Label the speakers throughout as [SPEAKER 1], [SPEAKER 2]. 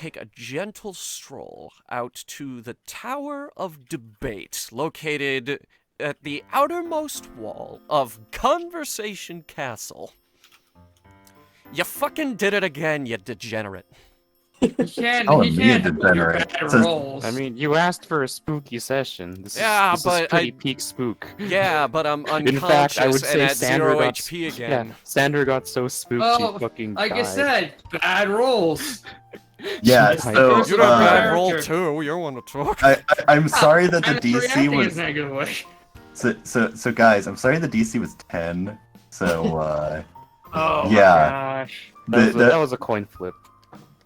[SPEAKER 1] take a gentle stroll out to the Tower of Debate, located at the outermost wall of Conversation Castle. You fucking did it again, you degenerate.
[SPEAKER 2] He can't
[SPEAKER 3] Oh,
[SPEAKER 2] he
[SPEAKER 3] me
[SPEAKER 2] can't
[SPEAKER 3] a
[SPEAKER 2] do your
[SPEAKER 3] degenerate.
[SPEAKER 2] bad
[SPEAKER 3] Says-
[SPEAKER 2] rolls.
[SPEAKER 4] I mean, you asked for a spooky session. This
[SPEAKER 1] Yeah,
[SPEAKER 4] is
[SPEAKER 1] but
[SPEAKER 4] pretty peak spook.
[SPEAKER 1] Yeah, but I'm
[SPEAKER 4] In fact, I would
[SPEAKER 1] unconscious and
[SPEAKER 4] say
[SPEAKER 1] at
[SPEAKER 4] Sandra
[SPEAKER 1] 0
[SPEAKER 4] got
[SPEAKER 1] HP again.
[SPEAKER 4] Yeah, Sandra got so spooked
[SPEAKER 2] Oh,
[SPEAKER 4] she fucking
[SPEAKER 2] like
[SPEAKER 4] died.
[SPEAKER 2] I said, bad rolls.
[SPEAKER 3] Yeah,
[SPEAKER 2] It's the
[SPEAKER 3] so
[SPEAKER 2] first
[SPEAKER 1] You had a bad
[SPEAKER 2] character.
[SPEAKER 1] roll too. You're one to talk.
[SPEAKER 3] I'm sorry that the
[SPEAKER 2] I'm
[SPEAKER 3] DC
[SPEAKER 2] reacting
[SPEAKER 3] was
[SPEAKER 2] as negatively.
[SPEAKER 3] so guys, I'm sorry the DC was 10. So
[SPEAKER 2] Oh
[SPEAKER 3] Yeah.
[SPEAKER 2] my gosh.
[SPEAKER 4] That was a coin flip.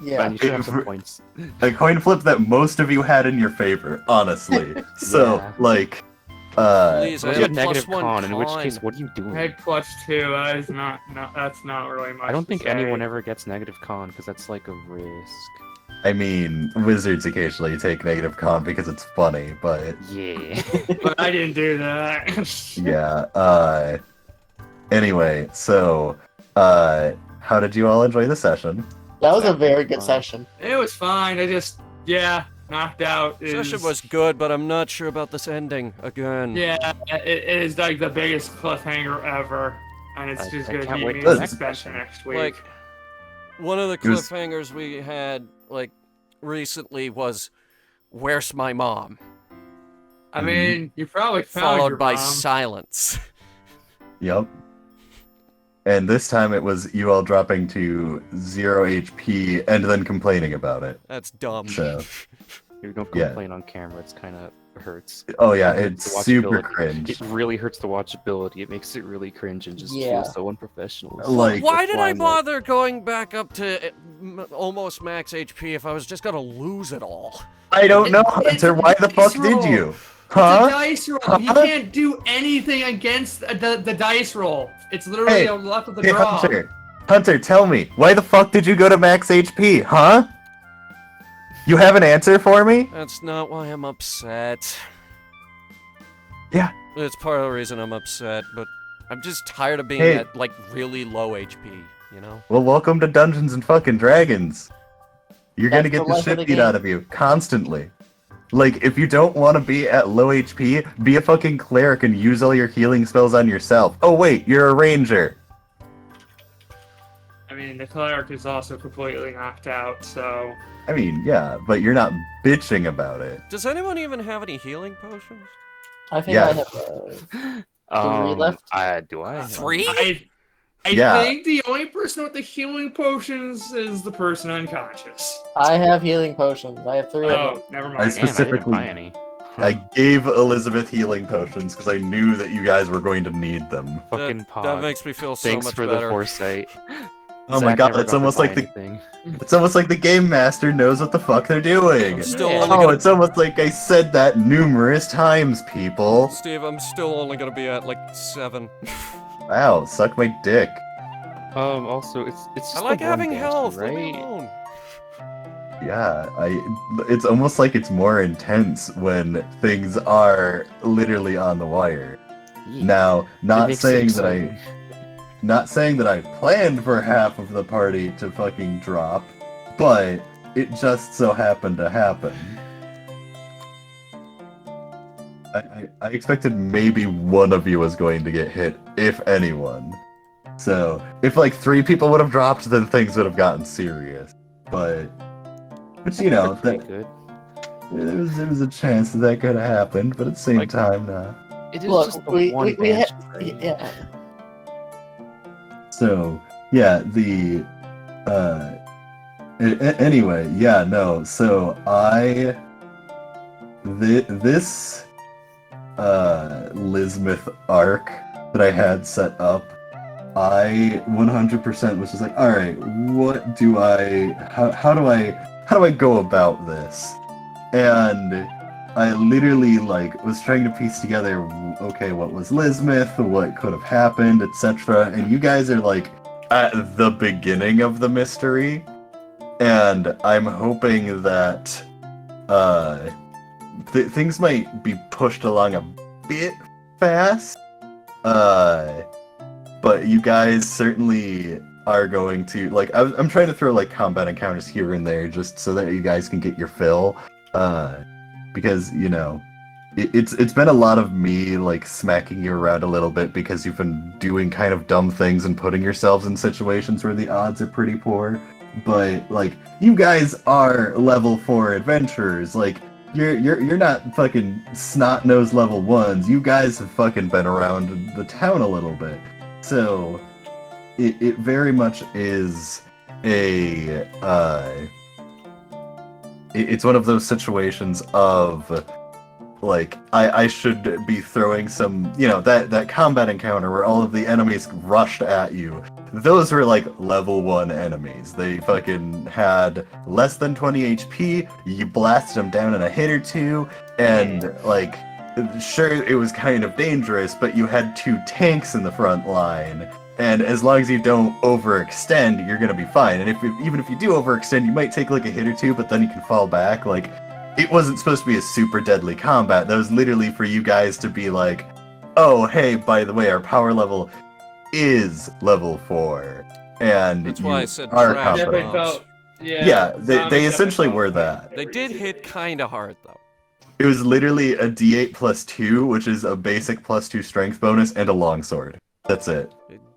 [SPEAKER 5] Yeah.
[SPEAKER 4] And you should have some points.
[SPEAKER 3] a coin flip that most of you had in your favor, honestly. So
[SPEAKER 4] Yeah.
[SPEAKER 3] like
[SPEAKER 1] Please, I
[SPEAKER 4] What
[SPEAKER 1] have
[SPEAKER 4] if you
[SPEAKER 1] a
[SPEAKER 4] had negative
[SPEAKER 1] +1
[SPEAKER 4] con, in which
[SPEAKER 1] con.
[SPEAKER 4] case, what are you doing?
[SPEAKER 2] I had +2. That is not that's not really much.
[SPEAKER 4] I don't
[SPEAKER 2] to
[SPEAKER 4] think
[SPEAKER 2] say.
[SPEAKER 4] anyone ever gets negative con, because that's like a risk.
[SPEAKER 3] I mean, wizards occasionally take negative con because it's funny, but
[SPEAKER 4] Yeah.
[SPEAKER 2] But I didn't do that.
[SPEAKER 3] yeah, anyway, so how did you all enjoy the session?
[SPEAKER 5] That was a very good session.
[SPEAKER 2] It was fine. I just knocked out.
[SPEAKER 1] Session was good, but I'm not sure about this ending again.
[SPEAKER 2] Yeah, it is like the biggest cliffhanger ever, and it's just
[SPEAKER 4] I
[SPEAKER 2] gonna
[SPEAKER 4] can't
[SPEAKER 2] keep
[SPEAKER 4] wait
[SPEAKER 2] me
[SPEAKER 4] till
[SPEAKER 2] in
[SPEAKER 4] next
[SPEAKER 2] suspense
[SPEAKER 4] session.
[SPEAKER 2] next week.
[SPEAKER 1] Like, one of the
[SPEAKER 3] It was-
[SPEAKER 1] cliffhangers we had, like, recently was, "Where's my mom?"
[SPEAKER 2] I mean, you probably found
[SPEAKER 1] Followed
[SPEAKER 2] your
[SPEAKER 1] by
[SPEAKER 2] mom.
[SPEAKER 1] silence.
[SPEAKER 3] Yep. And this time it was you all dropping to 0 HP and then complaining about it.
[SPEAKER 1] That's dumb.
[SPEAKER 3] So,
[SPEAKER 4] You don't
[SPEAKER 3] Yeah.
[SPEAKER 4] complain on camera, it's kind of hurts.
[SPEAKER 3] oh yeah,
[SPEAKER 4] It
[SPEAKER 3] it's
[SPEAKER 4] hurts the
[SPEAKER 3] super
[SPEAKER 4] watchability.
[SPEAKER 3] cringe.
[SPEAKER 4] It really hurts the watchability. It makes it really cringe and just
[SPEAKER 5] Yeah.
[SPEAKER 4] feels so unprofessional.
[SPEAKER 3] Like-
[SPEAKER 1] Why did I
[SPEAKER 4] Limelight.
[SPEAKER 1] bother going back up to almost max HP if I was just gonna lose it all?
[SPEAKER 3] I don't know,
[SPEAKER 2] It's
[SPEAKER 3] Hunter. Why the fuck
[SPEAKER 2] dice
[SPEAKER 3] did
[SPEAKER 2] roll.
[SPEAKER 3] you?
[SPEAKER 2] It's a
[SPEAKER 3] Huh?
[SPEAKER 2] dice roll. You
[SPEAKER 3] Huh?
[SPEAKER 2] can't do anything against the dice roll. It's literally
[SPEAKER 3] Hey,
[SPEAKER 2] on the left of the
[SPEAKER 3] Hey,
[SPEAKER 2] draw.
[SPEAKER 3] Hunter, tell me, why the fuck did you go to max HP, huh? You have an answer for me?
[SPEAKER 1] That's not why I'm upset.
[SPEAKER 3] Yeah.
[SPEAKER 1] It's part of the reason I'm upset, but I'm just tired of being
[SPEAKER 3] Hey.
[SPEAKER 1] at, like, really low HP, you know?
[SPEAKER 3] Well, welcome to Dungeons and fucking Dragons. You're gonna
[SPEAKER 5] That's
[SPEAKER 3] get
[SPEAKER 5] the
[SPEAKER 3] the
[SPEAKER 5] life of
[SPEAKER 3] shit
[SPEAKER 5] the
[SPEAKER 3] beat
[SPEAKER 5] game.
[SPEAKER 3] out of you constantly. Like, if you don't want to be at low HP, be a fucking cleric and use all your healing spells on yourself. Oh wait, you're a ranger.
[SPEAKER 2] I mean, the cleric is also completely knocked out, so
[SPEAKER 3] I mean, yeah, but you're not bitching about it.
[SPEAKER 1] Does anyone even have any healing potions?
[SPEAKER 5] I think
[SPEAKER 3] Yeah.
[SPEAKER 5] I have three left?
[SPEAKER 4] Do I?
[SPEAKER 1] 3?
[SPEAKER 2] I
[SPEAKER 3] Yeah.
[SPEAKER 2] think the only person with the healing potions is the person unconscious.
[SPEAKER 5] I have healing potions. I have 3 of them.
[SPEAKER 2] Oh, never
[SPEAKER 3] I
[SPEAKER 2] mind.
[SPEAKER 4] Damn,
[SPEAKER 3] specifically-
[SPEAKER 4] I didn't buy any.
[SPEAKER 3] I gave Elizabeth healing potions because I knew that you guys were going to need them.
[SPEAKER 4] Fucking
[SPEAKER 1] That
[SPEAKER 4] pod.
[SPEAKER 1] makes me feel so
[SPEAKER 4] Thanks
[SPEAKER 1] much
[SPEAKER 4] for
[SPEAKER 1] better.
[SPEAKER 4] the foresight.
[SPEAKER 3] Oh my
[SPEAKER 4] Zach
[SPEAKER 3] god,
[SPEAKER 4] never
[SPEAKER 3] it's
[SPEAKER 4] got to
[SPEAKER 3] almost
[SPEAKER 4] buy
[SPEAKER 3] like
[SPEAKER 4] anything.
[SPEAKER 3] it's almost like the game master knows what the fuck they're doing.
[SPEAKER 1] I'm still
[SPEAKER 2] Yeah.
[SPEAKER 1] only
[SPEAKER 3] Oh,
[SPEAKER 1] gonna...
[SPEAKER 3] it's almost like I said that numerous times, people.
[SPEAKER 1] Steve, I'm still only gonna be at, like, 7.
[SPEAKER 3] Wow, suck my dick.
[SPEAKER 4] Also, it's just
[SPEAKER 1] I like
[SPEAKER 4] the one
[SPEAKER 1] having
[SPEAKER 4] dancer,
[SPEAKER 1] health,
[SPEAKER 4] right?
[SPEAKER 1] leave me alone.
[SPEAKER 3] Yeah, it's almost like it's more intense when things are literally on the wire.
[SPEAKER 4] Yeah.
[SPEAKER 3] Now,
[SPEAKER 4] It
[SPEAKER 3] not
[SPEAKER 4] makes it
[SPEAKER 3] saying that
[SPEAKER 4] exciting.
[SPEAKER 3] not saying that I planned for half of the party to fucking drop, but it just so happened to happen. I expected maybe one of you was going to get hit, if anyone. So, if like 3 people would have dropped, then things would have gotten serious. But you know,
[SPEAKER 4] Pretty
[SPEAKER 3] that
[SPEAKER 4] good.
[SPEAKER 3] there was a chance that could have happened, but at the same
[SPEAKER 4] Like-
[SPEAKER 3] time, nah.
[SPEAKER 4] It is
[SPEAKER 5] Look,
[SPEAKER 4] just the
[SPEAKER 5] we
[SPEAKER 4] one
[SPEAKER 5] had
[SPEAKER 4] dancer, right?
[SPEAKER 5] yeah.
[SPEAKER 3] So, yeah, anyway, yeah, no, so this Lismith arc that I had set up, I 100% was just like, all right, how do I go about this? And I literally like was trying to piece together, okay, what was Lismith, what could have happened, etc. And you guys are like at the beginning of the mystery, and I'm hoping that things might be pushed along a bit fast. But you guys certainly are going to like I'm trying to throw like combat encounters here and there just so that you guys can get your fill, because it's been a lot of me like smacking you around a little bit because you've been doing kind of dumb things and putting yourselves in situations where the odds are pretty poor. But like you guys are level 4 adventurers, like you're not fucking snot-nosed level 1s. You guys have fucking been around the town a little bit. So it very much is it's one of those situations of like I should be throwing some that combat encounter where all of the enemies rushed at you. Those were like level 1 enemies. They fucking had less than 20 HP. You blasted them down in a hit or two, and like sure it was kind of dangerous, but you had 2 tanks in the front line. And as long as you don't overextend, you're gonna be fine. And even if you do overextend, you might take like a hit or two, but then you can fall back. Like, it wasn't supposed to be a super deadly combat. That was literally for you guys to be like, oh, hey, by the way, our power level is level 4. And
[SPEAKER 1] That's
[SPEAKER 3] you
[SPEAKER 1] why I said
[SPEAKER 3] are
[SPEAKER 1] trash
[SPEAKER 2] Definitely
[SPEAKER 3] confident.
[SPEAKER 1] mobs.
[SPEAKER 2] felt.
[SPEAKER 3] Yeah,
[SPEAKER 2] zombies
[SPEAKER 3] they
[SPEAKER 2] definitely
[SPEAKER 3] essentially
[SPEAKER 2] felt
[SPEAKER 3] were
[SPEAKER 2] like
[SPEAKER 3] that.
[SPEAKER 2] they
[SPEAKER 1] They
[SPEAKER 2] were
[SPEAKER 1] did
[SPEAKER 2] easy.
[SPEAKER 1] hit kind of hard, though.
[SPEAKER 3] It was literally a d8 plus 2, which is a basic plus 2 strength bonus, and a longsword. That's it.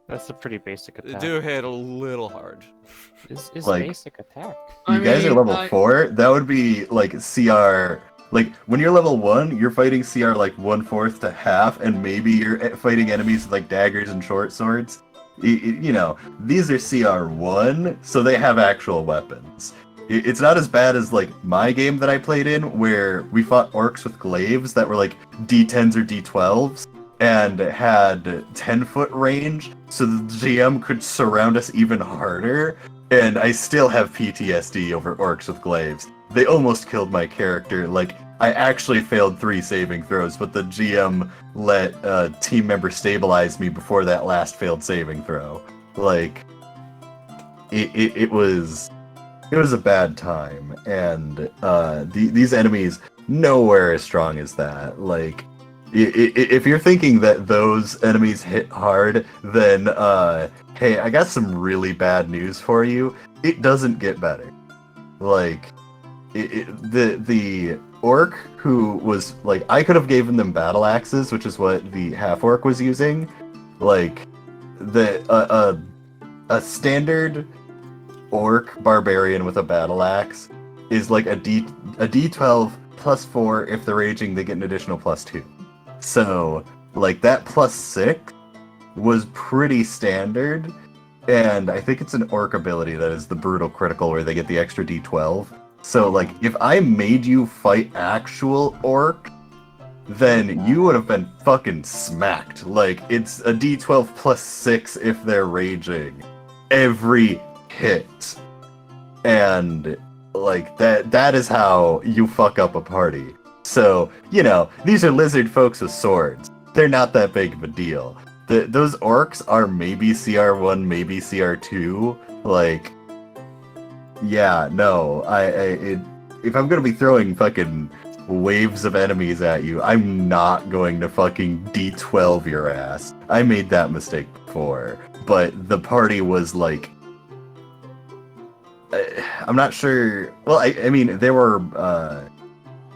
[SPEAKER 4] That's a pretty basic
[SPEAKER 1] They
[SPEAKER 4] attack.
[SPEAKER 1] do hit a little hard.
[SPEAKER 4] Is
[SPEAKER 3] Like-
[SPEAKER 4] basic attack.
[SPEAKER 3] You guys are level 4. That would be like CR. Like when you're level 1, you're fighting CR like 1/4 to half, and maybe you're fighting enemies with like daggers and short swords. These are CR1, so they have actual weapons. It's not as bad as like my game that I played in, where we fought orcs with glaives that were like D10s or D12s and had 10-foot range, so the GM could surround us even harder. And I still have PTSD over orcs with glaives. They almost killed my character. Like, I actually failed 3 saving throws, but the GM let a team member stabilize me before that last failed saving throw. Like, it was a bad time, and these enemies nowhere as strong as that. Like, if you're thinking that those enemies hit hard, then hey, I got some really bad news for you. It doesn't get better. Like, the orc who was like, I could have given them battle axes, which is what the half orc was using. Like, a standard orc barbarian with a battle axe is like a D12 plus 4. If they're raging, they get an additional plus 2. So like that plus 6 was pretty standard, and I think it's an orc ability that is the brutal critical where they get the extra D12. So like if I made you fight actual orc, then you would have been fucking smacked. Like, it's a D12 plus 6 if they're raging every hit. And like that is how you fuck up a party. So, these are lizard folks with swords. They're not that big of a deal. Those orcs are maybe CR1, maybe CR2. Like, yeah, no, if I'm gonna be throwing fucking waves of enemies at you, I'm not going to fucking D12 your ass. I made that mistake before, but the party was like, I'm not sure. Well, I mean, they were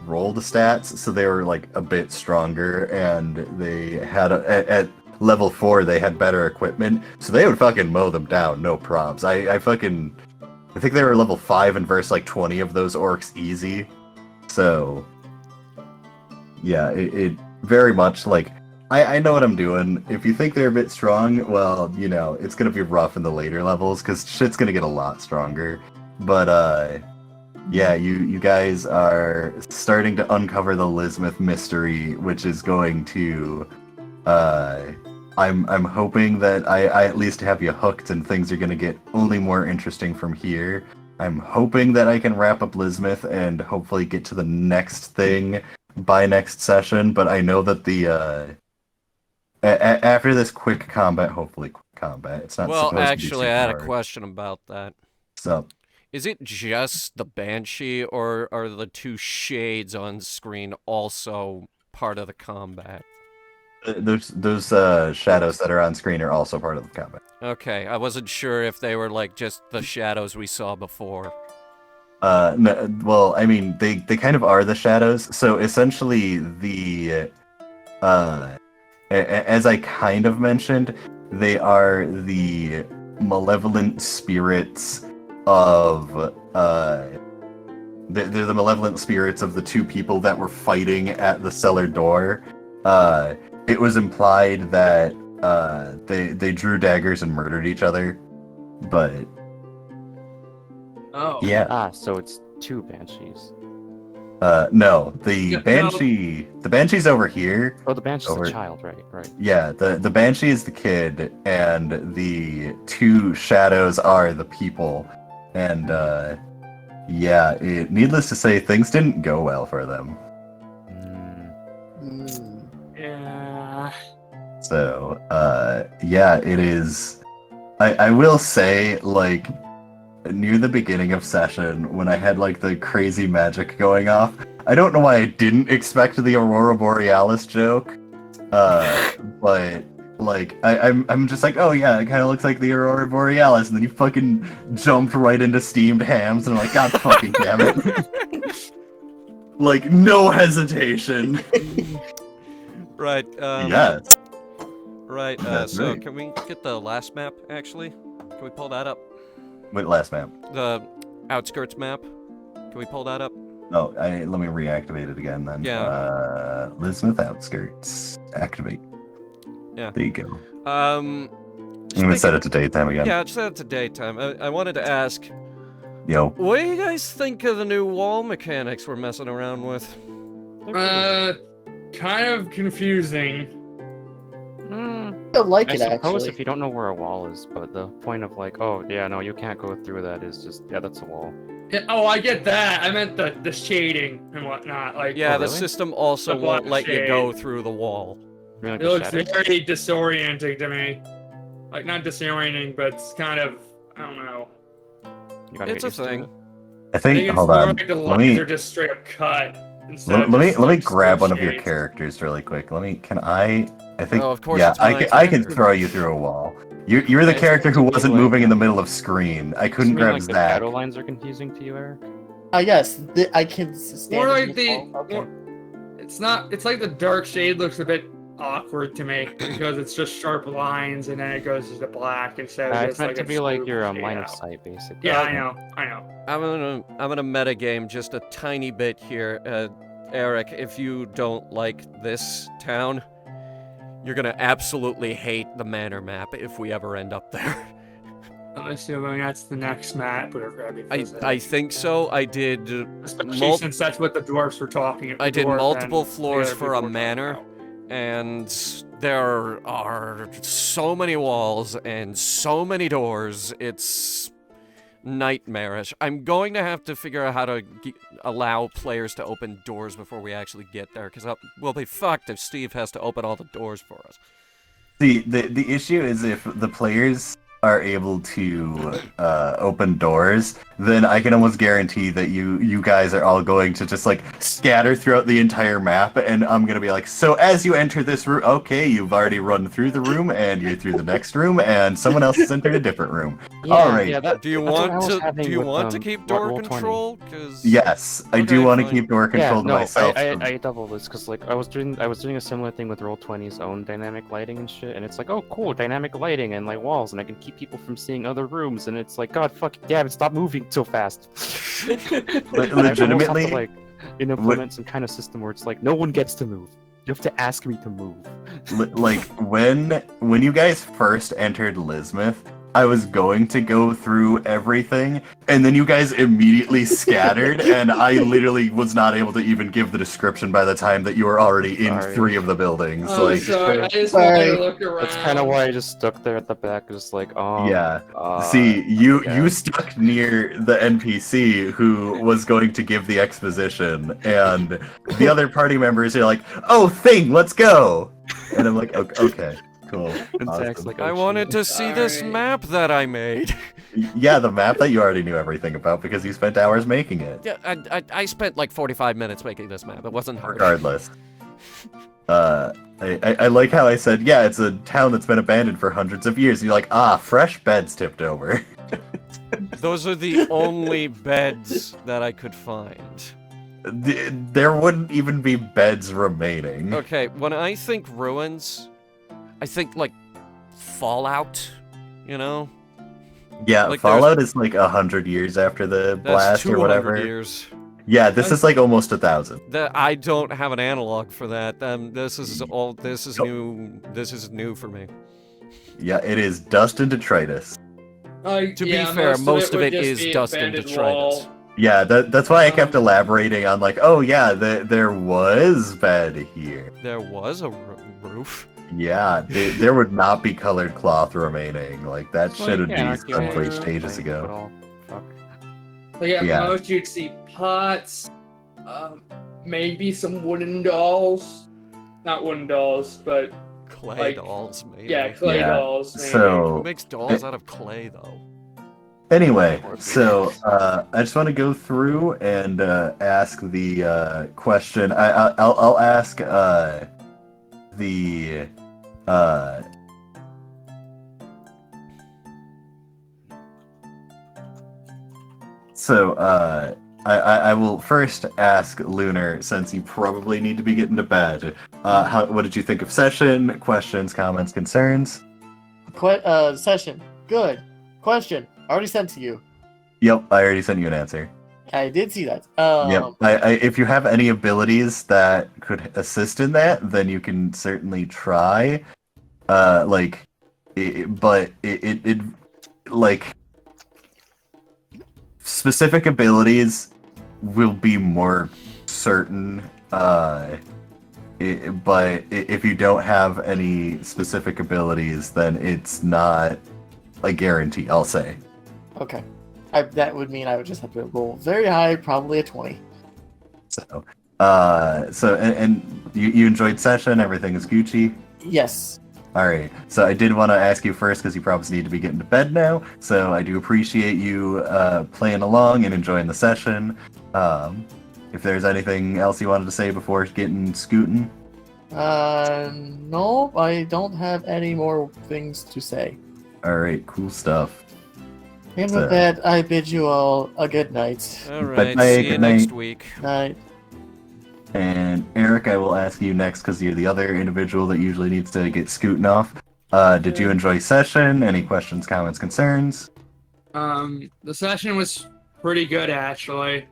[SPEAKER 3] rolled stats, so they were like a bit stronger, and they had at level 4 they had better equipment, so they would fucking mow them down, no probs. I think they were level 5 and verse like 20 of those orcs easy. So yeah, it very much like, I know what I'm doing. If you think they're a bit strong, well, it's gonna be rough in the later levels because shit's gonna get a lot stronger. But yeah, you guys are starting to uncover the Lismith mystery, which is going to I'm hoping that I at least have you hooked and things are gonna get only more interesting from here. I'm hoping that I can wrap up Lismith and hopefully get to the next thing by next session, but I know that the after this quick combat, hopefully quick combat, it's not
[SPEAKER 1] Well,
[SPEAKER 3] supposed to be
[SPEAKER 1] actually,
[SPEAKER 3] super
[SPEAKER 1] I had a
[SPEAKER 3] hard.
[SPEAKER 1] question about that.
[SPEAKER 3] So,
[SPEAKER 1] Is it just the Banshee, or are the 2 shades on screen also part of the combat?
[SPEAKER 3] Those shadows that are on screen are also part of the combat.
[SPEAKER 1] Okay, I wasn't sure if they were like just the shadows we saw before.
[SPEAKER 3] No, well, I mean, they kind of are the shadows. So essentially, as I kind of mentioned, they are the malevolent spirits of they're the malevolent spirits of the two people that were fighting at the cellar door. It was implied that they drew daggers and murdered each other, but
[SPEAKER 2] Oh.
[SPEAKER 3] yeah.
[SPEAKER 4] Ah, so it's two banshees.
[SPEAKER 3] No,
[SPEAKER 2] Yeah,
[SPEAKER 3] the banshee's over here.
[SPEAKER 4] Oh, the banshee's
[SPEAKER 3] Over-
[SPEAKER 4] a child, right? Right.
[SPEAKER 3] Yeah, the banshee is the kid, and the two shadows are the people. And yeah, needless to say, things didn't go well for them.
[SPEAKER 5] Mm.
[SPEAKER 2] Yeah.
[SPEAKER 3] So yeah, it is. I will say, like, near the beginning of session, when I had like the crazy magic going off, I don't know why I didn't expect the Aurora Borealis joke, but like I'm just like, oh yeah, it kind of looks like the Aurora Borealis, and then you fucking jumped right into steamed hams, and I'm like, God fucking damn it! Like, no hesitation.
[SPEAKER 1] Right.
[SPEAKER 3] Yes.
[SPEAKER 1] Right.
[SPEAKER 3] That's
[SPEAKER 1] So
[SPEAKER 3] right.
[SPEAKER 1] can we get the last map? Actually, can we pull that up?
[SPEAKER 3] Wait, last map.
[SPEAKER 1] The outskirts map. Can we pull that up?
[SPEAKER 3] Oh, let me reactivate it again then.
[SPEAKER 1] Yeah.
[SPEAKER 3] Lismith Outskirts. Activate.
[SPEAKER 1] Yeah.
[SPEAKER 3] There you go.
[SPEAKER 1] I'm
[SPEAKER 3] gonna set it to daytime again.
[SPEAKER 1] Yeah, set it to daytime. I wanted to ask,
[SPEAKER 3] Yo.
[SPEAKER 1] what do you guys think of the new wall mechanics we're messing around with?
[SPEAKER 2] Kind of confusing.
[SPEAKER 5] I don't like
[SPEAKER 4] I
[SPEAKER 5] it
[SPEAKER 4] suppose
[SPEAKER 5] actually.
[SPEAKER 4] if you don't know where a wall is, but the point of like, oh yeah, no, you can't go through that is just, yeah, that's a wall.
[SPEAKER 2] Yeah, oh, I get that. I meant the shading and whatnot. Like,
[SPEAKER 1] Yeah,
[SPEAKER 4] Oh,
[SPEAKER 1] the
[SPEAKER 4] really?
[SPEAKER 1] system also
[SPEAKER 2] The
[SPEAKER 1] won't
[SPEAKER 2] black
[SPEAKER 1] let you go
[SPEAKER 2] shade.
[SPEAKER 1] through the wall.
[SPEAKER 4] You mean like
[SPEAKER 2] it
[SPEAKER 4] the
[SPEAKER 2] looks
[SPEAKER 4] shadows?
[SPEAKER 2] very disorienting to me. Like, not disorienting, but it's kind of, I don't know.
[SPEAKER 4] You gotta
[SPEAKER 1] It's
[SPEAKER 4] get
[SPEAKER 1] a
[SPEAKER 4] used to
[SPEAKER 1] thing.
[SPEAKER 4] it.
[SPEAKER 3] I
[SPEAKER 2] I
[SPEAKER 3] think.
[SPEAKER 2] think it's
[SPEAKER 3] Hold
[SPEAKER 2] more
[SPEAKER 3] on.
[SPEAKER 2] like the
[SPEAKER 3] Let
[SPEAKER 2] lines
[SPEAKER 3] me.
[SPEAKER 2] are just straight up cut. Instead of
[SPEAKER 3] Let me
[SPEAKER 2] just,
[SPEAKER 3] let me
[SPEAKER 2] like,
[SPEAKER 3] grab one of your
[SPEAKER 2] shades.
[SPEAKER 3] characters really quick. Can I think
[SPEAKER 1] Oh, of course
[SPEAKER 3] yeah,
[SPEAKER 1] it's my
[SPEAKER 3] I can
[SPEAKER 1] character.
[SPEAKER 3] throw you through a wall. You're the
[SPEAKER 4] It's
[SPEAKER 3] character who
[SPEAKER 4] meant to be
[SPEAKER 3] wasn't
[SPEAKER 4] like,
[SPEAKER 3] moving in the middle of screen. I
[SPEAKER 4] Does it
[SPEAKER 3] couldn't
[SPEAKER 4] mean
[SPEAKER 3] grab
[SPEAKER 4] like the
[SPEAKER 3] Zach.
[SPEAKER 4] shadow lines are confusing to you, Eric?
[SPEAKER 5] Yes, I can stand
[SPEAKER 2] More
[SPEAKER 5] in
[SPEAKER 2] like
[SPEAKER 5] this
[SPEAKER 2] the.
[SPEAKER 5] wall. Okay.
[SPEAKER 2] More, it's not. It's like the dark shade looks a bit awkward to me because it's just sharp lines and then it goes to the black instead of
[SPEAKER 4] It's
[SPEAKER 2] just
[SPEAKER 4] meant
[SPEAKER 2] like
[SPEAKER 4] to
[SPEAKER 2] a
[SPEAKER 4] be like
[SPEAKER 2] smooth
[SPEAKER 4] your
[SPEAKER 2] shade
[SPEAKER 4] line of
[SPEAKER 2] out.
[SPEAKER 4] sight, basically.
[SPEAKER 2] Yeah, I know.
[SPEAKER 1] I'm gonna metagame just a tiny bit here. Eric, if you don't like this town, you're gonna absolutely hate the manor map if we ever end up there.
[SPEAKER 2] I'm assuming that's the next map we're going to be visiting.
[SPEAKER 1] I think so. I did
[SPEAKER 2] Especially since that's what the dwarfs were talking about.
[SPEAKER 1] I did multiple floors
[SPEAKER 2] other
[SPEAKER 1] for a
[SPEAKER 2] people were talking
[SPEAKER 1] manor,
[SPEAKER 2] about.
[SPEAKER 1] and there are so many walls and so many doors. It's nightmarish. I'm going to have to figure out how to allow players to open doors before we actually get there, because we'll be fucked if Steve has to open all the doors for us.
[SPEAKER 3] See, the issue is if the players are able to open doors, then I can almost guarantee that you guys are all going to just like scatter throughout the entire map, and I'm gonna be like, so as you enter this room, okay, you've already run through the room, and you're through the next room, and someone else has entered a different room. All right.
[SPEAKER 4] Yeah,
[SPEAKER 1] Do you
[SPEAKER 4] that's what I
[SPEAKER 1] want
[SPEAKER 4] was
[SPEAKER 1] to?
[SPEAKER 4] having
[SPEAKER 1] Do you
[SPEAKER 4] with,
[SPEAKER 1] want to keep
[SPEAKER 4] Roll
[SPEAKER 1] door
[SPEAKER 4] 20.
[SPEAKER 1] control? Because
[SPEAKER 3] Yes, I do
[SPEAKER 1] Okay,
[SPEAKER 3] want to
[SPEAKER 1] fine.
[SPEAKER 3] keep door control to
[SPEAKER 4] no,
[SPEAKER 3] myself.
[SPEAKER 4] I double this because like I was doing a similar thing with Roll20's own dynamic lighting and shit, and it's like, oh cool, dynamic lighting and like walls, and I can keep people from seeing other rooms, and it's like, God fucking damn it, stop moving so fast.
[SPEAKER 3] Legitimately,
[SPEAKER 4] I almost have to, like implement some kind of system where it's like no one gets to move. You have to ask me to move.
[SPEAKER 3] like when you guys first entered Lismith, I was going to go through everything, and then you guys immediately scattered, and I literally was not able to even give the description by the time that you were already in
[SPEAKER 4] Sorry.
[SPEAKER 3] 3 of the buildings.
[SPEAKER 2] Oh,
[SPEAKER 3] like,
[SPEAKER 2] sorry. I just
[SPEAKER 5] Sorry.
[SPEAKER 2] wanted to look around.
[SPEAKER 4] That's kind of why I just stuck there at the back, just like,
[SPEAKER 3] yeah. See,
[SPEAKER 4] yeah.
[SPEAKER 3] you stuck near the NPC who was going to give the exposition, and the other party members are like, "Oh, thing, let's go," and I'm like, "Okay, cool."
[SPEAKER 4] And Zach's
[SPEAKER 3] Awesome.
[SPEAKER 4] like,
[SPEAKER 1] I
[SPEAKER 4] oh,
[SPEAKER 1] wanted
[SPEAKER 4] shit.
[SPEAKER 1] to see this
[SPEAKER 2] Alright.
[SPEAKER 1] map that I made.
[SPEAKER 3] Yeah, the map that you already knew everything about because you spent hours making it.
[SPEAKER 1] Yeah, I spent like 45 minutes making this map. It wasn't hard.
[SPEAKER 3] Regardless. I like how I said, yeah, it's a town that's been abandoned for hundreds of years. You're like, fresh beds tipped over.
[SPEAKER 1] Those are the only beds that I could find.
[SPEAKER 3] There wouldn't even be beds remaining.
[SPEAKER 1] Okay, when I think ruins, I think like Fallout, you know?
[SPEAKER 3] Yeah,
[SPEAKER 1] like,
[SPEAKER 3] Fallout is like 100 years after the
[SPEAKER 1] That's
[SPEAKER 3] blast
[SPEAKER 1] 200
[SPEAKER 3] or whatever.
[SPEAKER 1] years.
[SPEAKER 3] Yeah, this is like almost 1,000.
[SPEAKER 1] I don't have an analog for that. This is
[SPEAKER 3] Yup.
[SPEAKER 1] new. This is new for me.
[SPEAKER 3] Yeah, it is dust and detritus.
[SPEAKER 1] To be fair, most of it is dust and detritus.
[SPEAKER 3] Yeah, that's why I kept elaborating on like, oh yeah, there was bed here.
[SPEAKER 1] There was a roof.
[SPEAKER 3] Yeah, there would not be colored cloth remaining. Like that
[SPEAKER 4] It's
[SPEAKER 3] should have
[SPEAKER 4] like,
[SPEAKER 3] been
[SPEAKER 4] yeah,
[SPEAKER 3] unbleached
[SPEAKER 4] okay,
[SPEAKER 3] ages
[SPEAKER 4] but
[SPEAKER 3] ago.
[SPEAKER 4] all- fuck.
[SPEAKER 2] Like at
[SPEAKER 3] Yeah.
[SPEAKER 2] most you'd see pots, maybe some wooden dolls. Not wooden dolls, but
[SPEAKER 1] Clay
[SPEAKER 2] Like,
[SPEAKER 1] dolls, maybe.
[SPEAKER 2] yeah, clay
[SPEAKER 3] Yeah,
[SPEAKER 2] dolls. Maybe.
[SPEAKER 1] Who
[SPEAKER 3] So
[SPEAKER 1] makes dolls out of clay, though?
[SPEAKER 3] anyway, so I just want to go through and ask the question. I'll ask the So, I will first ask Lunar, since you probably need to be getting to bed. What did you think of session? Questions, comments, concerns?
[SPEAKER 5] Session. Good. Question. Already sent to you.
[SPEAKER 3] Yep, I already sent you an answer.
[SPEAKER 5] I did see that.
[SPEAKER 3] Yep. If you have any abilities that could assist in that, then you can certainly try. Like, specific abilities will be more certain. But if you don't have any specific abilities, then it's not a guarantee, I'll say.
[SPEAKER 5] Okay. That would mean I would just have to roll very high, probably a 20.
[SPEAKER 3] So, and you enjoyed session, everything is Gucci?
[SPEAKER 5] Yes.
[SPEAKER 3] Alright, so I did want to ask you first, because you probably need to be getting to bed now, so I do appreciate you playing along and enjoying the session. If there's anything else you wanted to say before getting scooting?
[SPEAKER 5] No, I don't have any more things to say.
[SPEAKER 3] Alright, cool stuff.
[SPEAKER 5] And
[SPEAKER 3] So-
[SPEAKER 5] with that, I bid you all a good night.
[SPEAKER 1] Alright,
[SPEAKER 3] night,
[SPEAKER 1] see you
[SPEAKER 3] good
[SPEAKER 1] next
[SPEAKER 3] night.
[SPEAKER 1] week.
[SPEAKER 5] Night.
[SPEAKER 3] And Eric, I will ask you next, because you're the other individual that usually needs to get scooting off. Did you enjoy session? Any questions, comments, concerns?
[SPEAKER 2] The session was pretty good actually.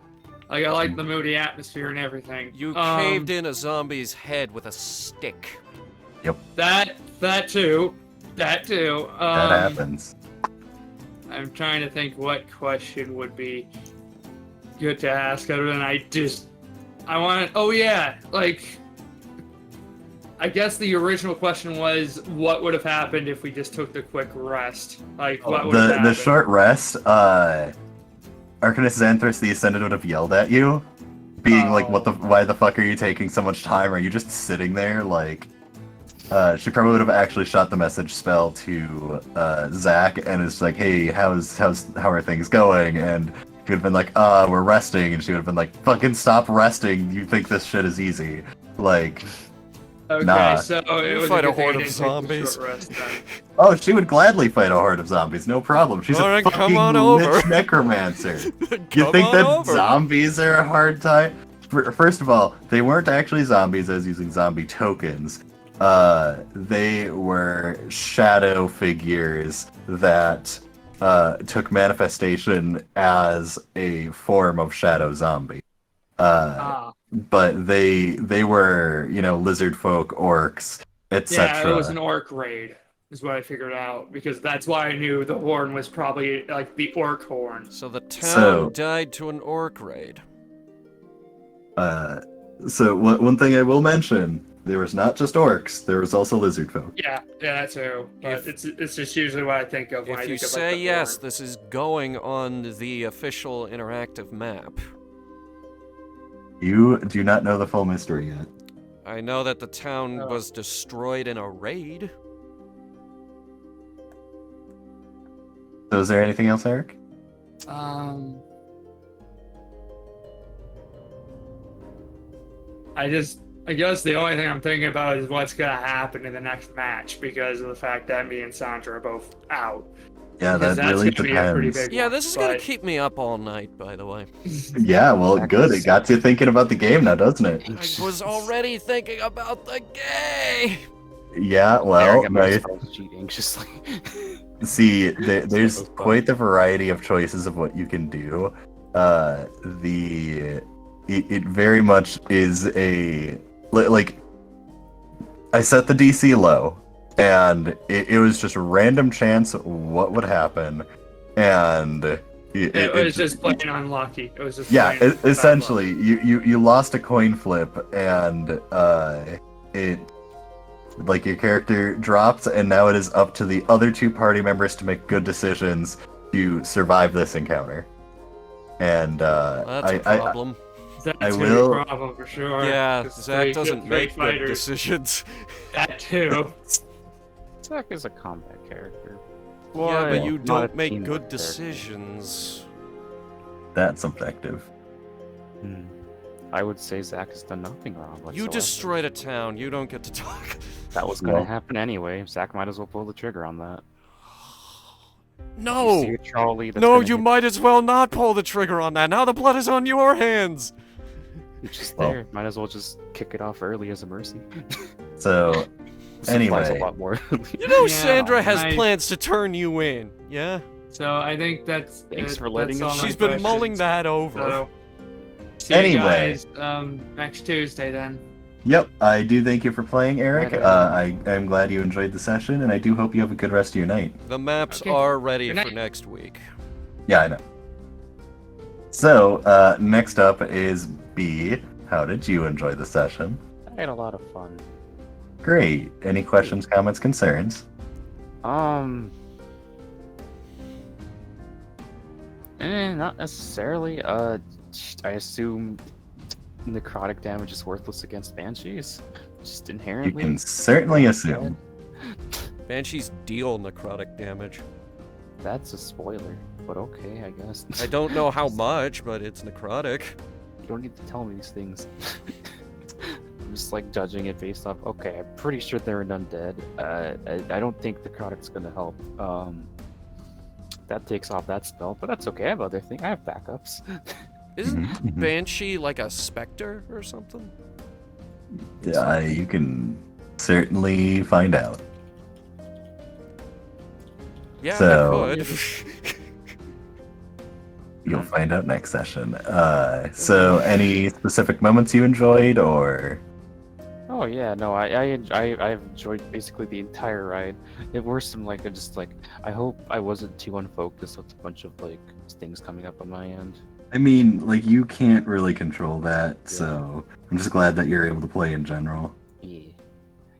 [SPEAKER 2] Like I like the moody atmosphere and everything.
[SPEAKER 1] You caved in a zombie's head with a stick.
[SPEAKER 2] That too. That too.
[SPEAKER 3] That happens.
[SPEAKER 2] I'm trying to think what question would be good to ask other than oh yeah, like I guess the original question was what would have happened if we just took the quick rest? Like what would have
[SPEAKER 3] The
[SPEAKER 2] happened?
[SPEAKER 3] short rest, Arcanus Xanthus the Ascended would have yelled at you, being like, why the fuck are you taking so much time? Are you just sitting there? Like, she probably would have actually shot the message spell to Zach and is like, hey, how are things going? And he would have been like, we're resting, and she would have been like, fucking stop resting, you think this shit is easy. Like,
[SPEAKER 2] Okay,
[SPEAKER 3] nah.
[SPEAKER 2] so it was
[SPEAKER 1] Fight a
[SPEAKER 2] good thing
[SPEAKER 1] horde
[SPEAKER 2] I
[SPEAKER 1] of
[SPEAKER 2] didn't take the
[SPEAKER 1] zombies.
[SPEAKER 2] short rest then.
[SPEAKER 3] oh, she would gladly fight a horde of zombies, no problem. She's
[SPEAKER 1] Alright,
[SPEAKER 3] a
[SPEAKER 1] come
[SPEAKER 3] fucking
[SPEAKER 1] on
[SPEAKER 3] lich
[SPEAKER 1] over.
[SPEAKER 3] necromancer. You
[SPEAKER 1] Come
[SPEAKER 3] think
[SPEAKER 1] on
[SPEAKER 3] that
[SPEAKER 1] over.
[SPEAKER 3] zombies are a hard time? First of all, they weren't actually zombies. I was using zombie tokens. They were shadow figures that took manifestation as a form of shadow zombie. But they were, lizard folk, orcs, etc.
[SPEAKER 2] Yeah, it was an orc raid, is what I figured out, because that's why I knew the horn was probably like the orc horn.
[SPEAKER 1] So the town
[SPEAKER 3] So-
[SPEAKER 1] died to an orc raid.
[SPEAKER 3] So one thing I will mention, there was not just orcs, there was also lizard folk.
[SPEAKER 2] Yeah, that too. But
[SPEAKER 1] If-
[SPEAKER 2] it's just usually what I think of when I
[SPEAKER 1] If you
[SPEAKER 2] think of
[SPEAKER 1] say
[SPEAKER 2] like, the
[SPEAKER 1] yes,
[SPEAKER 2] horn.
[SPEAKER 1] this is going on the official interactive map.
[SPEAKER 3] You do not know the full mystery yet.
[SPEAKER 1] I know that the town
[SPEAKER 2] Oh.
[SPEAKER 1] was destroyed in a raid.
[SPEAKER 3] So is there anything else, Eric?
[SPEAKER 2] I just I guess the only thing I'm thinking about is what's gonna happen in the next match because of the fact that me and Sandra are both out.
[SPEAKER 3] Yeah,
[SPEAKER 2] Because
[SPEAKER 3] that
[SPEAKER 2] that's
[SPEAKER 3] really
[SPEAKER 2] gonna be a pretty
[SPEAKER 3] depends.
[SPEAKER 2] big
[SPEAKER 1] Yeah,
[SPEAKER 2] one,
[SPEAKER 1] this is gonna
[SPEAKER 2] but-
[SPEAKER 1] keep me up all night, by the way.
[SPEAKER 3] Yeah, well,
[SPEAKER 4] Zach
[SPEAKER 3] good.
[SPEAKER 4] is
[SPEAKER 3] It got you thinking about the game now, doesn't it?
[SPEAKER 1] I was already thinking about the game!
[SPEAKER 3] Yeah,
[SPEAKER 4] Staring
[SPEAKER 3] well,
[SPEAKER 4] at my
[SPEAKER 3] nice.
[SPEAKER 4] spreadsheet anxiously.
[SPEAKER 3] See, there's
[SPEAKER 4] So fun.
[SPEAKER 3] quite the variety of choices of what you can do. It very much is like I set the DC low, and it was just a random chance what would happen, and
[SPEAKER 2] it was just plain unlucky. It was just
[SPEAKER 3] yeah,
[SPEAKER 2] plain bad
[SPEAKER 3] essentially, you lost a coin flip, and it like your character dropped, and now it is up to the other two party members to make good decisions to survive this encounter. And
[SPEAKER 1] That's a problem.
[SPEAKER 2] luck. That's
[SPEAKER 3] I
[SPEAKER 2] gonna be
[SPEAKER 3] will-
[SPEAKER 2] a problem for sure.
[SPEAKER 1] Yeah,
[SPEAKER 2] 'cause
[SPEAKER 1] Zach
[SPEAKER 2] three-
[SPEAKER 1] doesn't
[SPEAKER 2] three
[SPEAKER 1] make good
[SPEAKER 2] fighters,
[SPEAKER 1] decisions.
[SPEAKER 2] That too.
[SPEAKER 4] Zach is a combat character.
[SPEAKER 1] Yeah, but you
[SPEAKER 4] Not a
[SPEAKER 1] don't make
[SPEAKER 4] teamwork
[SPEAKER 1] good
[SPEAKER 4] character.
[SPEAKER 1] decisions.
[SPEAKER 3] that's subjective.
[SPEAKER 4] Hmm. I would say Zach has done nothing wrong.
[SPEAKER 1] You
[SPEAKER 4] whatsoever.
[SPEAKER 1] destroyed a town, you don't get to talk.
[SPEAKER 4] That was gonna
[SPEAKER 3] Well-
[SPEAKER 4] happen anyway. Zach might as well pull the trigger on that. You
[SPEAKER 1] No!
[SPEAKER 4] see a Charlie that's
[SPEAKER 1] No,
[SPEAKER 4] gonna
[SPEAKER 1] you
[SPEAKER 4] hit
[SPEAKER 1] might as well not pull the trigger on that. Now the blood is on your hands.
[SPEAKER 4] you just
[SPEAKER 3] Well-
[SPEAKER 4] there. Might as well just kick it off early as a mercy.
[SPEAKER 3] So
[SPEAKER 4] Supplies
[SPEAKER 3] Anyway.
[SPEAKER 4] a lot more.
[SPEAKER 1] You know
[SPEAKER 2] Yeah,
[SPEAKER 1] Sandra has
[SPEAKER 2] I-
[SPEAKER 1] plans to turn you in, yeah?
[SPEAKER 2] So I think that's.
[SPEAKER 4] Thanks for letting
[SPEAKER 2] that's
[SPEAKER 4] us-
[SPEAKER 2] all my
[SPEAKER 1] She's been mulling
[SPEAKER 2] questions.
[SPEAKER 1] that over.
[SPEAKER 2] So, see you
[SPEAKER 3] Anyway.
[SPEAKER 2] guys next Tuesday then.
[SPEAKER 3] yep, I do thank you for playing, Eric.
[SPEAKER 4] Right on.
[SPEAKER 3] I'm glad you enjoyed the session, and I do hope you have a good rest of your night.
[SPEAKER 1] The maps
[SPEAKER 2] Okay.
[SPEAKER 1] are ready
[SPEAKER 2] Good
[SPEAKER 1] for
[SPEAKER 2] night.
[SPEAKER 1] next week.
[SPEAKER 3] Yeah, I know. So next up is B. How did you enjoy the session?
[SPEAKER 4] I had a lot of fun.
[SPEAKER 3] Great. Any questions, comments, concerns?
[SPEAKER 4] Not necessarily. I assume necrotic damage is worthless against banshees. Just
[SPEAKER 3] You
[SPEAKER 4] inherently.
[SPEAKER 3] can certainly assume.
[SPEAKER 1] Banshees deal necrotic damage.
[SPEAKER 4] That's a spoiler, but okay, I guess.
[SPEAKER 1] I don't know how much, but it's necrotic.
[SPEAKER 4] You don't need to tell me these things. I'm just like judging it based off. Okay, I'm pretty sure they're an undead. I don't think necrotic's gonna help. That takes off that spell, but that's okay. I have other things. I have backups.
[SPEAKER 1] Isn't
[SPEAKER 3] Mhm.
[SPEAKER 1] Banshee like a specter or something?
[SPEAKER 3] You can certainly find out.
[SPEAKER 1] Yeah,
[SPEAKER 3] So-
[SPEAKER 1] I could.
[SPEAKER 3] You'll find out next session. So any specific moments you enjoyed, or
[SPEAKER 4] Oh yeah, no, I've enjoyed basically the entire ride. There were some like I hope I wasn't too unfocused with a bunch of like things coming up on my end.
[SPEAKER 3] I mean, like you can't really control that. So I'm just glad that you're able to play in general.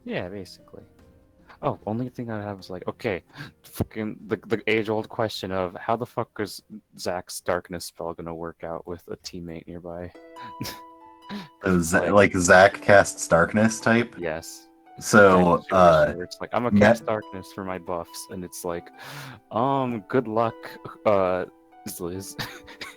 [SPEAKER 4] Yeah, basically. Oh, only thing I have is like, okay, fucking the age-old question of how the fuck is Zach's darkness spell gonna work out with a teammate nearby?
[SPEAKER 3] Like Zach casts darkness type.
[SPEAKER 4] Yes.
[SPEAKER 3] So
[SPEAKER 4] Where it's like I'm a
[SPEAKER 3] Net-
[SPEAKER 4] cast darkness for my buffs, and it's like, good luck, Liz.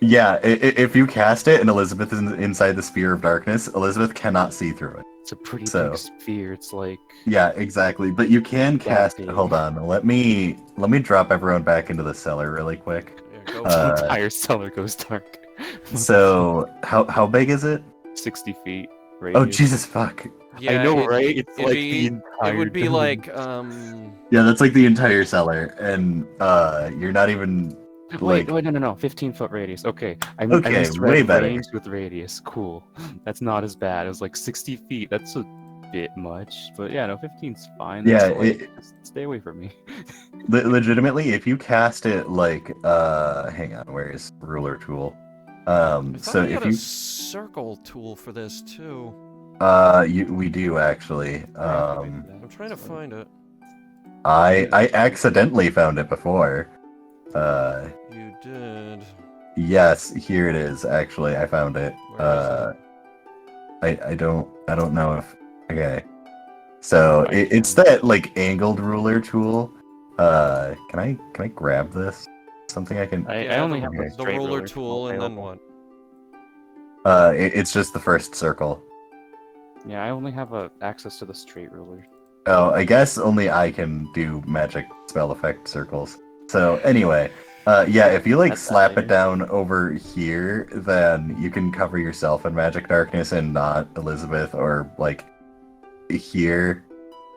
[SPEAKER 3] yeah, if you cast it and Elizabeth is inside the sphere of darkness, Elizabeth cannot see through it.
[SPEAKER 4] It's a pretty
[SPEAKER 3] So-
[SPEAKER 4] big sphere. It's like
[SPEAKER 3] Yeah, exactly. But you can cast.
[SPEAKER 4] big.
[SPEAKER 3] Hold on. Let me drop everyone back into the cellar really quick.
[SPEAKER 1] Yeah, go
[SPEAKER 3] Uh,
[SPEAKER 4] the entire cellar goes dark.
[SPEAKER 3] So how big is it?
[SPEAKER 4] 60 feet.
[SPEAKER 3] Oh
[SPEAKER 4] Radius.
[SPEAKER 3] Jesus fuck!
[SPEAKER 1] yeah,
[SPEAKER 4] I know,
[SPEAKER 1] it-
[SPEAKER 4] right? It's
[SPEAKER 1] it'd
[SPEAKER 4] like
[SPEAKER 1] be-
[SPEAKER 4] the entire.
[SPEAKER 1] It would be
[SPEAKER 4] dome.
[SPEAKER 1] like,
[SPEAKER 3] Yeah, that's like the entire cellar, and you're not even
[SPEAKER 4] Wait,
[SPEAKER 3] like.
[SPEAKER 4] no, 15-foot radius. Okay, I
[SPEAKER 3] Okay,
[SPEAKER 4] misread
[SPEAKER 3] way better.
[SPEAKER 4] range with radius. Cool. That's not as bad. It was like 60 feet. That's a bit much, but yeah, no, 15's fine.
[SPEAKER 3] Yeah,
[SPEAKER 4] That's like, just stay away from me.
[SPEAKER 3] Legitimately, if you cast it like hang on, where's ruler tool?
[SPEAKER 1] I thought
[SPEAKER 3] So
[SPEAKER 1] we
[SPEAKER 3] if
[SPEAKER 1] had
[SPEAKER 3] you
[SPEAKER 1] a circle tool for this too.
[SPEAKER 3] we do actually.
[SPEAKER 1] I'm trying to find it.
[SPEAKER 3] I accidentally found it before.
[SPEAKER 1] You did.
[SPEAKER 3] Yes, here it is. Actually, I found it.
[SPEAKER 1] Where is
[SPEAKER 3] I don't know if. Okay. So it's that like angled ruler tool. Can I grab this? Something I can.
[SPEAKER 4] I
[SPEAKER 1] Yeah,
[SPEAKER 4] only
[SPEAKER 1] the,
[SPEAKER 4] have a
[SPEAKER 1] the
[SPEAKER 4] straight
[SPEAKER 1] roller
[SPEAKER 4] ruler
[SPEAKER 1] tool, and then
[SPEAKER 4] available.
[SPEAKER 1] what?
[SPEAKER 3] It's just the first circle.
[SPEAKER 4] Yeah, I only have access to the straight ruler.
[SPEAKER 3] Oh, I guess only I can do magic spell effect circles. So anyway, yeah, if you like
[SPEAKER 4] That's
[SPEAKER 3] slap it
[SPEAKER 4] later.
[SPEAKER 3] down over here, then you can cover yourself in magic darkness and not Elizabeth or like here,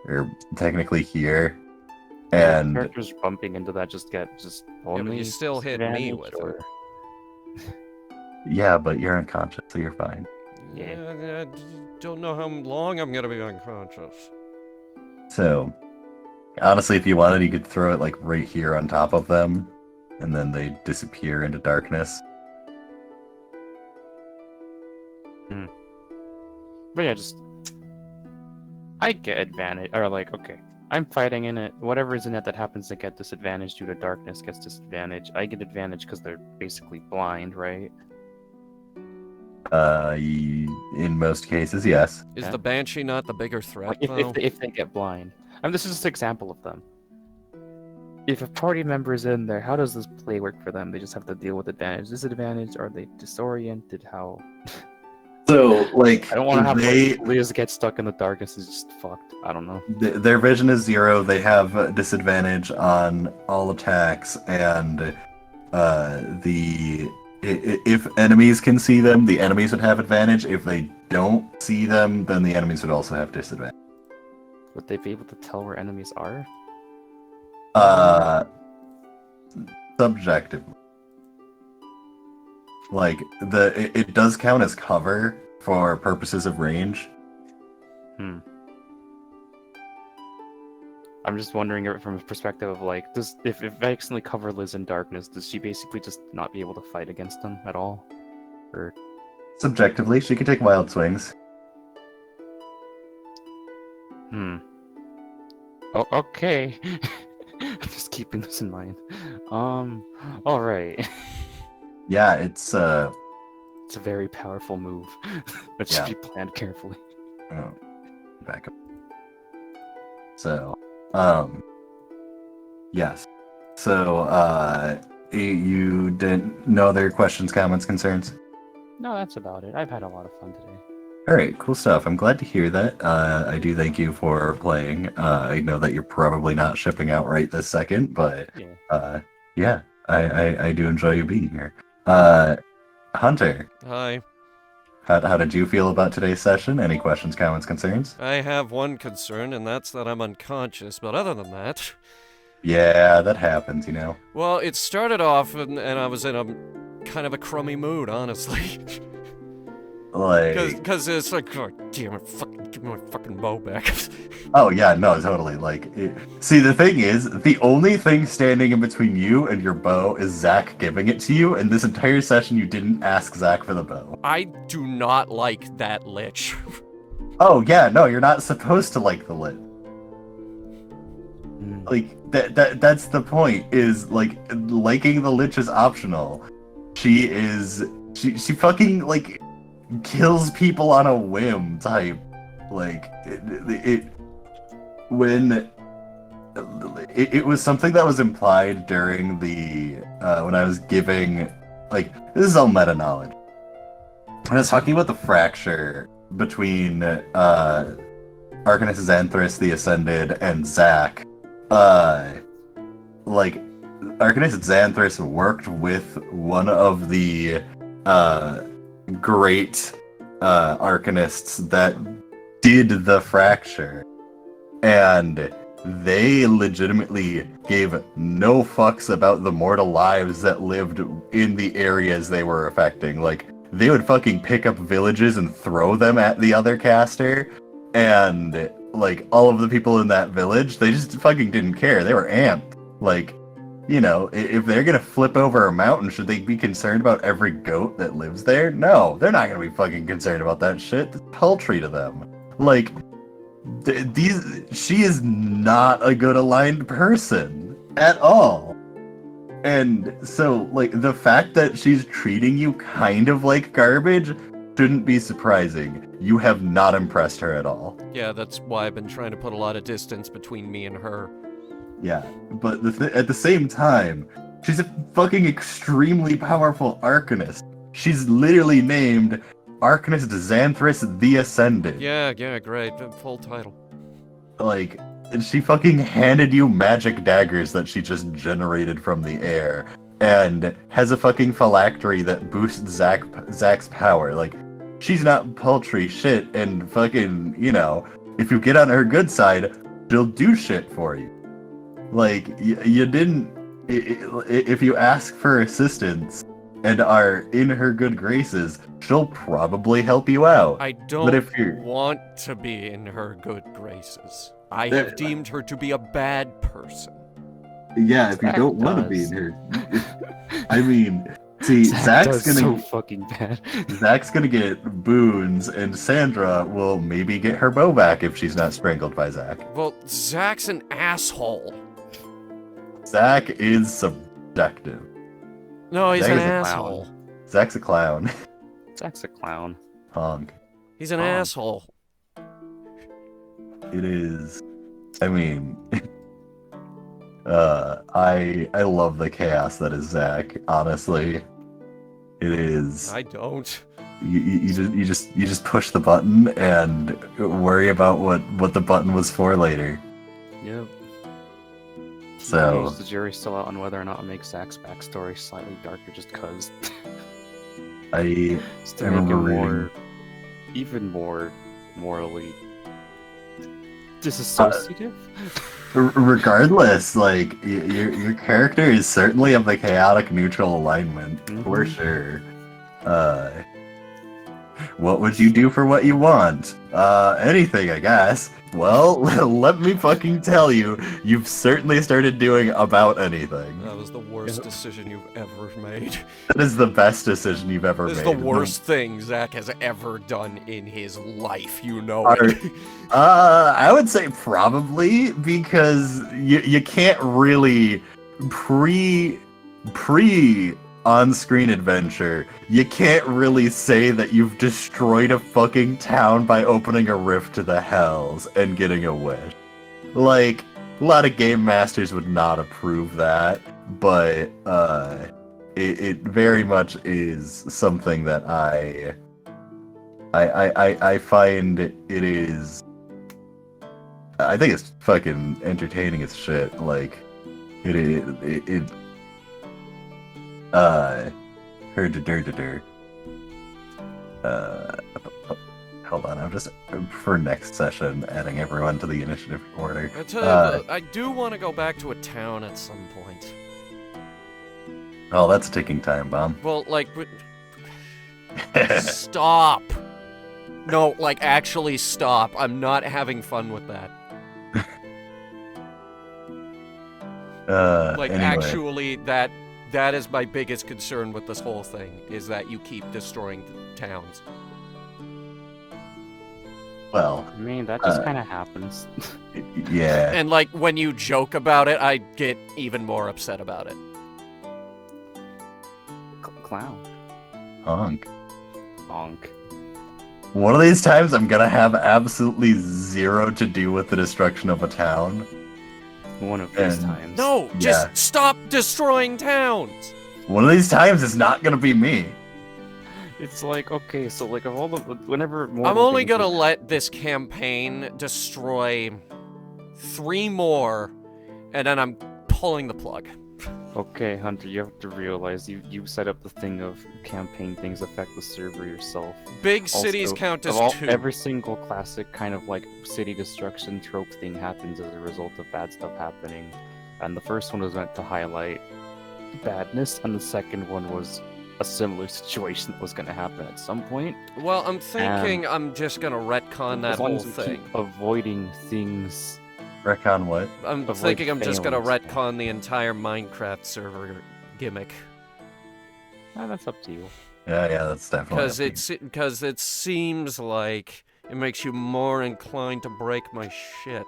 [SPEAKER 3] or technically here.
[SPEAKER 4] Yeah,
[SPEAKER 3] And
[SPEAKER 4] characters bumping into that just
[SPEAKER 1] but
[SPEAKER 4] only
[SPEAKER 1] you still hit me
[SPEAKER 4] disadvantage,
[SPEAKER 1] with
[SPEAKER 4] or...
[SPEAKER 1] it.
[SPEAKER 3] yeah, but you're unconscious, so you're fine.
[SPEAKER 4] Yeah.
[SPEAKER 1] Don't know how long I'm gonna be unconscious.
[SPEAKER 3] So honestly, if you wanted, you could throw it like right here on top of them, and then they disappear into darkness.
[SPEAKER 4] But yeah, I get advantage, or like, okay, I'm fighting in it. Whatever is in it that happens to get disadvantage due to darkness gets disadvantage. I get advantage because they're basically blind, right?
[SPEAKER 3] In most cases, yes.
[SPEAKER 1] Is
[SPEAKER 4] Yeah.
[SPEAKER 1] the Banshee not the bigger threat,
[SPEAKER 4] Like if,
[SPEAKER 1] though?
[SPEAKER 4] if they get blind. This is just an example of them. If a party member is in there, how does this play work for them? They just have to deal with advantage, disadvantage. Are they disoriented? How?
[SPEAKER 3] So, like,
[SPEAKER 4] I don't want to have
[SPEAKER 3] they,
[SPEAKER 4] like, Liz get stuck in the darkness. Is just fucked. I don't know.
[SPEAKER 3] their vision is 0. They have disadvantage on all attacks, and if enemies can see them, the enemies would have advantage. If they don't see them, then the enemies would also have disadvantage.
[SPEAKER 4] Would they be able to tell where enemies are?
[SPEAKER 3] Subjectively. Like, it does count as cover for purposes of range.
[SPEAKER 4] I'm just wondering from a perspective of like, if I accidentally cover Liz in darkness, does she basically just not be able to fight against them at all? Or
[SPEAKER 3] Subjectively, she can take wild swings.
[SPEAKER 4] Oh, okay. I'm just keeping this in mind. All right.
[SPEAKER 3] Yeah, it's
[SPEAKER 4] It's a very powerful move, but should be planned carefully.
[SPEAKER 3] oh, back up. So, yes. So, you didn't. No other questions, comments, concerns?
[SPEAKER 4] No, that's about it. I've had a lot of fun today.
[SPEAKER 3] All right, cool stuff. I'm glad to hear that. I do thank you for playing. I know that you're probably not shipping out right this second, but
[SPEAKER 4] Yeah.
[SPEAKER 3] yeah, I do enjoy you being here. Hunter,
[SPEAKER 1] Hi.
[SPEAKER 3] how did you feel about today's session? Any questions, comments, concerns?
[SPEAKER 1] I have one concern, and that's that I'm unconscious, but other than that...
[SPEAKER 3] Yeah, that happens, you know.
[SPEAKER 1] Well, it started off, and I was in a kind of a crummy mood, honestly.
[SPEAKER 3] Like,
[SPEAKER 1] Because it's like, oh, damn it, give me my fucking bow back.
[SPEAKER 3] oh yeah, no, totally. Like, see, the thing is, the only thing standing in between you and your bow is Zach giving it to you, and this entire session you didn't ask Zach for the bow.
[SPEAKER 1] I do not like that lich.
[SPEAKER 3] Oh yeah, no, you're not supposed to like the lit. Like that's the point. Is like liking the lich is optional. She fucking like kills people on a whim type. Like it was something that was implied during the when I was giving, like, this is all meta knowledge. When I was talking about the fracture between Arcanus Xanthris the Ascended and Zac, like, Arcanus Xanthris worked with one of the great arcanists that did the fracture, and they legitimately gave no fucks about the mortal lives that lived in the areas they were affecting. Like, they would fucking pick up villages and throw them at the other caster, and like all of the people in that village, they just fucking didn't care. They were amped. Like, you know, if they're gonna flip over a mountain, should they be concerned about every goat that lives there? No, they're not gonna be fucking concerned about that shit. It's paltry to them. Like, she is not a good aligned person at all. And so, like, the fact that she's treating you kind of like garbage shouldn't be surprising. You have not impressed her at all.
[SPEAKER 1] Yeah, that's why I've been trying to put a lot of distance between me and her.
[SPEAKER 3] Yeah, but at the same time, she's a fucking extremely powerful arcanist. She's literally named Arcanist Xanthris the Ascended.
[SPEAKER 1] Yeah, great. The full title.
[SPEAKER 3] Like, she fucking handed you magic daggers that she just generated from the air, and has a fucking phylactery that boosts Zach's power. Like, she's not paltry shit, and fucking, you know, if you get on her good side, she'll do shit for you. Like, you didn't... If you ask for assistance and are in her good graces, she'll probably help you out.
[SPEAKER 1] I
[SPEAKER 3] But
[SPEAKER 1] don't
[SPEAKER 3] if you're...
[SPEAKER 1] want to be in her good graces. I have deemed her to be a bad person.
[SPEAKER 3] Yeah, if you
[SPEAKER 4] Zach
[SPEAKER 3] don't want to be
[SPEAKER 4] does.
[SPEAKER 3] in her... I mean, see, Zach's
[SPEAKER 4] does
[SPEAKER 3] gonna...
[SPEAKER 4] so fucking bad.
[SPEAKER 3] Zach's gonna get boons, and Sandra will maybe get her bow back if she's not strangled by Zach.
[SPEAKER 1] Well, Zach's an asshole.
[SPEAKER 3] Zach is subjective.
[SPEAKER 1] No, he's
[SPEAKER 3] Zach
[SPEAKER 1] an
[SPEAKER 3] is a clown.
[SPEAKER 1] asshole.
[SPEAKER 3] Zach's a clown.
[SPEAKER 4] Zach's a clown.
[SPEAKER 3] Honk.
[SPEAKER 1] He's an
[SPEAKER 4] Oh.
[SPEAKER 1] asshole.
[SPEAKER 3] It is. I mean, I love the chaos that is Zach. Honestly, it is.
[SPEAKER 1] I don't.
[SPEAKER 3] You just push the button and worry about what the button was for later.
[SPEAKER 4] Yep.
[SPEAKER 3] So
[SPEAKER 4] Is the jury still out on whether or not it makes Zach's backstory slightly darker just cause?
[SPEAKER 3] I
[SPEAKER 4] Just to
[SPEAKER 3] I
[SPEAKER 4] make it
[SPEAKER 3] remember
[SPEAKER 4] more, even more morally disassociative?
[SPEAKER 3] regardless, like your character is certainly of the chaotic neutral alignment for
[SPEAKER 4] Mhm.
[SPEAKER 3] sure. What would you do for what you want? Anything, I guess. Well, let me fucking tell you, you've certainly started doing about anything.
[SPEAKER 1] That was the worst decision you've ever made.
[SPEAKER 3] That is the best decision you've ever
[SPEAKER 1] This is
[SPEAKER 3] made.
[SPEAKER 1] the worst thing Zach has ever done in his life, you know
[SPEAKER 3] Are-
[SPEAKER 1] it.
[SPEAKER 3] I would say probably because you can't really pre on-screen adventure. You can't really say that you've destroyed a fucking town by opening a rift to the hells and getting a wish. Like, a lot of game masters would not approve that, but it very much is something that I find it is. I think it's fucking entertaining as shit. Like, hold on, I'm just, for next session, adding everyone to the initiative order.
[SPEAKER 1] I tell you, I do want to go back to a town at some point.
[SPEAKER 3] Oh, that's a ticking time bomb.
[SPEAKER 1] Well, like, stop. No, like, actually stop. I'm not having fun with that. Like,
[SPEAKER 3] Anyway.
[SPEAKER 1] actually, that is my biggest concern with this whole thing, is that you keep destroying towns.
[SPEAKER 3] Well,
[SPEAKER 4] I mean, that just kind of happens.
[SPEAKER 3] yeah.
[SPEAKER 1] And, like, when you joke about it, I get even more upset about it.
[SPEAKER 4] Clown.
[SPEAKER 3] Honk.
[SPEAKER 4] Honk.
[SPEAKER 3] One of these times I'm gonna have absolutely zero to do with the destruction of a town.
[SPEAKER 4] One of these
[SPEAKER 3] And-
[SPEAKER 4] times.
[SPEAKER 1] No, just stop destroying towns!
[SPEAKER 3] One of these times it's not gonna be me.
[SPEAKER 4] It's like, okay, so like of all the, whenever more
[SPEAKER 1] I'm only gonna let this campaign destroy 3 more, and then I'm pulling the plug.
[SPEAKER 4] Okay, Hunter, you have to realize you set up the thing of campaign things affect the server yourself.
[SPEAKER 1] Big cities
[SPEAKER 4] Also,
[SPEAKER 1] count as
[SPEAKER 4] of all,
[SPEAKER 1] 2.
[SPEAKER 4] every single classic kind of like city destruction trope thing happens as a result of bad stuff happening. And the first one was meant to highlight badness, and the second one was a similar situation that was going to happen at some point.
[SPEAKER 1] Well, I'm thinking I'm just gonna retcon that
[SPEAKER 4] as long
[SPEAKER 1] whole
[SPEAKER 4] as we
[SPEAKER 1] thing.
[SPEAKER 4] keep avoiding things.
[SPEAKER 3] Recon what?
[SPEAKER 1] I'm
[SPEAKER 4] avoid
[SPEAKER 1] thinking I'm just gonna
[SPEAKER 4] failings.
[SPEAKER 1] retcon the entire Minecraft server gimmick.
[SPEAKER 4] That's up to you.
[SPEAKER 3] Yeah, that's definitely.
[SPEAKER 1] Because it seems like it makes you more inclined to break my shit.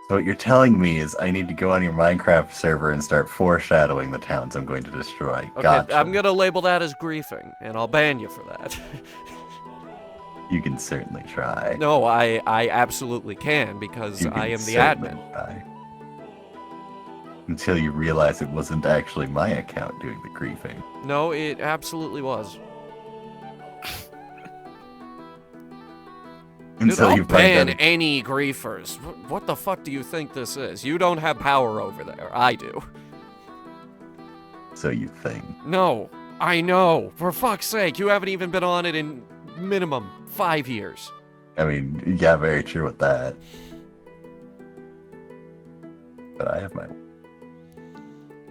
[SPEAKER 3] So what you're telling me is I need to go on your Minecraft server and start foreshadowing the towns I'm going to destroy.
[SPEAKER 1] Okay,
[SPEAKER 3] Gotcha.
[SPEAKER 1] I'm gonna label that as griefing, and I'll ban you for that.
[SPEAKER 3] You can certainly try.
[SPEAKER 1] No, I absolutely can, because
[SPEAKER 3] You
[SPEAKER 1] I
[SPEAKER 3] can
[SPEAKER 1] am the
[SPEAKER 3] certainly
[SPEAKER 1] admin.
[SPEAKER 3] try. until you realize it wasn't actually my account doing the griefing.
[SPEAKER 1] No, it absolutely was. Dude,
[SPEAKER 3] Until
[SPEAKER 1] I'll
[SPEAKER 3] you find
[SPEAKER 1] ban
[SPEAKER 3] out.
[SPEAKER 1] any griefers. What the fuck do you think this is? You don't have power over there. I do.
[SPEAKER 3] So you think.
[SPEAKER 1] No, I know. For fuck's sake, you haven't even been on it in minimum 5 years.
[SPEAKER 3] I mean, yeah, very true with that. But I have my.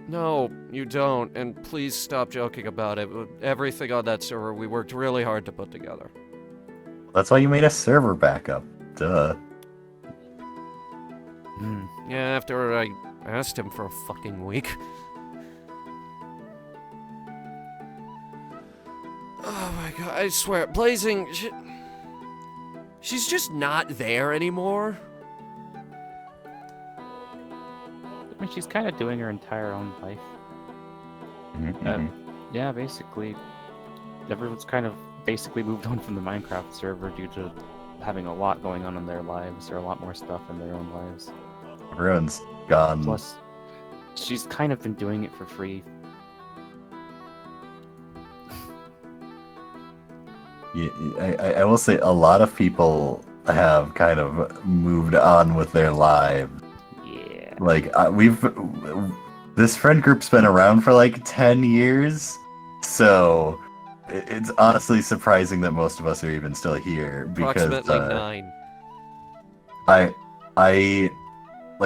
[SPEAKER 1] No, you don't, and please stop joking about it. Everything on that server we worked really hard to put together.
[SPEAKER 3] That's why you made a server backup. Duh.
[SPEAKER 4] Hmm.
[SPEAKER 1] Yeah, after I asked him for a fucking week. Oh my god, I swear, Blazing, she's just not there anymore.
[SPEAKER 4] I mean, she's kind of doing her entire own life.
[SPEAKER 3] Mhm.
[SPEAKER 4] Yeah, basically, everyone's kind of basically moved on from the Minecraft server due to having a lot going on in their lives, or a lot more stuff in their own lives.
[SPEAKER 3] Everyone's gone.
[SPEAKER 4] Plus, she's kind of been doing it for free.
[SPEAKER 3] Yeah, I will say a lot of people have kind of moved on with their lives.
[SPEAKER 4] Yeah.
[SPEAKER 3] Like this friend group's been around for like 10 years, so it's honestly surprising that most of us are even still here because
[SPEAKER 1] Approximately 9.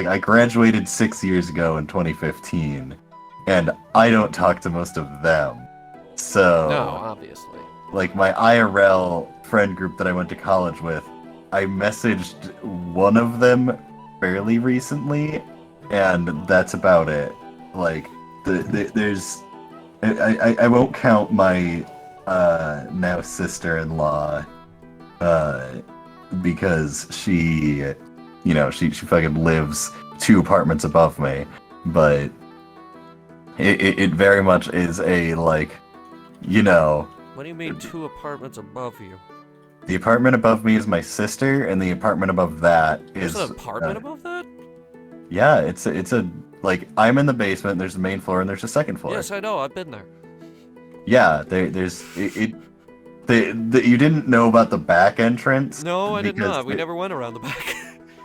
[SPEAKER 3] I graduated 6 years ago in 2015, and I don't talk to most of them. So
[SPEAKER 1] No, obviously.
[SPEAKER 3] like my IRL friend group that I went to college with, I messaged one of them fairly recently, and that's about it. Like there's I won't count my now sister-in-law because she she fucking lives 2 apartments above me, but it very much is a like
[SPEAKER 1] What do you mean 2 apartments above you?
[SPEAKER 3] the apartment above me is my sister, and the apartment above that is
[SPEAKER 1] There's an apartment above that?
[SPEAKER 3] yeah, it's a like I'm in the basement. There's the main floor, and there's a second floor.
[SPEAKER 1] Yes, I know. I've been there.
[SPEAKER 3] Yeah, there's you didn't know about the back entrance.
[SPEAKER 1] No, I did
[SPEAKER 3] because
[SPEAKER 1] not. We never went around the back.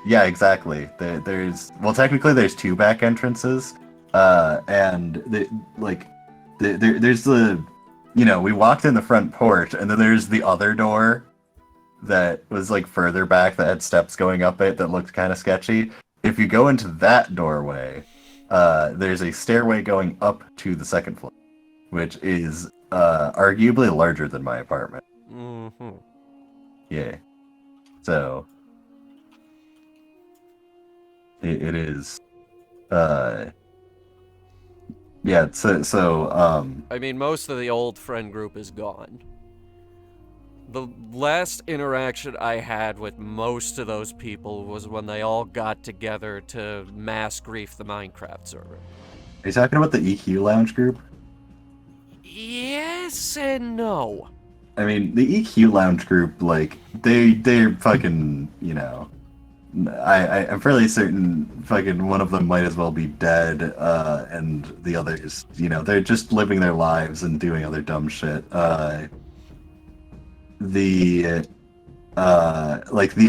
[SPEAKER 3] Yeah, exactly. There's technically there's 2 back entrances, and there's the we walked in the front porch, and then there's the other door that was like further back that had steps going up it that looked kind of sketchy. If you go into that doorway, there's a stairway going up to the second floor, which is arguably larger than my apartment.
[SPEAKER 1] Mm-hmm.
[SPEAKER 3] Yeah. So it is yeah,
[SPEAKER 1] I mean, most of the old friend group is gone. The last interaction I had with most of those people was when they all got together to mass grief the Minecraft server.
[SPEAKER 3] are you talking about the EQ Lounge group?
[SPEAKER 1] Yes and no.
[SPEAKER 3] I mean, the EQ Lounge group, like, they're fucking, I'm fairly certain fucking one of them might as well be dead, and the others, they're just living their lives and doing other dumb shit. The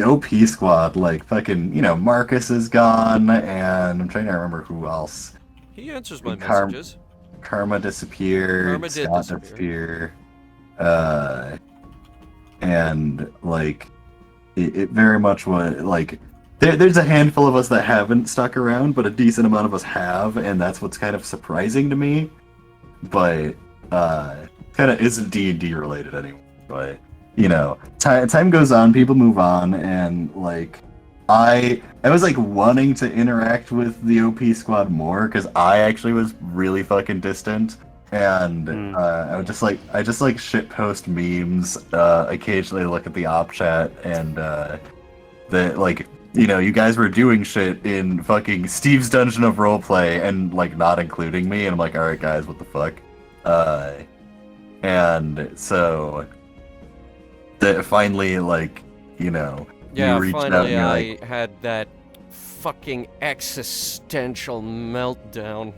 [SPEAKER 3] OP squad, like, fucking, Marcus is gone, and I'm trying to remember who else.
[SPEAKER 1] He answers my
[SPEAKER 3] Car-
[SPEAKER 1] messages.
[SPEAKER 3] Karma disappeared,
[SPEAKER 1] Karma did
[SPEAKER 3] Scott
[SPEAKER 1] disappear.
[SPEAKER 3] and like it very much was like there's a handful of us that haven't stuck around, but a decent amount of us have, and that's what's kind of surprising to me. But kind of isn't D&D related anyway. But time goes on, people move on, and like I was like wanting to interact with the OP squad more because I actually was really fucking distant, and I just like shit post memes, occasionally look at the op chat, and you guys were doing shit in fucking Steve's Dungeon of Roleplay and like not including me, and I'm like, all right guys, what the fuck, and so that finally
[SPEAKER 1] Yeah,
[SPEAKER 3] you reached out
[SPEAKER 1] finally
[SPEAKER 3] and you're
[SPEAKER 1] I
[SPEAKER 3] like,
[SPEAKER 1] had that fucking existential meltdown.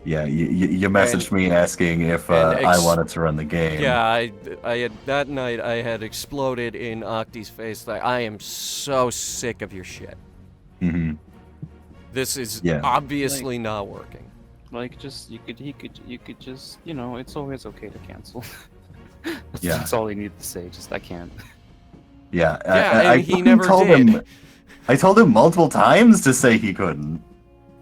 [SPEAKER 3] Yeah, you messaged me asking if I wanted to run the game.
[SPEAKER 1] Yeah, I had that night I had exploded in Octi's face that I am so sick of your shit.
[SPEAKER 3] Mm-hmm.
[SPEAKER 1] This is
[SPEAKER 3] Yeah.
[SPEAKER 1] obviously not working.
[SPEAKER 4] Like, just you could just, you know, it's always okay to cancel.
[SPEAKER 3] Yeah.
[SPEAKER 4] That's all he needed to say. Just I can't.
[SPEAKER 3] Yeah,
[SPEAKER 1] Yeah, and he
[SPEAKER 3] fucking
[SPEAKER 1] never
[SPEAKER 3] told
[SPEAKER 1] did.
[SPEAKER 3] him. I told him multiple times to say he couldn't,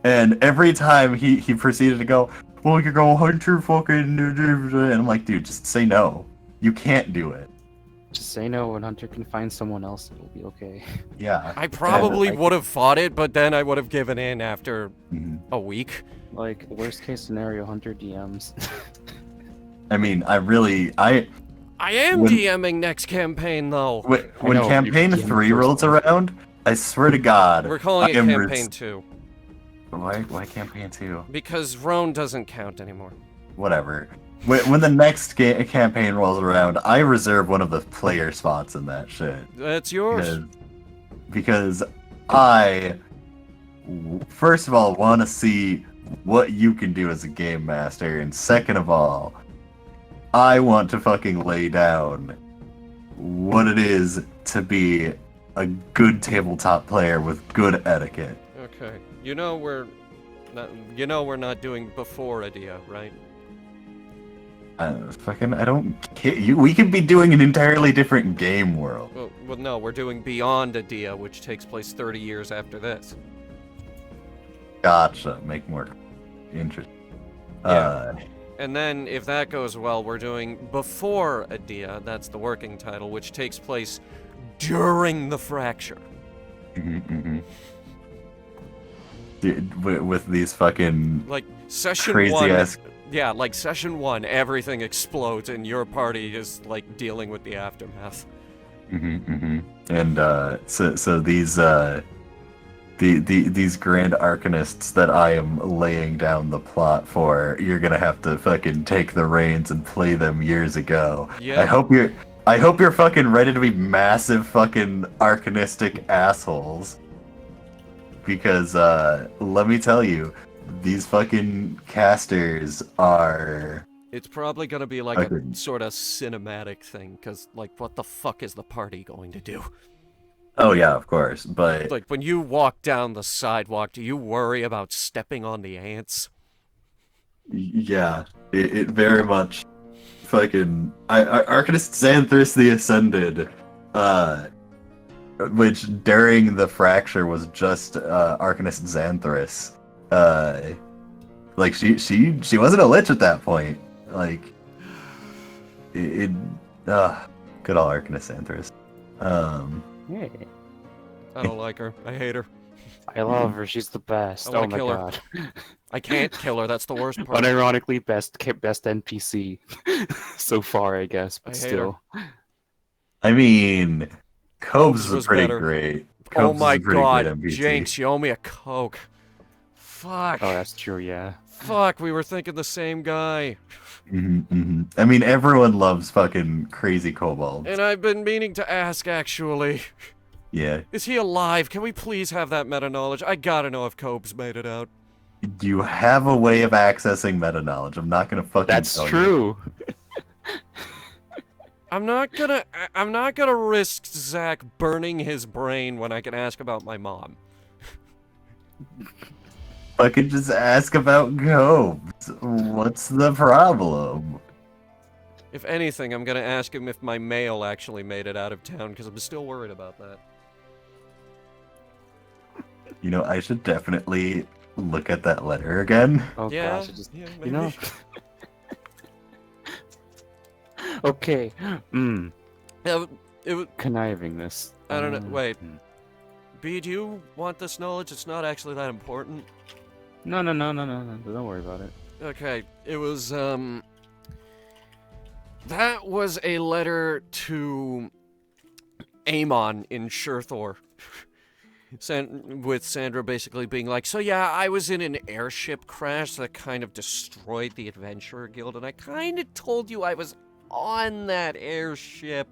[SPEAKER 3] and every time he proceeded to go, well, you go Hunter fucking, and I'm like, dude, just say no. You can't do it.
[SPEAKER 4] Just say no, and Hunter can find someone else. It'll be okay.
[SPEAKER 3] Yeah.
[SPEAKER 1] I probably
[SPEAKER 4] like-
[SPEAKER 1] would have fought it, but then I would have given in after
[SPEAKER 3] Mhm.
[SPEAKER 1] a week.
[SPEAKER 4] Like, worst case scenario, Hunter DMs.
[SPEAKER 3] I mean, I
[SPEAKER 1] am
[SPEAKER 3] When-
[SPEAKER 1] DMing next campaign though.
[SPEAKER 3] when
[SPEAKER 4] know,
[SPEAKER 3] campaign
[SPEAKER 4] you're
[SPEAKER 3] 3
[SPEAKER 4] first
[SPEAKER 3] rolls
[SPEAKER 4] one.
[SPEAKER 3] around, I swear to God,
[SPEAKER 1] We're calling it
[SPEAKER 3] I am
[SPEAKER 1] campaign 2
[SPEAKER 3] Why campaign 2?
[SPEAKER 1] because Roan doesn't count anymore.
[SPEAKER 3] Whatever. When the next campaign rolls around, I reserve one of the player spots in that shit.
[SPEAKER 1] That's yours.
[SPEAKER 3] Because I, first of all, want to see what you can do as a game master, and second of all, I want to fucking lay down what it is to be a good tabletop player with good etiquette.
[SPEAKER 1] Okay. You know we're not doing before Adia, right?
[SPEAKER 3] I don't care. We could be doing an entirely different game world.
[SPEAKER 1] Well, no, we're doing Beyond Adia, which takes place 30 years after this.
[SPEAKER 3] Gotcha. Make more interesting.
[SPEAKER 1] Yeah. And then, if that goes well, we're doing Before Adia, that's the working title, which takes place during the fracture.
[SPEAKER 3] Dude, with these fucking
[SPEAKER 1] Like, session
[SPEAKER 3] crazy
[SPEAKER 1] 1...
[SPEAKER 3] ass.
[SPEAKER 1] Yeah, like session 1, everything explodes and your party is, like, dealing with the aftermath.
[SPEAKER 3] And so these these grand arcanists that I am laying down the plot for, you're gonna have to fucking take the reins and play them years ago.
[SPEAKER 1] Yeah.
[SPEAKER 3] I hope you're fucking ready to be massive fucking arcanistic assholes. Because let me tell you, these fucking casters are.
[SPEAKER 1] It's probably gonna be like
[SPEAKER 3] Okay.
[SPEAKER 1] a sort of cinematic thing, because, like, what the fuck is the party going to do?
[SPEAKER 3] Oh yeah, of course, but
[SPEAKER 1] Like, when you walk down the sidewalk, do you worry about stepping on the ants?
[SPEAKER 3] yeah, it very much fucking Arcanist Xanthus the Ascended, which during the fracture was just Arcanist Xanthus. Like she wasn't a lich at that point. Like good old Arcanist Xanthus.
[SPEAKER 4] Yeah.
[SPEAKER 1] I don't like her. I hate her.
[SPEAKER 4] I love her. She's the best.
[SPEAKER 1] I wanna
[SPEAKER 4] Oh my
[SPEAKER 1] kill her.
[SPEAKER 4] god.
[SPEAKER 1] I can't kill her. That's the worst part.
[SPEAKER 4] Unironically, best NPC so far, I guess. But
[SPEAKER 1] I hate
[SPEAKER 4] still.
[SPEAKER 3] I mean, Cobes
[SPEAKER 1] was
[SPEAKER 3] was pretty
[SPEAKER 1] better.
[SPEAKER 3] great.
[SPEAKER 1] Oh
[SPEAKER 3] Cobes
[SPEAKER 1] my
[SPEAKER 3] is a pretty
[SPEAKER 1] god,
[SPEAKER 3] good NPC.
[SPEAKER 1] Jinx, you owe me a Coke. Fuck.
[SPEAKER 4] Oh, that's true. Yeah.
[SPEAKER 1] Fuck, we were thinking the same guy.
[SPEAKER 3] I mean, everyone loves fucking crazy kobolds.
[SPEAKER 1] And I've been meaning to ask, actually.
[SPEAKER 3] Yeah.
[SPEAKER 1] Is he alive? Can we please have that meta-knowledge? I gotta know if Cobes made it out.
[SPEAKER 3] You have a way of accessing meta knowledge. I'm not gonna fucking
[SPEAKER 4] That's
[SPEAKER 3] tell you.
[SPEAKER 4] true.
[SPEAKER 1] I'm not gonna risk Zach burning his brain when I can ask about my mom.
[SPEAKER 3] Fucking just ask about Cobes. What's the problem?
[SPEAKER 1] If anything, I'm gonna ask him if my mail actually made it out of town, because I'm still worried about that.
[SPEAKER 3] You know, I should definitely look at that letter again.
[SPEAKER 4] Oh
[SPEAKER 1] Yeah,
[SPEAKER 4] gosh, it just
[SPEAKER 1] yeah,
[SPEAKER 4] you know. Okay.
[SPEAKER 1] It was,
[SPEAKER 4] Conniving this.
[SPEAKER 1] I don't know. Wait.
[SPEAKER 4] hmm.
[SPEAKER 1] B, do you want this knowledge? It's not actually that important.
[SPEAKER 4] No. Don't worry about it.
[SPEAKER 1] Okay, it was, that was a letter to Amon in Shurthor. With Sandra basically being like, so yeah, I was in an airship crash that kind of destroyed the Adventurer Guild, and I kind of told you I was on that airship,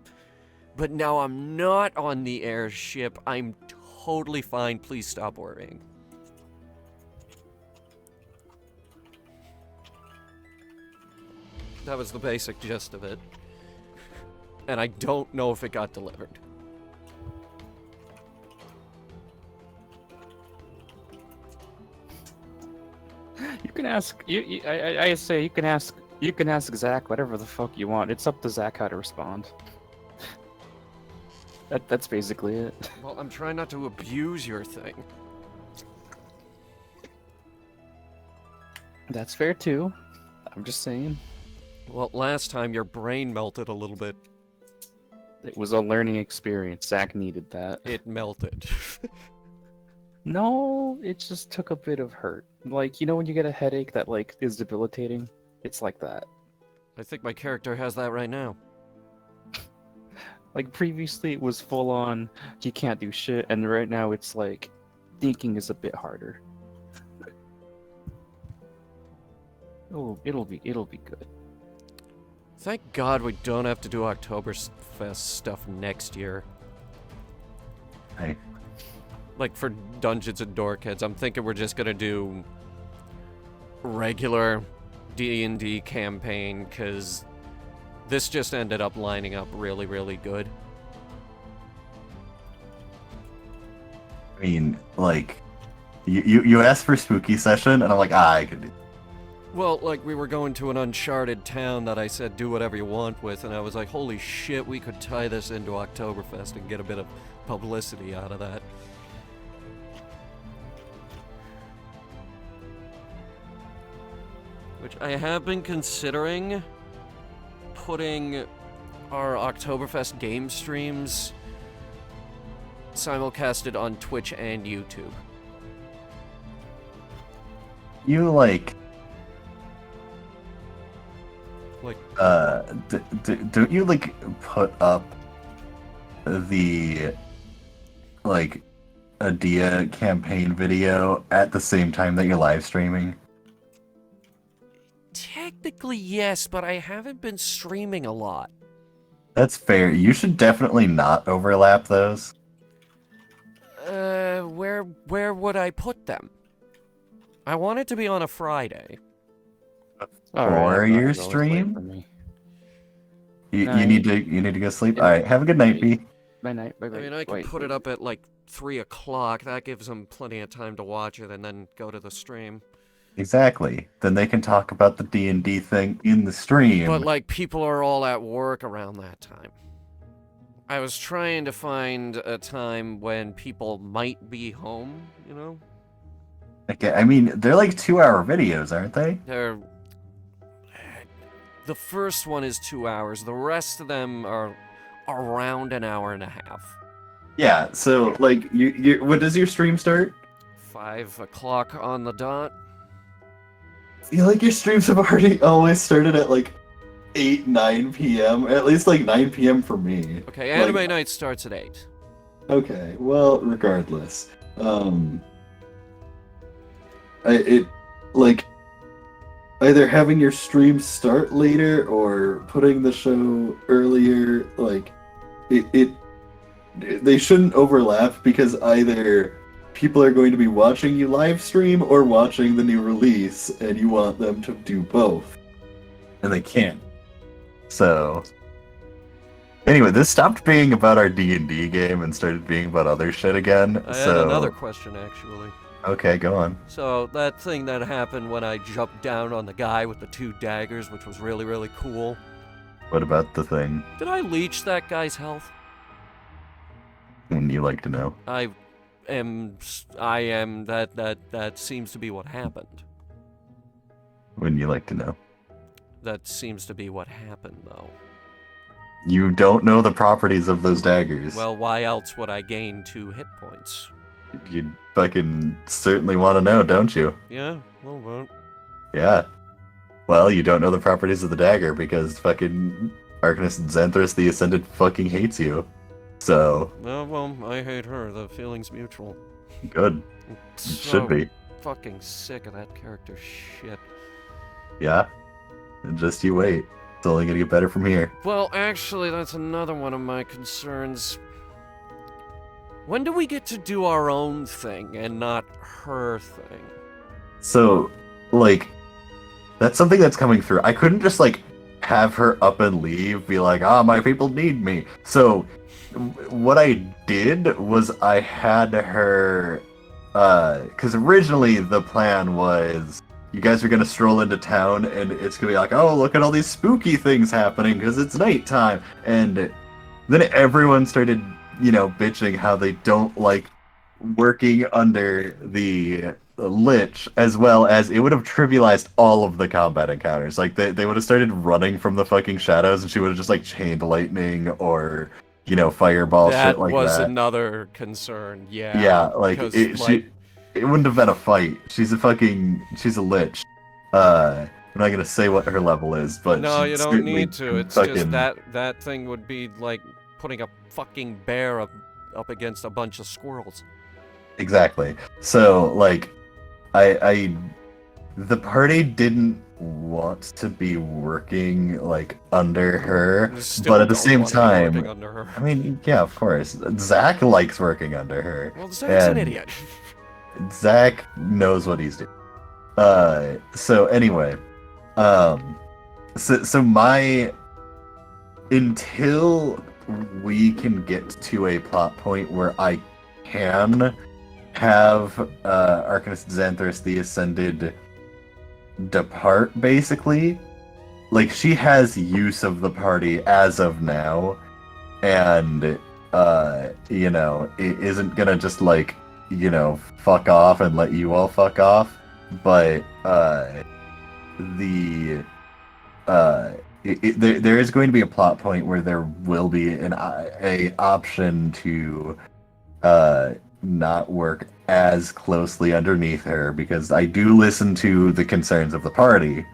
[SPEAKER 1] but now I'm not on the airship. I'm totally fine. Please stop worrying. That was the basic gist of it. And I don't know if it got delivered.
[SPEAKER 4] You can ask. I say you can ask. You can ask Zach whatever the fuck you want. It's up to Zach how to respond. That's basically it.
[SPEAKER 1] Well, I'm trying not to abuse your thing.
[SPEAKER 4] That's fair too. I'm just saying.
[SPEAKER 1] Well, last time your brain melted a little bit.
[SPEAKER 4] It was a learning experience. Zach needed that.
[SPEAKER 1] It melted.
[SPEAKER 4] No, it just took a bit of hurt. Like, you know when you get a headache that, like, is debilitating? It's like that.
[SPEAKER 1] I think my character has that right now.
[SPEAKER 4] Like, previously it was full on, you can't do shit, and right now it's like, thinking is a bit harder. It'll be good.
[SPEAKER 1] Thank God we don't have to do Oktoberfest stuff next year.
[SPEAKER 3] Hey.
[SPEAKER 1] Like for Dungeons and Dorkheads, I'm thinking we're just gonna do regular D&D campaign, because this just ended up lining up really, really good.
[SPEAKER 3] I mean, like, you asked for spooky session, and I'm like, I could do.
[SPEAKER 1] Well, like, we were going to an uncharted town that I said do whatever you want with, and I was like, holy shit, we could tie this into Oktoberfest and get a bit of publicity out of that. Which I have been considering putting our Oktoberfest game streams simulcasted on Twitch and YouTube.
[SPEAKER 3] You like, don't you like put up the like a Dia campaign video at the same time that you're live streaming?
[SPEAKER 1] Technically, yes, but I haven't been streaming a lot.
[SPEAKER 3] That's fair. You should definitely not overlap those.
[SPEAKER 1] Where would I put them? I want it to be on a Friday.
[SPEAKER 3] For your stream? You need to go sleep. All right, have a good night, B.
[SPEAKER 4] Bye night. Bye
[SPEAKER 1] I
[SPEAKER 4] bye.
[SPEAKER 1] mean, I could put it up at like 3 o'clock. That gives them plenty of time to watch it and then go to the stream.
[SPEAKER 3] Exactly. Then they can talk about the D&D thing in the stream.
[SPEAKER 1] But like, people are all at work around that time. I was trying to find a time when people might be home, you know?
[SPEAKER 3] Okay, I mean, they're like 2-hour videos, aren't they?
[SPEAKER 1] They're... The first one is 2 hours. The rest of them are around an hour and a half.
[SPEAKER 3] Yeah, so, like, you when does your stream start?
[SPEAKER 1] 5 o'clock on the dot.
[SPEAKER 3] I feel like your streams have already always started at, like, 8, 9 p.m. At least, like, 9 p.m. for me.
[SPEAKER 1] Okay, anime
[SPEAKER 3] Like,
[SPEAKER 1] night starts at 8.
[SPEAKER 3] okay, well, regardless. Like, either having your stream start later or putting the show earlier, like, they shouldn't overlap, because either people are going to be watching you live stream or watching the new release, and you want them to do both. And they can't. So, anyway, this stopped being about our D&D game and started being about other shit again.
[SPEAKER 1] I had another question, actually.
[SPEAKER 3] Okay, go on.
[SPEAKER 1] So, that thing that happened when I jumped down on the guy with the 2 daggers, which was really, really cool.
[SPEAKER 3] What about the thing?
[SPEAKER 1] Did I leech that guy's health?
[SPEAKER 3] Wouldn't you like to know?
[SPEAKER 1] I am, that seems to be what happened.
[SPEAKER 3] Wouldn't you like to know?
[SPEAKER 1] That seems to be what happened, though.
[SPEAKER 3] You don't know the properties of those daggers.
[SPEAKER 1] Well, why else would I gain 2 hit points?
[SPEAKER 3] You fucking certainly want to know, don't you?
[SPEAKER 1] Yeah, well.
[SPEAKER 3] Yeah. Well, you don't know the properties of the dagger because fucking Arcanist Xanthros the Ascended fucking hates you. So...
[SPEAKER 1] Well, I hate her. The feeling's mutual.
[SPEAKER 3] Good. It should be.
[SPEAKER 1] Fucking sick of that character shit.
[SPEAKER 3] Yeah. And just you wait. It's only gonna get better from here.
[SPEAKER 1] Well, actually, that's another one of my concerns. When do we get to do our own thing and not her thing?
[SPEAKER 3] So, like, that's something that's coming through. I couldn't just, like, have her up and leave, be like, ah, my people need me. So, what I did was I had her, because originally the plan was you guys are gonna stroll into town and it's gonna be like, oh, look at all these spooky things happening because it's nighttime. And then everyone started, bitching how they don't like working under the Lich, as well as it would have trivialized all of the combat encounters. Like, they would have started running from the fucking shadows and she would have just, like, chained lightning or, fireball,
[SPEAKER 1] That
[SPEAKER 3] shit like
[SPEAKER 1] was
[SPEAKER 3] that.
[SPEAKER 1] another concern, yeah.
[SPEAKER 3] Yeah, like,
[SPEAKER 1] because,
[SPEAKER 3] it wouldn't have been a fight. She's a Lich. I'm not gonna say what her level is, but
[SPEAKER 1] no,
[SPEAKER 3] she'd
[SPEAKER 1] you don't
[SPEAKER 3] certainly
[SPEAKER 1] need to. It's just
[SPEAKER 3] fucking-
[SPEAKER 1] that thing would be like putting a fucking bear up against a bunch of squirrels.
[SPEAKER 3] Exactly. So, like, the party didn't want to be working, like, under her,
[SPEAKER 1] Still
[SPEAKER 3] but at the
[SPEAKER 1] don't
[SPEAKER 3] same
[SPEAKER 1] want to be
[SPEAKER 3] time,
[SPEAKER 1] working under her.
[SPEAKER 3] I mean, yeah, of course. Zach likes working under her.
[SPEAKER 1] Well, Zach's an
[SPEAKER 3] and
[SPEAKER 1] idiot.
[SPEAKER 3] Zach knows what he's doing. So anyway, so my until we can get to a plot point where I can have Arcanist Xanthos the Ascended depart, basically. Like, she has use of the party as of now, and it isn't gonna just, like, fuck off and let you all fuck off, but there is going to be a plot point where there will be a option to not work as closely underneath her, because I do listen to the concerns of the party.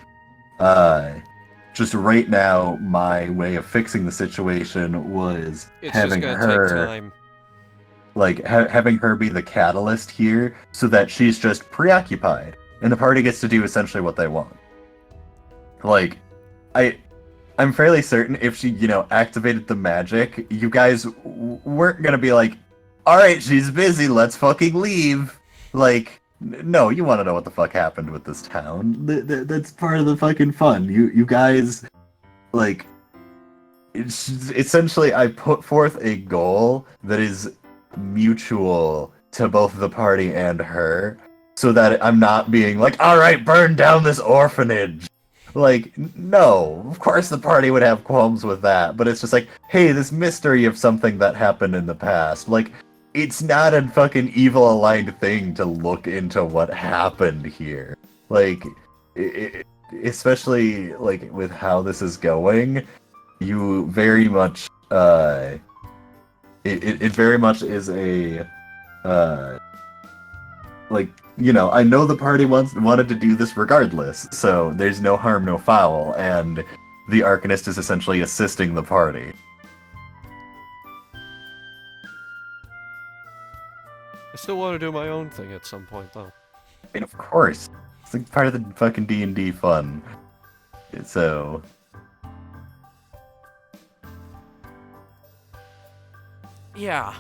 [SPEAKER 3] Just right now, my way of fixing the situation was
[SPEAKER 1] It's
[SPEAKER 3] having
[SPEAKER 1] just gonna
[SPEAKER 3] her
[SPEAKER 1] take time.
[SPEAKER 3] like having her be the catalyst here, so that she's just preoccupied and the party gets to do essentially what they want. Like, I'm fairly certain if she, activated the magic, you guys weren't gonna be like, all right, she's busy, let's fucking leave. Like, no, you want to know what the fuck happened with this town. That's part of the fucking fun. You guys, like, it's essentially, I put forth a goal that is mutual to both the party and her, so that I'm not being like, all right, burn down this orphanage. Like, no, of course the party would have qualms with that, but it's just like, hey, this mystery of something that happened in the past. Like, it's not a fucking evil aligned thing to look into what happened here. Like, especially, like, with how this is going, you very much, it very much is a, like, I know the party wanted to do this regardless, so there's no harm, no foul, and the Arcanist is essentially assisting the party.
[SPEAKER 1] I still want to do my own thing at some point, though.
[SPEAKER 3] I mean, of course. It's like part of the fucking D&D fun. So...
[SPEAKER 1] Yeah.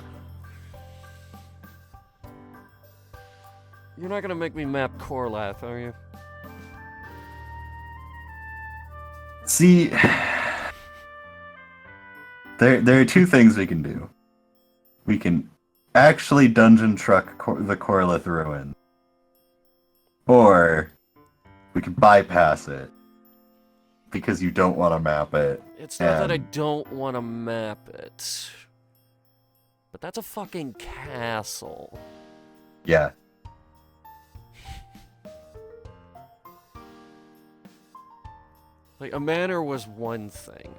[SPEAKER 1] You're not gonna make me map Corlath, are you?
[SPEAKER 3] See... There are two things we can do. We can actually dungeon truck the Corlith Ruin. Or we can bypass it. Because you don't want to map it.
[SPEAKER 1] It's not that I don't want to map it. But that's a fucking castle.
[SPEAKER 3] Yeah.
[SPEAKER 1] Like, a manor was one thing.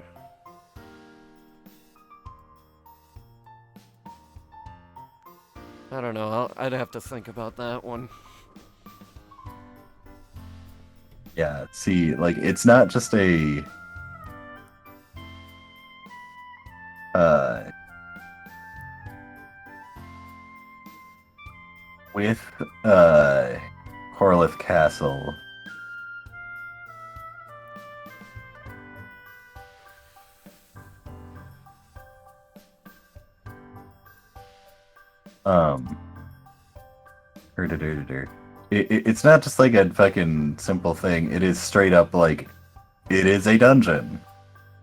[SPEAKER 1] I don't know, I'd have to think about that one.
[SPEAKER 3] Yeah, see, like, it's not just a... with, Corlith Castle... um, it's not just like a fucking simple thing. It is straight up like, it is a dungeon.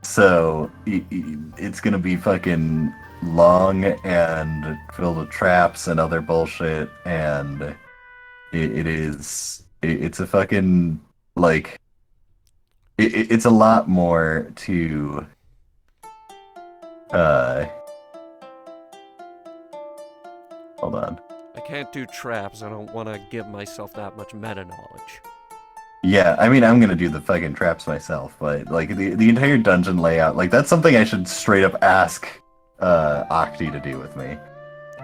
[SPEAKER 3] So it's gonna be fucking long and filled with traps and other bullshit, and it's a fucking like it's a lot more to hold on.
[SPEAKER 1] I can't do traps. I don't want to give myself that much meta knowledge.
[SPEAKER 3] Yeah, I mean, I'm gonna do the fucking traps myself, but like the entire dungeon layout, like that's something I should straight up ask Octi to do with me.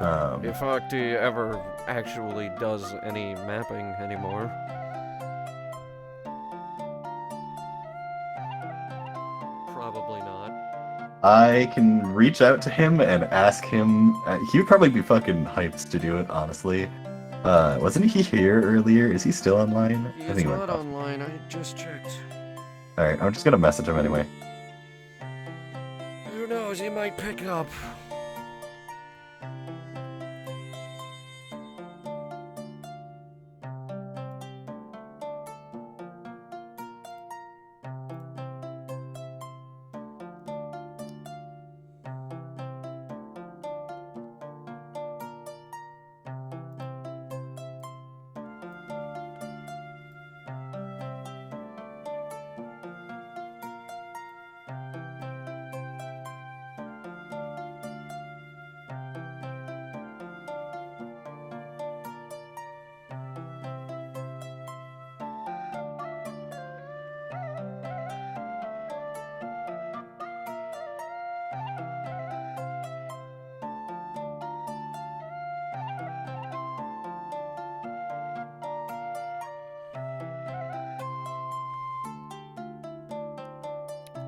[SPEAKER 1] If Octi ever actually does any mapping anymore. Probably not.
[SPEAKER 3] I can reach out to him and ask him. He would probably be fucking hyped to do it, honestly. Wasn't he here earlier? Is he still online? I
[SPEAKER 1] He's
[SPEAKER 3] think he
[SPEAKER 1] not
[SPEAKER 3] went off.
[SPEAKER 1] online. I just checked.
[SPEAKER 3] Alright, I'm just gonna message him anyway.
[SPEAKER 1] Who knows? He might pick up.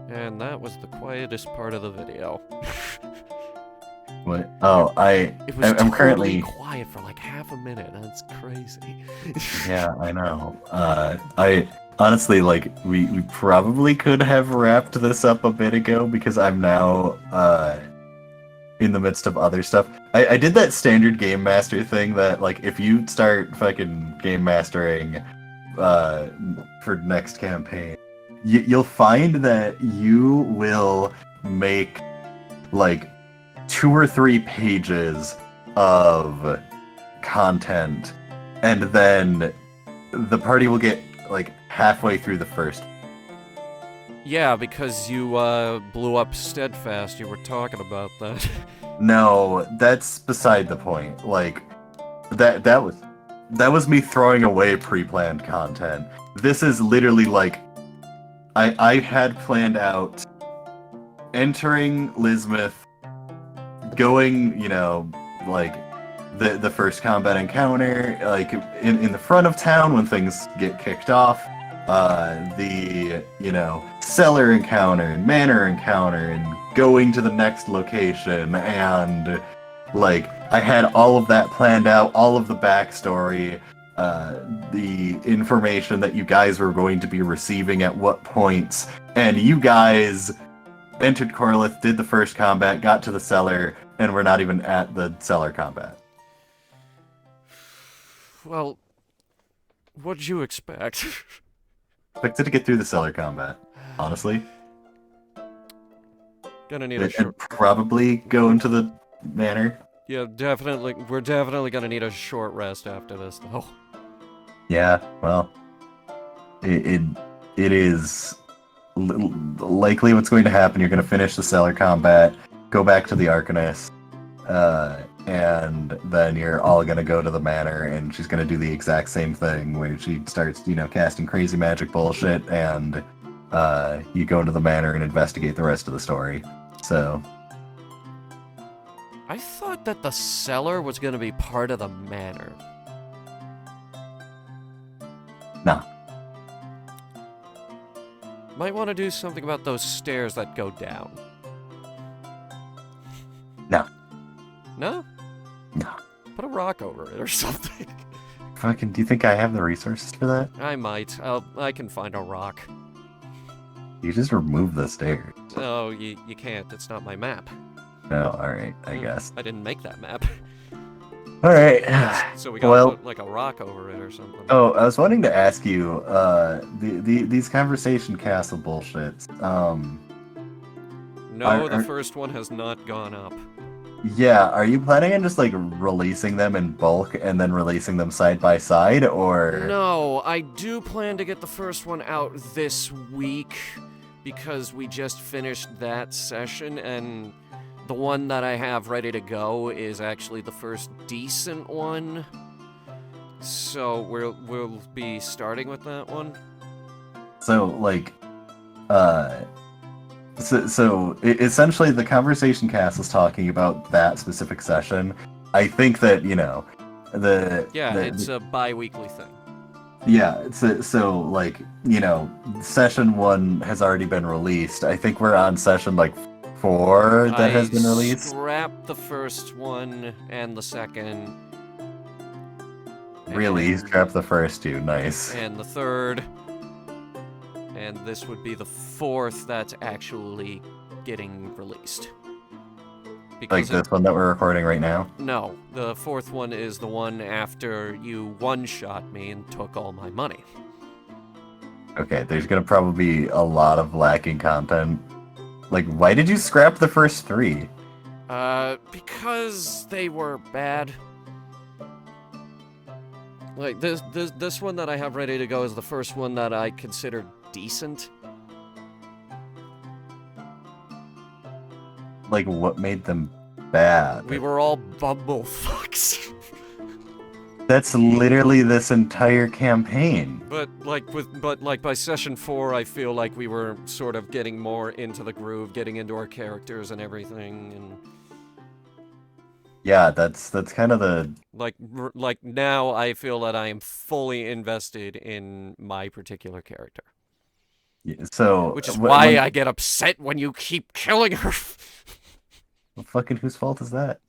[SPEAKER 1] And that was the quietest part of the video.
[SPEAKER 3] What? Oh,
[SPEAKER 1] It was
[SPEAKER 3] I'm
[SPEAKER 1] totally
[SPEAKER 3] currently.
[SPEAKER 1] quiet for like half a minute. That's crazy.
[SPEAKER 3] Yeah, I know. I honestly like we probably could have wrapped this up a bit ago because I'm now in the midst of other stuff. I did that standard game master thing that like if you start fucking game mastering for next campaign, you'll find that you will make like 2 or 3 pages of content, and then the party will get like halfway through the first.
[SPEAKER 1] Yeah, because you blew up Steadfast. You were talking about that.
[SPEAKER 3] No, that's beside the point. Like that was me throwing away pre-planned content. This is literally like I had planned out entering Lismith, going, like the first combat encounter, like in the front of town when things get kicked off, the cellar encounter and manor encounter, and going to the next location, and like I had all of that planned out, all of the backstory, the information that you guys were going to be receiving at what points, and you guys entered Corlith, did the first combat, got to the cellar, and we're not even at the cellar combat.
[SPEAKER 1] Well, what'd you expect?
[SPEAKER 3] Expected to get through the cellar combat, honestly.
[SPEAKER 1] Gonna need a
[SPEAKER 3] And
[SPEAKER 1] short.
[SPEAKER 3] probably go into the manor.
[SPEAKER 1] Yeah, definitely. We're definitely gonna need a short rest after this, though.
[SPEAKER 3] Yeah, well, it is likely what's going to happen. You're going to finish the cellar combat, go back to the Arcanist, and then you're all going to go to the manor, and she's going to do the exact same thing where she starts, casting crazy magic bullshit, and you go into the manor and investigate the rest of the story. So
[SPEAKER 1] I thought that the cellar was gonna be part of the manor.
[SPEAKER 3] nah.
[SPEAKER 1] Might want to do something about those stairs that go down.
[SPEAKER 3] No.
[SPEAKER 1] No?
[SPEAKER 3] No.
[SPEAKER 1] Put a rock over it or something.
[SPEAKER 3] Fucking, do you think I have the resources for that?
[SPEAKER 1] I might. I can find a rock.
[SPEAKER 3] You just remove the stairs.
[SPEAKER 1] Oh, you can't. It's not my map.
[SPEAKER 3] No, alright, I guess.
[SPEAKER 1] I didn't make that map.
[SPEAKER 3] All right.
[SPEAKER 1] So we gotta
[SPEAKER 3] Well,
[SPEAKER 1] put like a rock over it or something.
[SPEAKER 3] oh, I was wanting to ask you, these conversation castle bullshits.
[SPEAKER 1] No, the
[SPEAKER 3] are
[SPEAKER 1] first one has not gone up.
[SPEAKER 3] yeah, are you planning on just like releasing them in bulk and then releasing them side by side, or?
[SPEAKER 1] No, I do plan to get the first one out this week because we just finished that session, and the one that I have ready to go is actually the first decent one. So we'll be starting with that one.
[SPEAKER 3] So like, uh, essentially the conversation cast is talking about that specific session. I think that
[SPEAKER 1] Yeah,
[SPEAKER 3] the
[SPEAKER 1] it's a bi-weekly thing.
[SPEAKER 3] yeah, so like session 1 has already been released. I think we're on session like 4 that has been
[SPEAKER 1] I
[SPEAKER 3] released.
[SPEAKER 1] scrapped the first one and the second.
[SPEAKER 3] Really,
[SPEAKER 1] and-
[SPEAKER 3] scrap the first 2. Nice.
[SPEAKER 1] And the third. And this would be the 4th that's actually getting released.
[SPEAKER 3] Like
[SPEAKER 1] Because
[SPEAKER 3] this one that we're recording right now.
[SPEAKER 1] no, the 4th one is the one after you one-shot me and took all my money.
[SPEAKER 3] Okay, there's gonna probably be a lot of lacking content. Like, why did you scrap the first 3?
[SPEAKER 1] Because they were bad. Like this one that I have ready to go is the first one that I consider decent.
[SPEAKER 3] Like, what made them bad?
[SPEAKER 1] We were all bumblefucks.
[SPEAKER 3] That's literally this entire campaign.
[SPEAKER 1] But by session 4, I feel like we were sort of getting more into the groove, getting into our characters and everything, and
[SPEAKER 3] Yeah, that's kind of the
[SPEAKER 1] like now I feel that I am fully invested in my particular character,
[SPEAKER 3] so.
[SPEAKER 1] which is
[SPEAKER 3] wh-
[SPEAKER 1] why
[SPEAKER 3] when-
[SPEAKER 1] I get upset when you keep killing her.
[SPEAKER 3] Fucking whose fault is that?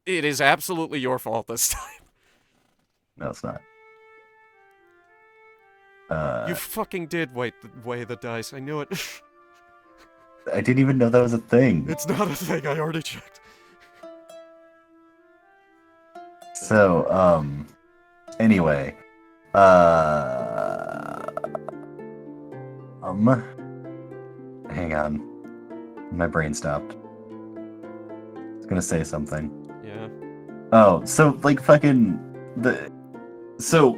[SPEAKER 1] It is absolutely your fault this time.
[SPEAKER 3] No, it's not.
[SPEAKER 1] You fucking did weigh the dice. I knew it.
[SPEAKER 3] I didn't even know that was a thing.
[SPEAKER 1] It's not a thing. I already checked.
[SPEAKER 3] So, anyway, hang on, my brain stopped. I was gonna say something.
[SPEAKER 1] Yeah.
[SPEAKER 3] Oh, so like fucking so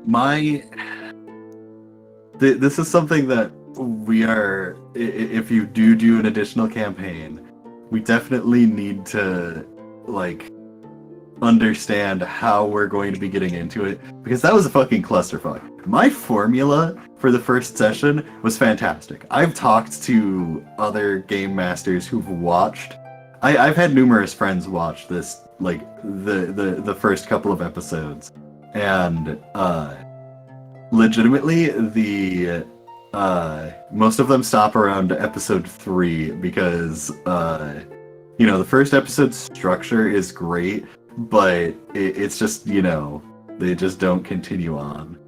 [SPEAKER 3] my this is something that we are if you do an additional campaign, we definitely need to like understand how we're going to be getting into it, because that was a fucking clusterfuck. My formula for the first session was fantastic. I've talked to other game masters who've watched. I've had numerous friends watch this, like the first couple of episodes, and legitimately the most of them stop around episode 3 because the first episode's structure is great, but it's just they just don't continue on.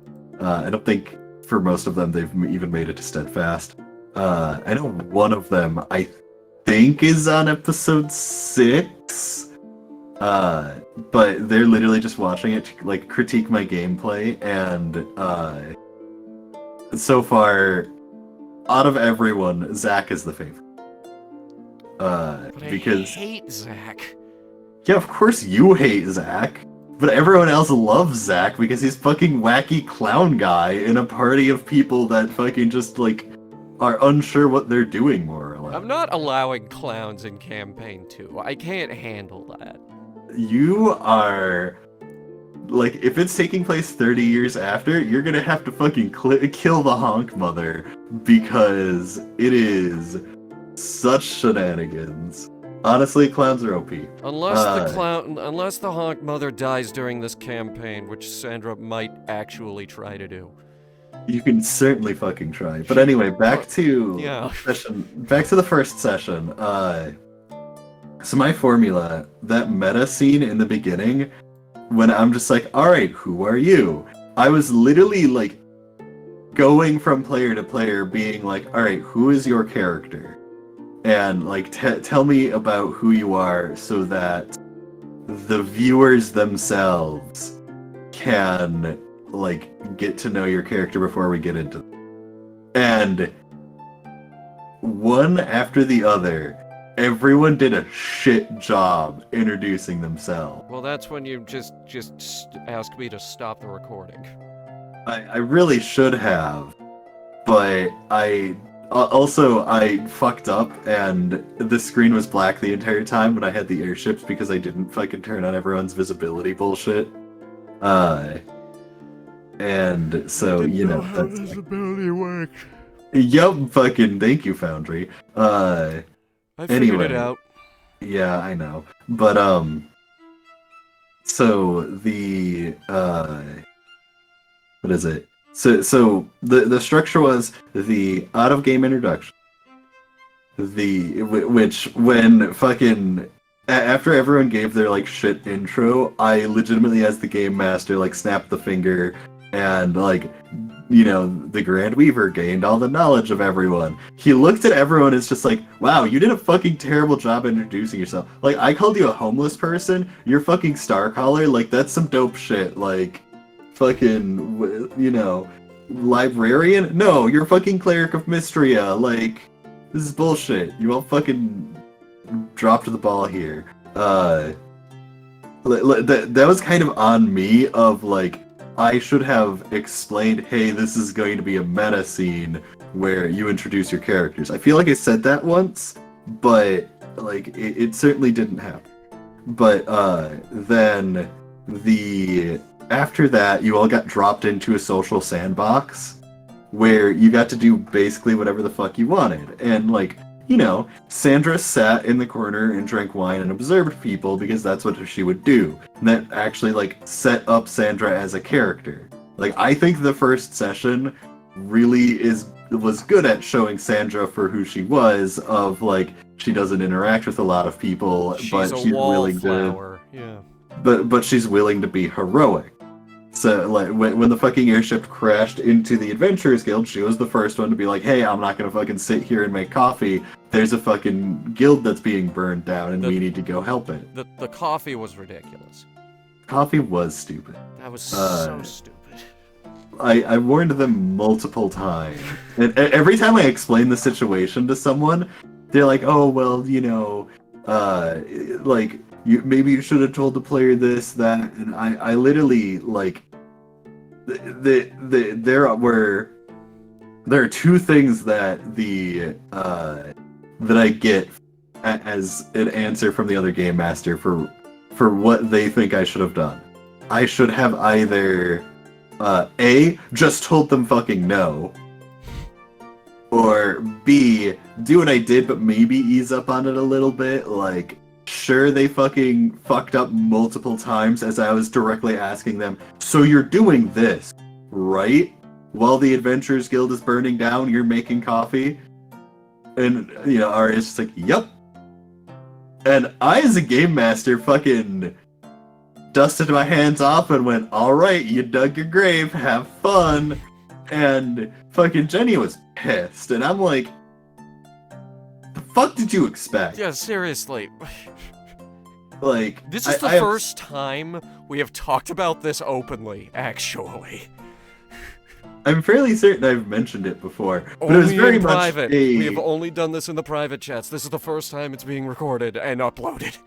[SPEAKER 3] I don't think for most of them they've even made it to Steadfast. I know one of them I think is on episode 6, but they're literally just watching it to like critique my gameplay, and so far out of everyone, Zach is the favorite.
[SPEAKER 1] But
[SPEAKER 3] Because
[SPEAKER 1] I hate Zach.
[SPEAKER 3] yeah, of course you hate Zach, but everyone else loves Zach because he's fucking wacky clown guy in a party of people that fucking just like are unsure what they're doing, more or less.
[SPEAKER 1] I'm not allowing clowns in campaign 2. I can't handle that.
[SPEAKER 3] You are like, if it's taking place 30 years after, you're gonna have to fucking kill the honk mother because it is such shenanigans. Honestly, clowns are OP.
[SPEAKER 1] Unless the honk mother dies during this campaign, which Sandra might actually try to do.
[SPEAKER 3] You can certainly fucking try. But anyway, back to the first session. So my formula, that meta scene in the beginning, when I'm just like, alright, who are you? I was literally like going from player to player being like, alright, who is your character? And like tell me about who you are so that the viewers themselves can like get to know your character before we get into it. And one after the other, everyone did a shit job introducing themselves.
[SPEAKER 1] Well, that's when you just ask me to stop the recording.
[SPEAKER 3] I really should have, but I fucked up and the screen was black the entire time when I had the airships because I didn't fucking turn on everyone's visibility bullshit. And so, you know,
[SPEAKER 1] how
[SPEAKER 3] that's
[SPEAKER 1] visibility works.
[SPEAKER 3] Yup, fucking thank you, Foundry.
[SPEAKER 1] I figured
[SPEAKER 3] Anyway.
[SPEAKER 1] it out.
[SPEAKER 3] Yeah, I know. But so the what is it? So the structure was the out of game introduction. Which when fucking after everyone gave their like shit intro, I legitimately as the game master like snapped the finger and like, you know, the Grand Weaver gained all the knowledge of everyone. He looked at everyone and it's just like, wow, you did a fucking terrible job introducing yourself. Like, I called you a homeless person, you're fucking Starcaller, like, that's some dope shit. Like, fucking, you know, librarian? No, you're fucking Cleric of Mystria. Like, this is bullshit. You all fucking dropped the ball here. That was kind of on me of, like, I should have explained, hey, this is going to be a meta scene where you introduce your characters. I feel like I said that once, but like it certainly didn't happen. But then after that, you all got dropped into a social sandbox where you got to do basically whatever the fuck you wanted. And like, you know, Sandra sat in the corner and drank wine and observed people because that's what she would do. And that actually, like, set up Sandra as a character. Like, I think the first session really was good at showing Sandra for who she was, of, like, she doesn't interact with a lot of people, but she's willing
[SPEAKER 1] wallflower. Yeah.
[SPEAKER 3] but she's willing to be heroic. So, like, when the fucking airship crashed into the Adventurers Guild, she was the first one to be like, hey, I'm not gonna fucking sit here and make coffee. There's a fucking guild that's being burned down, and we need to go help it.
[SPEAKER 1] The coffee was ridiculous.
[SPEAKER 3] Coffee was stupid.
[SPEAKER 1] That was so stupid.
[SPEAKER 3] I warned them multiple times. And every time I explain the situation to someone, they're like, oh, well, you know, like, maybe you should have told the player this, that, and I literally, like, there are two things that that I get as an answer from the other game master for what they think I should have done. I should have either A, just told them fucking no, or B, do what I did but maybe ease up on it a little bit. Like, sure, they fucking fucked up multiple times as I was directly asking them, so you're doing this, right? While the Adventurers Guild is burning down, you're making coffee? And, you know, Arya's just like, yup. And I, as a game master, fucking dusted my hands off and went, alright, you dug your grave, have fun. And fucking Jenny was pissed, and I'm like, the fuck did you expect?
[SPEAKER 1] Yeah, seriously.
[SPEAKER 3] Like,
[SPEAKER 1] This is the first time we have talked about this openly, actually.
[SPEAKER 3] I'm fairly certain I've mentioned it before, but
[SPEAKER 1] Only
[SPEAKER 3] it was very
[SPEAKER 1] in
[SPEAKER 3] much
[SPEAKER 1] private. We have only done this in the private chats. This is the first time it's being recorded and uploaded.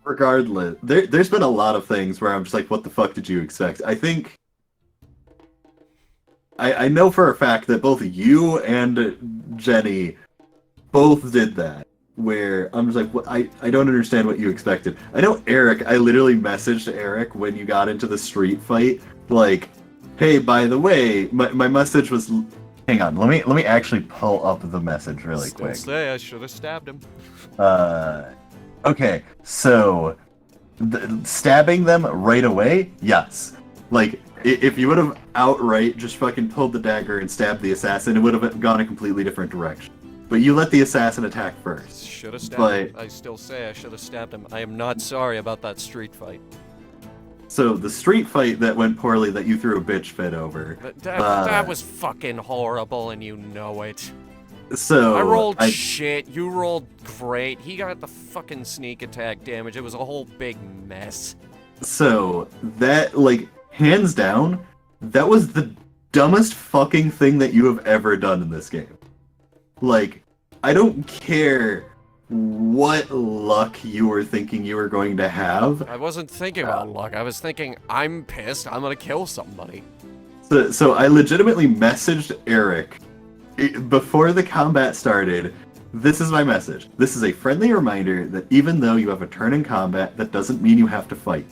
[SPEAKER 3] Regardless, there's been a lot of things where I'm just like, what the fuck did you expect? I think I know for a fact that both you and Jenny both did that, where I'm just like, what, I don't understand what you expected. I know Eric, I literally messaged Eric when you got into the street fight, like, hey, by the way, my message was, hang on, let me actually pull up the message really quick.
[SPEAKER 1] Say I should have stabbed him.
[SPEAKER 3] Okay, so stabbing them right away, yes. Like, if you would have outright just fucking pulled the dagger and stabbed the assassin, it would have gone a completely different direction. But you let the assassin attack first.
[SPEAKER 1] Should have stabbed him. I still say I should have stabbed him. I am not sorry about that street fight.
[SPEAKER 3] So the street fight that went poorly that you threw a bitch fit over.
[SPEAKER 1] That was fucking horrible, and you know it.
[SPEAKER 3] So
[SPEAKER 1] I rolled shit. You rolled great. He got the fucking sneak attack damage. It was a whole big mess.
[SPEAKER 3] So that, like, hands down, that was the dumbest fucking thing that you have ever done in this game. Like, I don't care what luck you were thinking you were going to have.
[SPEAKER 1] I wasn't thinking about luck. I was thinking, I'm pissed. I'm gonna kill somebody.
[SPEAKER 3] So I legitimately messaged Eric before the combat started. This is my message. This is a friendly reminder that even though you have a turn in combat, that doesn't mean you have to fight.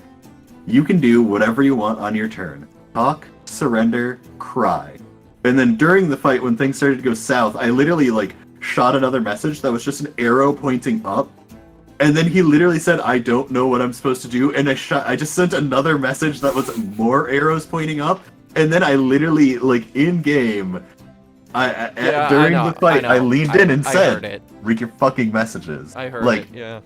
[SPEAKER 3] You can do whatever you want on your turn. Talk, surrender, cry. And then during the fight, when things started to go south, I literally, like, shot another message that was just an arrow pointing up. And then he literally said, I don't know what I'm supposed to do. And I just sent another message that was more arrows pointing up. And then I literally, like, in-game, during the fight, I leaned in and said, read your fucking messages.
[SPEAKER 1] I heard
[SPEAKER 3] like,
[SPEAKER 1] it, yeah.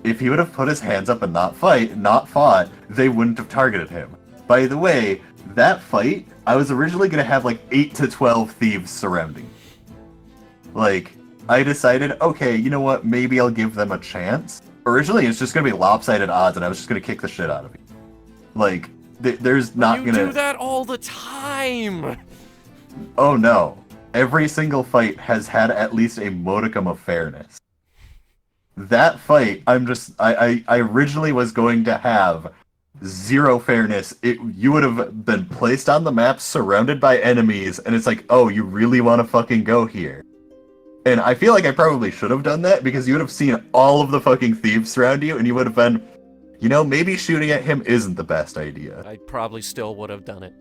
[SPEAKER 3] If he would have put his hands up and not fought, they wouldn't have targeted him. By the way, that fight, I was originally going to have like 8 to 12 thieves surrounding. Like, I decided, okay, you know what, maybe I'll give them a chance. Originally, it's just going to be lopsided odds, and I was just going to kick the shit out of you. Like, there's not going to...
[SPEAKER 1] You do that all the time!
[SPEAKER 3] Oh no. Every single fight has had at least a modicum of fairness. That fight, I originally was going to have zero fairness. You would have been placed on the map, surrounded by enemies, and it's like, oh, you really want to fucking go here? And I feel like I probably should have done that, because you would have seen all of the fucking thieves surround you, and you would have been, you know, maybe shooting at him isn't the best idea.
[SPEAKER 1] I probably still would have done it.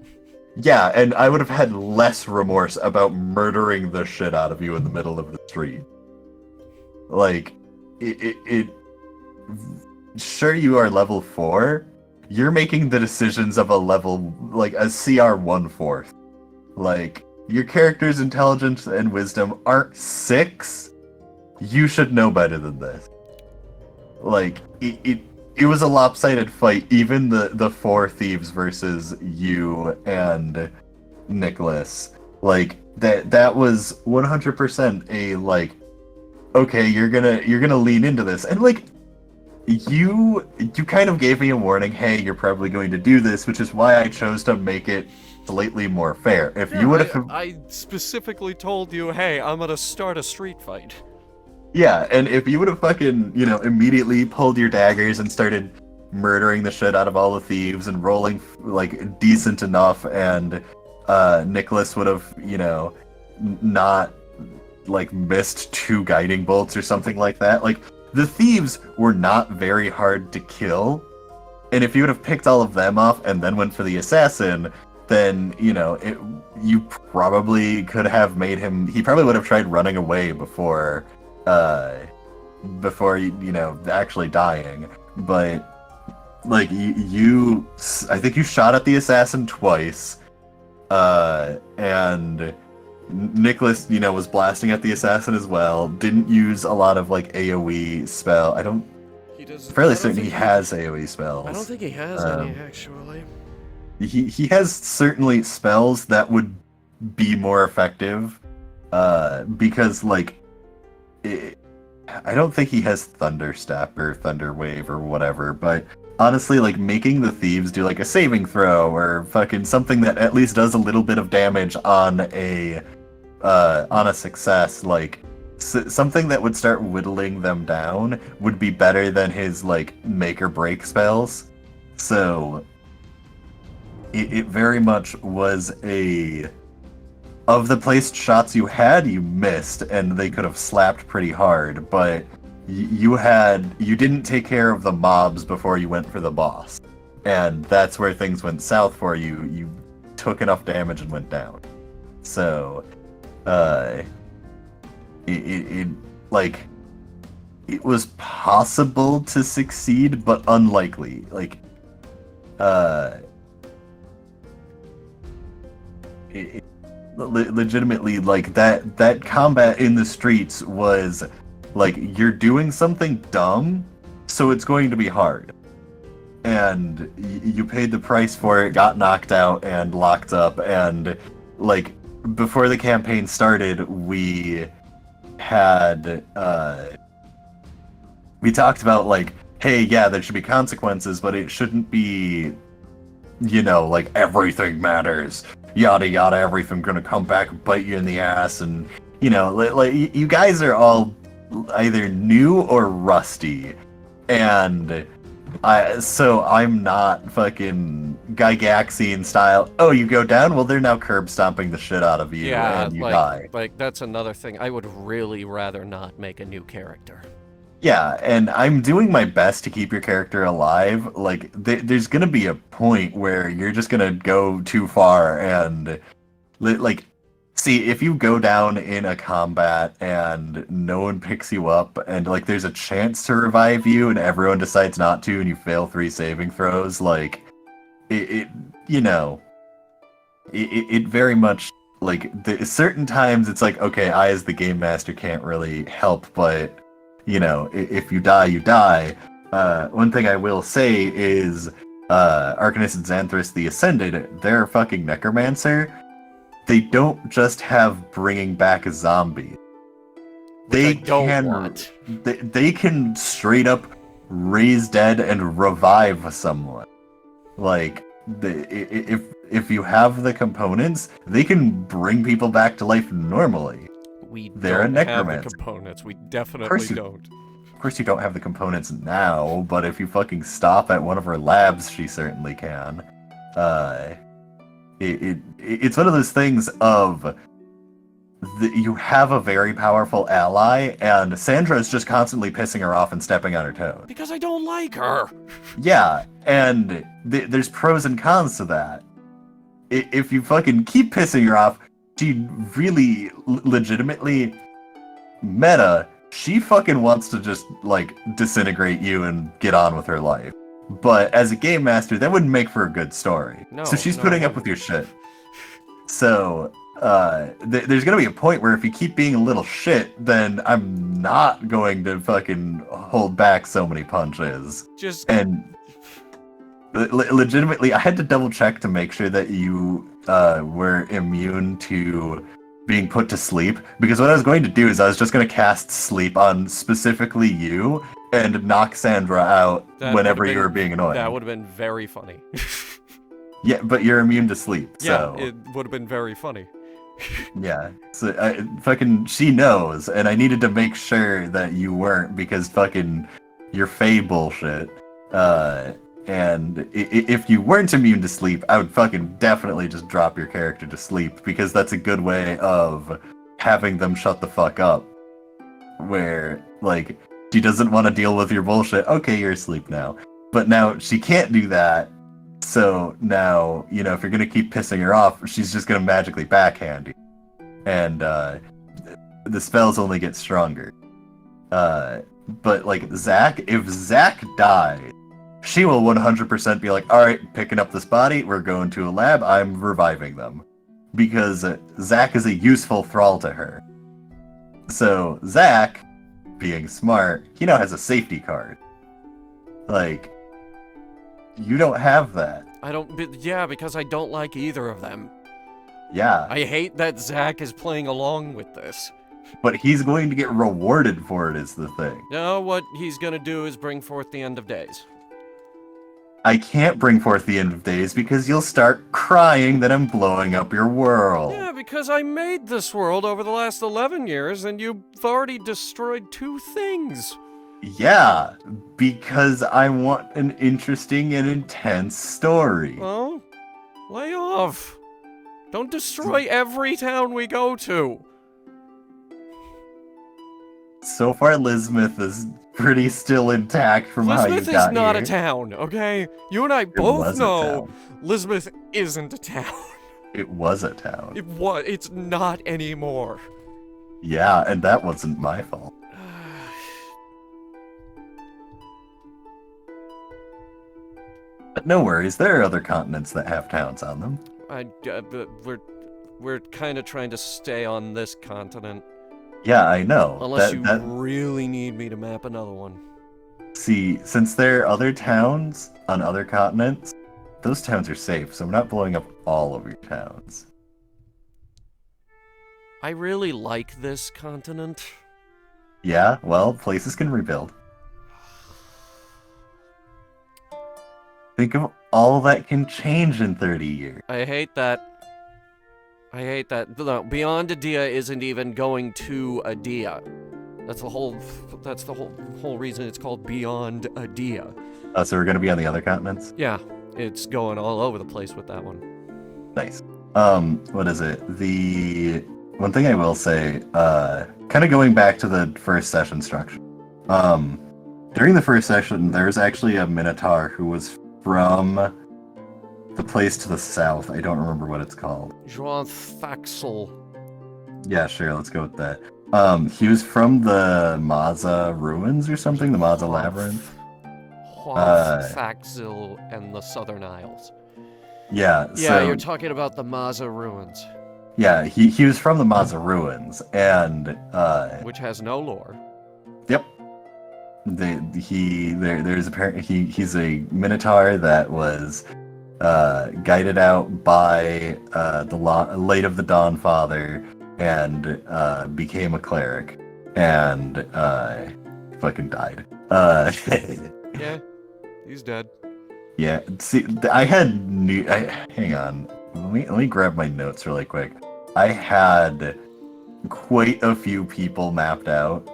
[SPEAKER 3] Yeah, and I would have had less remorse about murdering the shit out of you in the middle of the street. Like, sure, you are level 4. You're making the decisions of a level, like, a CR 1/4. Like, your character's intelligence and wisdom aren't 6. You should know better than this. Like, it was a lopsided fight, even the 4 thieves versus you and Nicholas. Like, that was 100% a, like, okay, you're gonna lean into this. And, like, you kind of gave me a warning, hey, you're probably going to do this, which is why I chose to make it slightly more fair. If you would have...
[SPEAKER 1] I specifically told you, hey, I'm gonna start a street fight.
[SPEAKER 3] Yeah, and if you would have fucking, you know, immediately pulled your daggers and started murdering the shit out of all the thieves and rolling, like, decent enough, and Nicholas would have, you know, not, like, missed 2 guiding bolts or something like that. Like, the thieves were not very hard to kill, and if you would have picked all of them off and then went for the assassin, then, you know, you probably could have made him... He probably would have tried running away before you know, actually dying. But, like, I think you shot at the assassin twice, and Nicholas, you know, was blasting at the assassin as well. Didn't use a lot of, like, AoE spell. I'm fairly certain he has AoE spells.
[SPEAKER 1] I don't think he has any, actually.
[SPEAKER 3] He has certainly spells that would be more effective, because, like, I don't think he has Thunder Step or Thunder Wave or whatever, but honestly, like, making the thieves do, like, a saving throw or fucking something that at least does a little bit of damage on a success, like, something that would start whittling them down would be better than his, like, make or break spells. So it very much was of the placed shots you had, you missed, and they could have slapped pretty hard, but you didn't take care of the mobs before you went for the boss. And that's where things went south for you. You took enough damage and went down. So, it was possible to succeed, but unlikely. Like, legitimately, like, that combat in the streets was like, you're doing something dumb, so it's going to be hard, and you paid the price for it, got knocked out and locked up. And, like, before the campaign started, we had we talked about like, hey, yeah, there should be consequences, but it shouldn't be, you know, like everything matters, yada yada, everything gonna come back and bite you in the ass, and you know, like you guys are all either new or rusty, and I'm not fucking Gygaxian style. Oh, you go down? Well, they're now curb stomping the shit out of you,
[SPEAKER 1] Yeah,
[SPEAKER 3] and you die.
[SPEAKER 1] like that's another thing. I would really rather not make a new character.
[SPEAKER 3] Yeah, and I'm doing my best to keep your character alive. Like, there's gonna be a point where you're just gonna go too far, and like, see, if you go down in a combat and no one picks you up, and like there's a chance to revive you, and everyone decides not to, and you fail 3 saving throws, like, it you know, it very much like certain times it's like, okay, I as the game master can't really help, but you know, if you die, you die. One thing I will say is, Arcanist and Xanthras the Ascended, they're fucking necromancer. They don't just have bringing back a zombie. They
[SPEAKER 1] Want.
[SPEAKER 3] they can straight up raise dead and revive someone. Like, if you have the components, they can bring people back to life normally. They're
[SPEAKER 1] don't
[SPEAKER 3] a
[SPEAKER 1] have the
[SPEAKER 3] necromancer.
[SPEAKER 1] components. We definitely don't.
[SPEAKER 3] Of course you don't have the components now, but if you fucking stop at one of her labs, she certainly can. It's one of those things of you have a very powerful ally, and Sandra is just constantly pissing her off and stepping on her toes.
[SPEAKER 1] Because I don't like her.
[SPEAKER 3] Yeah, and there's pros and cons to that. If you fucking keep pissing her off, she really legitimately meta, she fucking wants to just like disintegrate you and get on with her life. But as a game master, that wouldn't make for a good story.
[SPEAKER 1] No,
[SPEAKER 3] so she's
[SPEAKER 1] no.
[SPEAKER 3] putting up with your shit. So there's gonna be a point where if you keep being a little shit, then I'm not going to fucking hold back so many punches. And legitimately, I had to double check to make sure that you were immune to being put to sleep, because what I was going to do is I was just going to cast sleep on specifically you and knock Sandra out whenever you were being annoying.
[SPEAKER 1] That would have been very funny.
[SPEAKER 3] Yeah, but you're immune to sleep, so...
[SPEAKER 1] Yeah, it would have been very funny.
[SPEAKER 3] Yeah, so fucking she knows, and I needed to make sure that you weren't, because fucking you're Fae bullshit. And if you weren't immune to sleep, I would fucking definitely just drop your character to sleep, because that's a good way of having them shut the fuck up. Where, like, she doesn't want to deal with your bullshit, okay, you're asleep now. But now she can't do that, so now, you know, if you're gonna keep pissing her off, she's just gonna magically backhand you. And the spells only get stronger. But, like, Zach, if Zach dies, she will 100% be like, alright, picking up this body, we're going to a lab, I'm reviving them. Because Zach is a useful thrall to her. So, Zach, being smart, he now has a safety card. Like, you don't have that.
[SPEAKER 1] Yeah, because I don't like either of them.
[SPEAKER 3] Yeah.
[SPEAKER 1] I hate that Zach is playing along with this.
[SPEAKER 3] But he's going to get rewarded for it, is the thing.
[SPEAKER 1] No, what he's gonna do is bring forth the end of days.
[SPEAKER 3] I can't bring forth the end of days because you'll start crying that I'm blowing up your world.
[SPEAKER 1] Yeah, because I made this world over the last 11 years and you've already destroyed 2 things.
[SPEAKER 3] Yeah, because I want an interesting and intense story.
[SPEAKER 1] Well, lay off. Don't destroy every town we go to.
[SPEAKER 3] So far, Lismith is pretty still intact from how you got here.
[SPEAKER 1] Lismith is not a town, okay? You and I both
[SPEAKER 3] was a
[SPEAKER 1] know
[SPEAKER 3] town.
[SPEAKER 1] Lismith isn't a town.
[SPEAKER 3] It was a town.
[SPEAKER 1] It's not anymore.
[SPEAKER 3] Yeah, and that wasn't my fault. But no worries, there are other continents that have towns on them.
[SPEAKER 1] But we're kind of trying to stay on this continent.
[SPEAKER 3] Yeah, I know.
[SPEAKER 1] Unless you really need me to map another one.
[SPEAKER 3] See, since there are other towns on other continents, those towns are safe, so I'm not blowing up all of your towns.
[SPEAKER 1] I really like this continent.
[SPEAKER 3] Yeah, well, places can rebuild. Think of all that can change in 30 years.
[SPEAKER 1] I hate that. I hate that. No, Beyond Adia isn't even going to Adia. That's the whole. That's the whole reason it's called Beyond Adia.
[SPEAKER 3] Oh, so we're gonna be on the other continents?
[SPEAKER 1] Yeah, it's going all over the place with that one.
[SPEAKER 3] Nice. What is it? The one thing I will say, kind of going back to the first session structure. During the first session, there was actually a Minotaur who was from the place to the south. I don't remember what it's called.
[SPEAKER 1] Joan Thaxel.
[SPEAKER 3] Yeah, sure, let's go with that. He was from the Maza ruins or something, the Maza labyrinth.
[SPEAKER 1] Thaxil and the Southern Isles.
[SPEAKER 3] Yeah,
[SPEAKER 1] Yeah,
[SPEAKER 3] so,
[SPEAKER 1] you're talking about the Maza ruins,
[SPEAKER 3] yeah, he was from the Maza ruins, and
[SPEAKER 1] which has no lore.
[SPEAKER 3] yep. There's apparently he's a Minotaur that was guided out by the Light of the Dawn Father and became a cleric and fucking died.
[SPEAKER 1] Yeah, he's dead.
[SPEAKER 3] Yeah, see, hang on. Let me grab my notes really quick. I had quite a few people mapped out.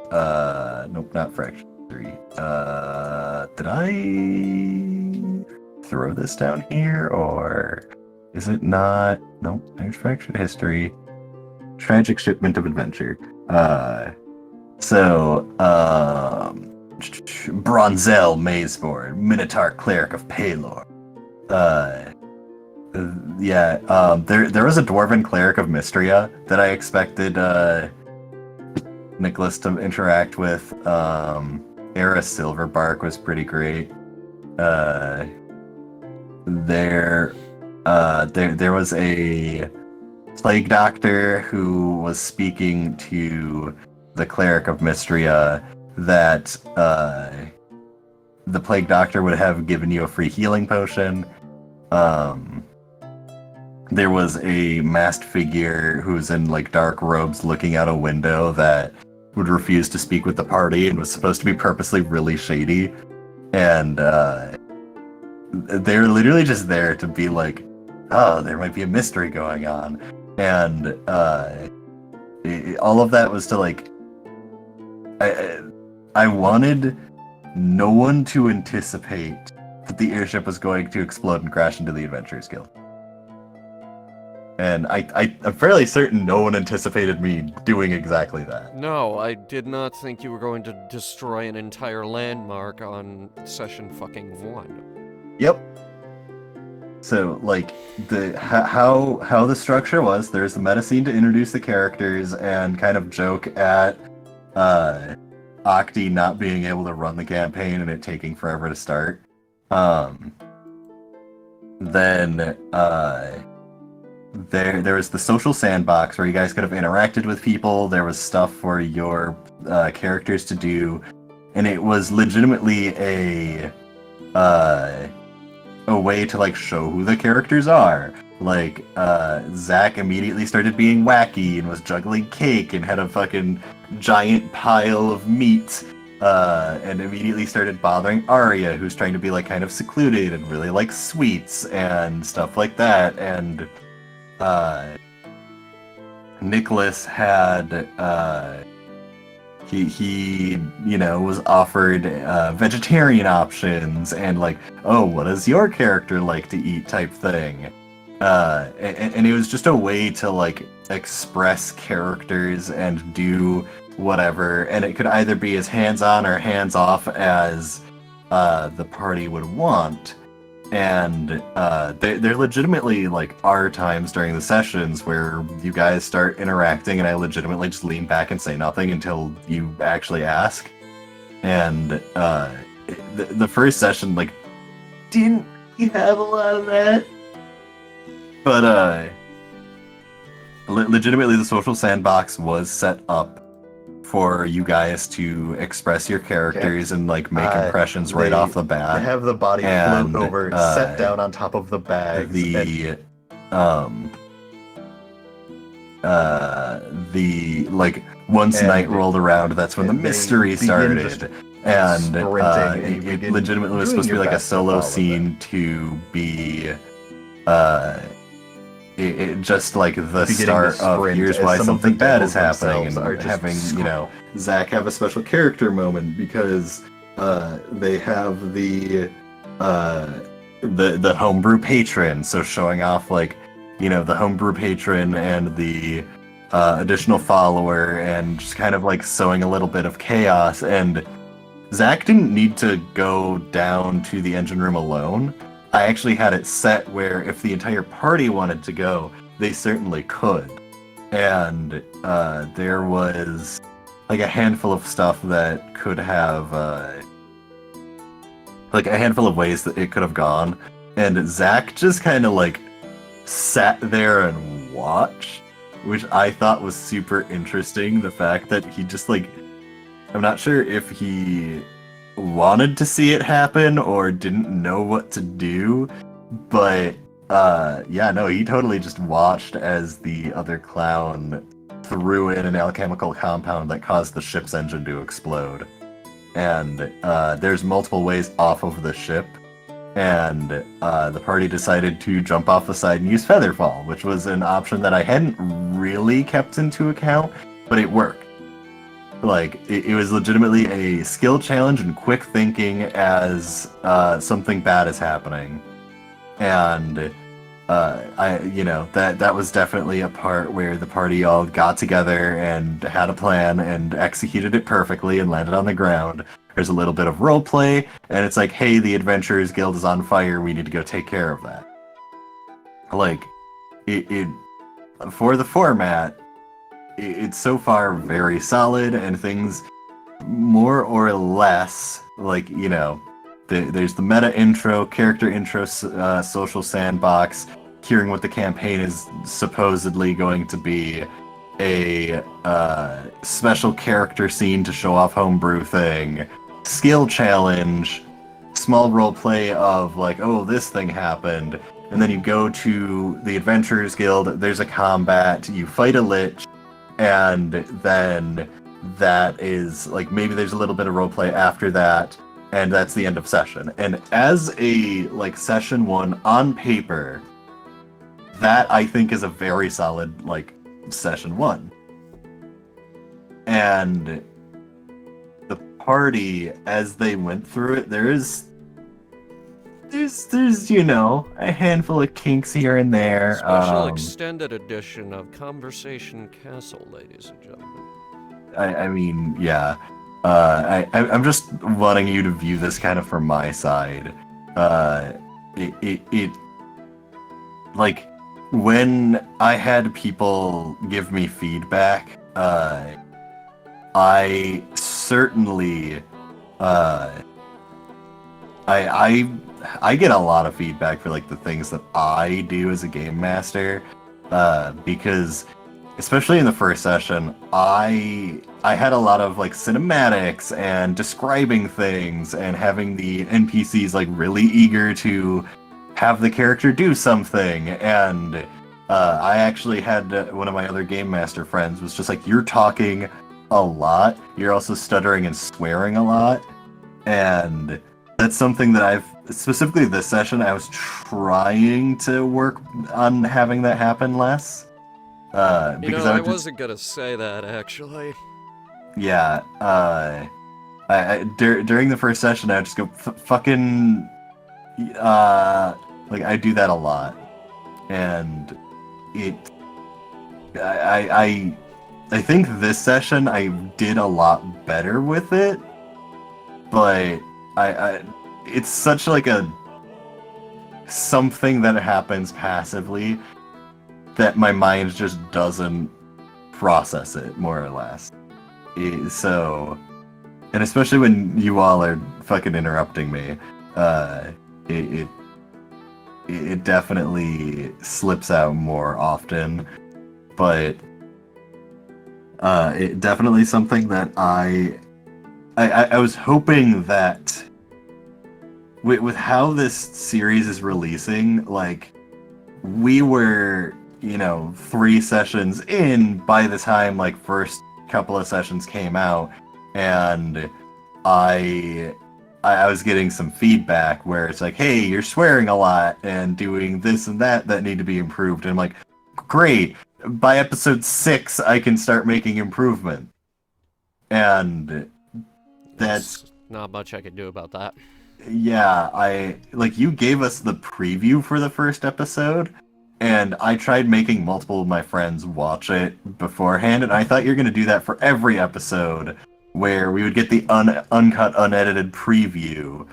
[SPEAKER 3] Nope, not Fraction 3. Did I throw this down here, or is it not? Nope, there's Fractured History. Tragic Shipment of Adventure. Bronzel Mazeborn, Minotaur Cleric of Palor. There was a Dwarven Cleric of Mystria that I expected Nicholas to interact with. Era Silverbark was pretty great. There was a Plague Doctor who was speaking to the Cleric of Mystria that the Plague Doctor would have given you a free healing potion. There was a masked figure who's in like dark robes looking out a window that would refuse to speak with the party and was supposed to be purposely really shady. And they're literally just there to be like, oh, there might be a mystery going on. And all of that was to like, I wanted no one to anticipate that the airship was going to explode and crash into the Adventurers Guild. And I'm fairly certain no one anticipated me doing exactly that.
[SPEAKER 1] No, I did not think you were going to destroy an entire landmark on session fucking 1.
[SPEAKER 3] Yep. So, like, how the structure was, there's the meta scene to introduce the characters and kind of joke at Octi not being able to run the campaign and it taking forever to start. Then there was the social sandbox where you guys could have interacted with people. There was stuff for your characters to do, and it was legitimately a way to like show who the characters are. Like Zach immediately started being wacky and was juggling cake and had a fucking giant pile of meat. And immediately started bothering Arya, who's trying to be like kind of secluded and really likes sweets and stuff like that. And Nicholas had he was offered vegetarian options and like, oh, what does your character like to eat type thing. And it was just a way to like express characters and do whatever, and it could either be as hands-on or hands-off as the party would want. And there legitimately like are times during the sessions where you guys start interacting and I legitimately just lean back and say nothing until you actually ask. And the first session like didn't have a lot of that, but legitimately the social sandbox was set up for you guys to express your characters and like make impressions right off the bat.
[SPEAKER 6] They have the body
[SPEAKER 3] And,
[SPEAKER 6] float over, set down on top of the bags.
[SPEAKER 3] The like once
[SPEAKER 6] And
[SPEAKER 3] night rolled around, that's when the
[SPEAKER 6] they
[SPEAKER 3] mystery
[SPEAKER 6] begin
[SPEAKER 3] started.
[SPEAKER 6] just
[SPEAKER 3] And
[SPEAKER 6] sprinting, and you
[SPEAKER 3] it
[SPEAKER 6] begin
[SPEAKER 3] legitimately was
[SPEAKER 6] doing
[SPEAKER 3] supposed to be
[SPEAKER 6] your
[SPEAKER 3] like a
[SPEAKER 6] best to
[SPEAKER 3] solo
[SPEAKER 6] follow
[SPEAKER 3] scene to be just like the
[SPEAKER 6] Beginning to
[SPEAKER 3] start of
[SPEAKER 6] sprint
[SPEAKER 3] here's
[SPEAKER 6] as
[SPEAKER 3] why
[SPEAKER 6] some of
[SPEAKER 3] something
[SPEAKER 6] the
[SPEAKER 3] bad is
[SPEAKER 6] devils
[SPEAKER 3] happening, and
[SPEAKER 6] themselves are just
[SPEAKER 3] having Zach have a special character moment because they have the homebrew patron, so showing off like the homebrew patron and the additional follower, and just kind of like sowing a little bit of chaos. And Zach didn't need to go down to the engine room alone. I actually had it set where if the entire party wanted to go, they certainly could. And there was like a handful of stuff that could have, like a handful of ways that it could have gone. And Zach just kind of like sat there and watched, which I thought was super interesting. The fact that he just like, I'm not sure if he wanted to see it happen or didn't know what to do, but yeah, no, he totally just watched as the other clown threw in an alchemical compound that caused the ship's engine to explode. And there's multiple ways off of the ship, and the party decided to jump off the side and use Featherfall, which was an option that I hadn't really kept into account, but it worked. Like, it was legitimately a skill challenge and quick thinking as something bad is happening. And that was definitely a part where the party all got together and had a plan and executed it perfectly and landed on the ground. There's a little bit of role play, and it's like, hey, the Adventurers Guild is on fire, we need to go take care of that. Like, it for the format, it's so far very solid, and things more or less, like, there's the meta intro, character intro, social sandbox, hearing what the campaign is supposedly going to be, a special character scene to show off homebrew thing, skill challenge, small role play of like, oh, this thing happened, and then you go to the Adventurers Guild, there's a combat, you fight a lich, and then that is like, maybe there's a little bit of roleplay after that, and that's the end of session. And as a like session one on paper, that I think is a very solid like session one. And the party, as they went through it, there's a handful of kinks here and there.
[SPEAKER 1] Special extended edition of Conversation Castle, ladies and gentlemen.
[SPEAKER 3] I mean, yeah. I'm just wanting you to view this kind of from my side. It like, when I had people give me feedback, I certainly, I get a lot of feedback for like the things that I do as a game master, because especially in the first session, I had a lot of like cinematics and describing things and having the NPCs like really eager to have the character do something. And I actually had one of my other game master friends was just like, you're talking a lot, you're also stuttering and swearing a lot. And that's something that I've, specifically this session, I was trying to work on having that happen less. Because
[SPEAKER 1] I wasn't gonna say that, actually.
[SPEAKER 3] Yeah, during the first session, I would just go, fucking, like, I do that a lot. And I think this session I did a lot better with it, but it's such like something that happens passively that my mind just doesn't process it, more or less. So, and especially when you all are fucking interrupting me, it definitely slips out more often, but it definitely something that I was hoping that with how this series is releasing, like, we were 3 sessions in by the time like first couple of sessions came out, and I was getting some feedback where it's like, hey, you're swearing a lot and doing this and that need to be improved. And I'm like, great. By episode 6, I can start making improvement. And that's
[SPEAKER 1] There's not much I can do about that.
[SPEAKER 3] yeah, you gave us the preview for the first episode, and I tried making multiple of my friends watch it beforehand, and I thought you were going to do that for every episode, where we would get the uncut, unedited preview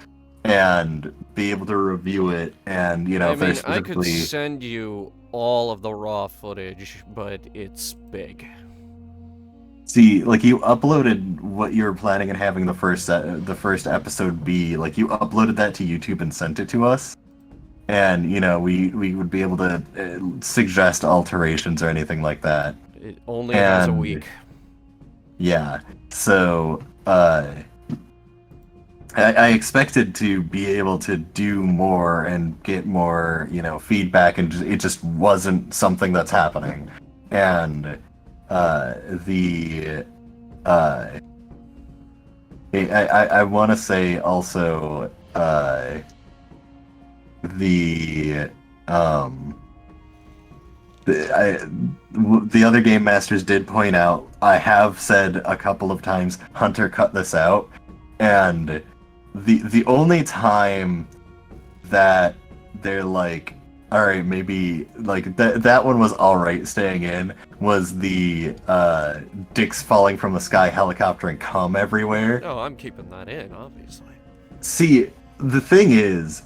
[SPEAKER 3] and be able to review it, and, you know,
[SPEAKER 1] I
[SPEAKER 3] if there's
[SPEAKER 1] mean, I could
[SPEAKER 3] specifically...
[SPEAKER 1] send you all of the raw footage, but it's big.
[SPEAKER 3] See, like, you uploaded what you were planning on having the first episode be. Like, you uploaded that to YouTube and sent it to us. And, you know, we would be able to suggest alterations or anything like that.
[SPEAKER 1] It only has a
[SPEAKER 3] And-
[SPEAKER 1] week.
[SPEAKER 3] Yeah. So, I expected to be able to do more and get more, you know, feedback, and it just wasn't something that's happening. And I want to say also the other game masters did point out, I have said a couple of times, Hunter, cut this out, and the only time that they're like, all right, maybe like that one was all right staying in, was the dicks falling from the sky, helicopter, and cum everywhere.
[SPEAKER 1] No, I'm keeping that in, obviously.
[SPEAKER 3] See, the thing is,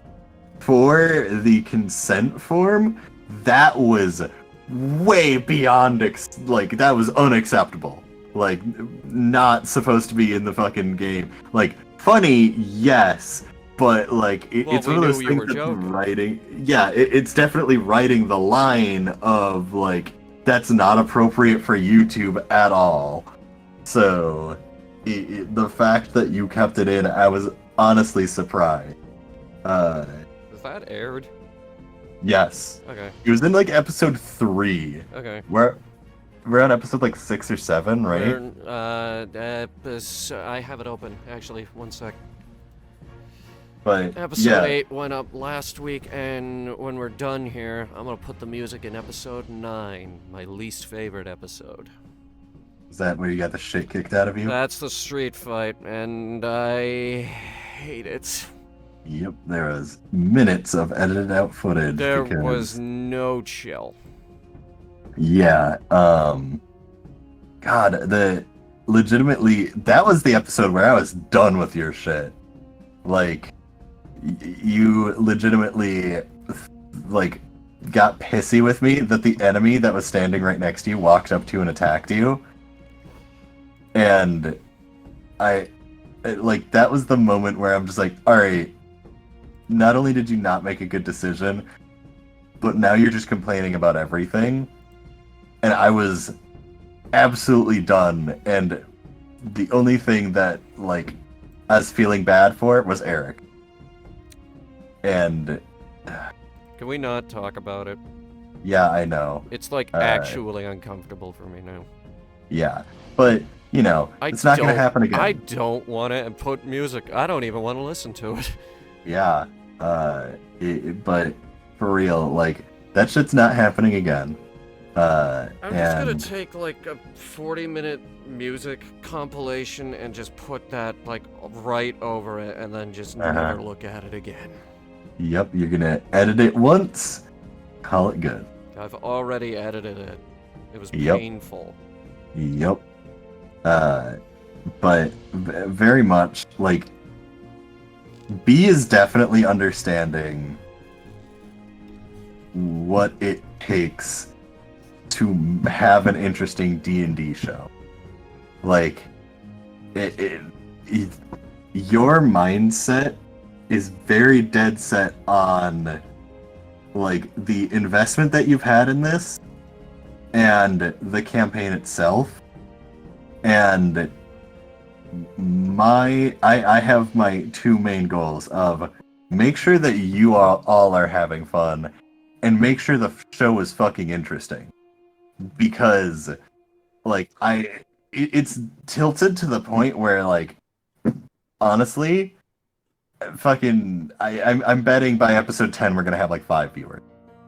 [SPEAKER 3] for the consent form, that was way beyond that was unacceptable. Like, not supposed to be in the fucking game. Like, funny, yes, but like
[SPEAKER 1] Well,
[SPEAKER 3] it's
[SPEAKER 1] we
[SPEAKER 3] one of those
[SPEAKER 1] knew you
[SPEAKER 3] things
[SPEAKER 1] were
[SPEAKER 3] that's
[SPEAKER 1] joking.
[SPEAKER 3] writing. Yeah, it's definitely writing the line of like, that's not appropriate for YouTube at all. So the fact that you kept it in, I was honestly surprised.
[SPEAKER 1] Is that aired?
[SPEAKER 3] Yes,
[SPEAKER 1] Okay,
[SPEAKER 3] it was in like episode 3.
[SPEAKER 1] okay.
[SPEAKER 3] We're on episode like 6 or 7, right?
[SPEAKER 1] I have it open, actually. One sec.
[SPEAKER 3] But
[SPEAKER 1] Episode
[SPEAKER 3] yeah,
[SPEAKER 1] 8 went up last week, and when we're done here, I'm gonna put the music in episode 9, my least favorite episode.
[SPEAKER 3] is that where you got the shit kicked out of you?
[SPEAKER 1] That's the street fight, and I hate it.
[SPEAKER 3] Yep, there was minutes of edited out footage.
[SPEAKER 1] There
[SPEAKER 3] because,
[SPEAKER 1] was no chill.
[SPEAKER 3] yeah, God, legitimately, that was the episode where I was done with your shit. Like, you legitimately, like, got pissy with me that the enemy that was standing right next to you walked up to you and attacked you. And that was the moment where I'm just like, alright, not only did you not make a good decision, but now you're just complaining about everything. And I was absolutely done, and the only thing that, like, I was feeling bad for was Eric. And,
[SPEAKER 1] Can we not talk about it?
[SPEAKER 3] yeah, I know.
[SPEAKER 1] It's like
[SPEAKER 3] Uh,
[SPEAKER 1] actually uncomfortable for me now.
[SPEAKER 3] Yeah. But, you know, it's not going to happen again.
[SPEAKER 1] I don't want to put music. I don't even want to listen to it.
[SPEAKER 3] Yeah. But for real, like, that shit's not happening again.
[SPEAKER 1] I'm just gonna
[SPEAKER 3] And
[SPEAKER 1] take like a 40-minute music compilation and just put that like right over it, and then just never look at it again.
[SPEAKER 3] yep, you're gonna edit it once, call it good.
[SPEAKER 1] I've already edited it. It was
[SPEAKER 3] Yep.
[SPEAKER 1] painful.
[SPEAKER 3] Yep. But very much, like, B is definitely understanding what it takes to have an interesting D&D show. Like, your mindset is very dead set on, like, the investment that you've had in this and the campaign itself. And I have my two main goals of make sure that you all are having fun, and make sure the show is fucking interesting. Because, like, it's tilted to the point where, like, honestly, fucking, I'm betting by episode 10 we're gonna have like 5 viewers,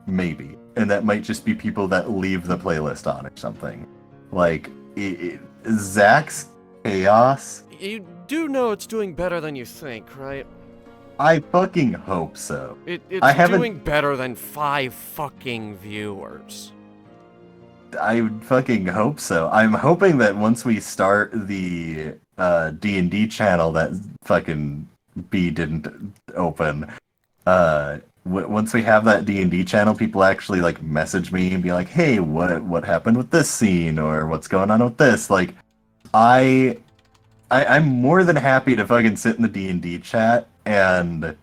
[SPEAKER 3] maybe, and that might just be people that leave the playlist on or something. Like, Zach's chaos.
[SPEAKER 1] You do know it's doing better than you think, right?
[SPEAKER 3] I fucking hope so.
[SPEAKER 1] It's
[SPEAKER 3] I haven't-
[SPEAKER 1] doing better than 5 fucking viewers.
[SPEAKER 3] I would fucking hope so. I'm hoping that once we start the D&D channel that fucking B didn't open, once we have that D&D channel, people actually like message me and be like, "Hey, what happened with this scene?" or "What's going on with this?" Like, I'm more than happy to fucking sit in the D&D chat and,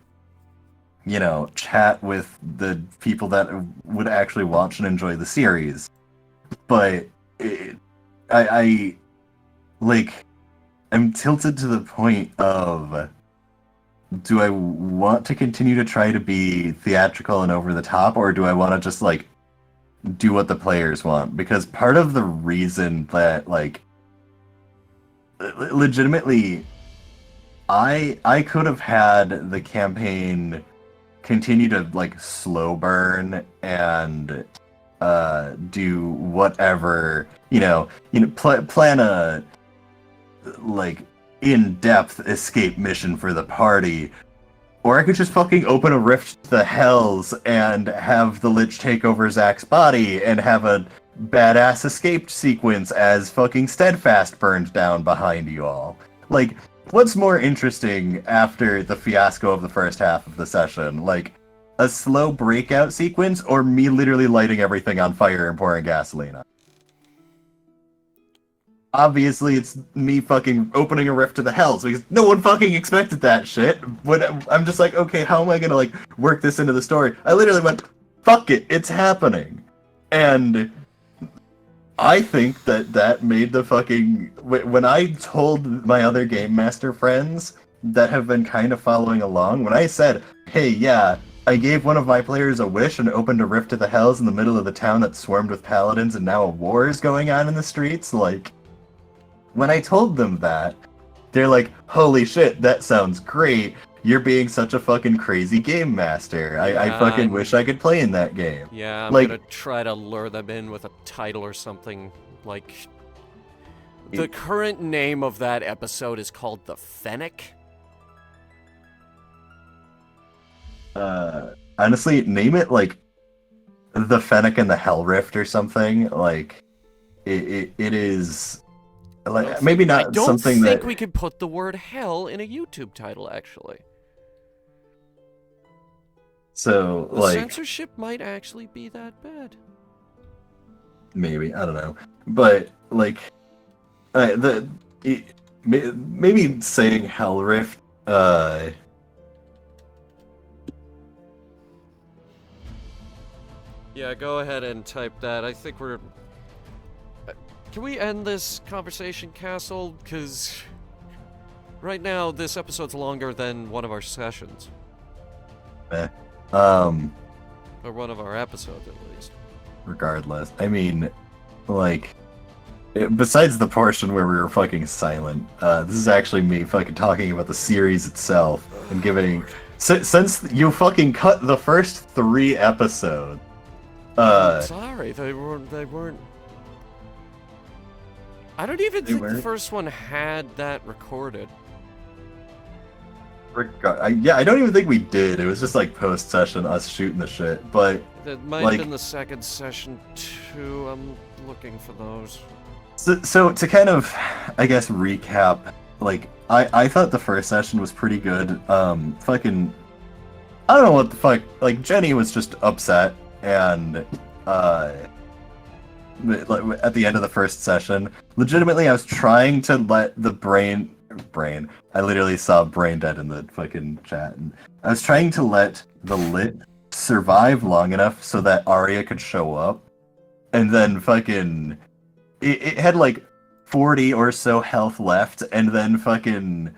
[SPEAKER 3] you know, chat with the people that would actually watch and enjoy the series. But I'm tilted to the point of, do I want to continue to try to be theatrical and over the top, or do I want to just like do what the players want? Because part of the reason that, like, legitimately, I could have had the campaign continue to like slow burn and do whatever, plan a like in-depth escape mission for the party, or I could just fucking open a rift to the hells and have the Lich take over Zach's body and have a badass escape sequence as fucking Steadfast burned down behind you all. Like, what's more interesting after the fiasco of the first half of the session? Like, a slow breakout sequence, or me literally lighting everything on fire and pouring gasoline on? Obviously, it's me fucking opening a rift to the hells, because no one fucking expected that shit. When I'm just like, okay, how am I gonna, like, work this into the story? I literally went, fuck it, it's happening. And I think that made the fucking... When I told my other Game Master friends that have been kind of following along, when I said, hey, yeah, I gave one of my players a wish and opened a rift to the hells in the middle of the town that swarmed with paladins and now a war is going on in the streets, like... When I told them that, they're like, holy shit, that sounds great. You're being such a fucking crazy game master. I fucking wish I could play in that game.
[SPEAKER 1] Yeah, I'm
[SPEAKER 3] Like-
[SPEAKER 1] gonna try to lure them in with a title or something. Like, the current name of that episode is called The Fennec.
[SPEAKER 3] Honestly, name it like the Fennec and the Hell Rift or something. Like, it is like maybe
[SPEAKER 1] I
[SPEAKER 3] not
[SPEAKER 1] don't
[SPEAKER 3] something
[SPEAKER 1] think
[SPEAKER 3] that
[SPEAKER 1] we could put the word hell in a YouTube title, actually.
[SPEAKER 3] so
[SPEAKER 1] The
[SPEAKER 3] like
[SPEAKER 1] censorship might actually be that bad.
[SPEAKER 3] maybe I don't know, but like maybe saying Hell Rift.
[SPEAKER 1] Yeah, go ahead and type that. I think we're... Can we end this conversation, Castle? Because right now, this episode's longer than one of our sessions. Or one of our episodes, at least.
[SPEAKER 3] Regardless, I mean, like, besides the portion where we were fucking silent, this is actually me fucking talking about the series itself and giving... Since you fucking cut the first 3 episodes,
[SPEAKER 1] I'm sorry, they weren't... I don't even
[SPEAKER 3] They
[SPEAKER 1] think the
[SPEAKER 3] weren't?
[SPEAKER 1] first one had that recorded.
[SPEAKER 3] I don't even think we did. It was just like post-session, us shooting the shit, but...
[SPEAKER 1] That might
[SPEAKER 3] Like-
[SPEAKER 1] have been the second session, too. I'm looking for those.
[SPEAKER 3] So to kind of, I guess, recap, like, I thought the first session was pretty good. Fucking, I don't know what the fuck, like, Jenny was just upset, and, at the end of the first session, legitimately, I was trying to let the brain, I literally saw brain dead in the fucking chat, and I was trying to let the lit survive long enough so that Arya could show up, and then fucking... It had like 40 or so health left, and then fucking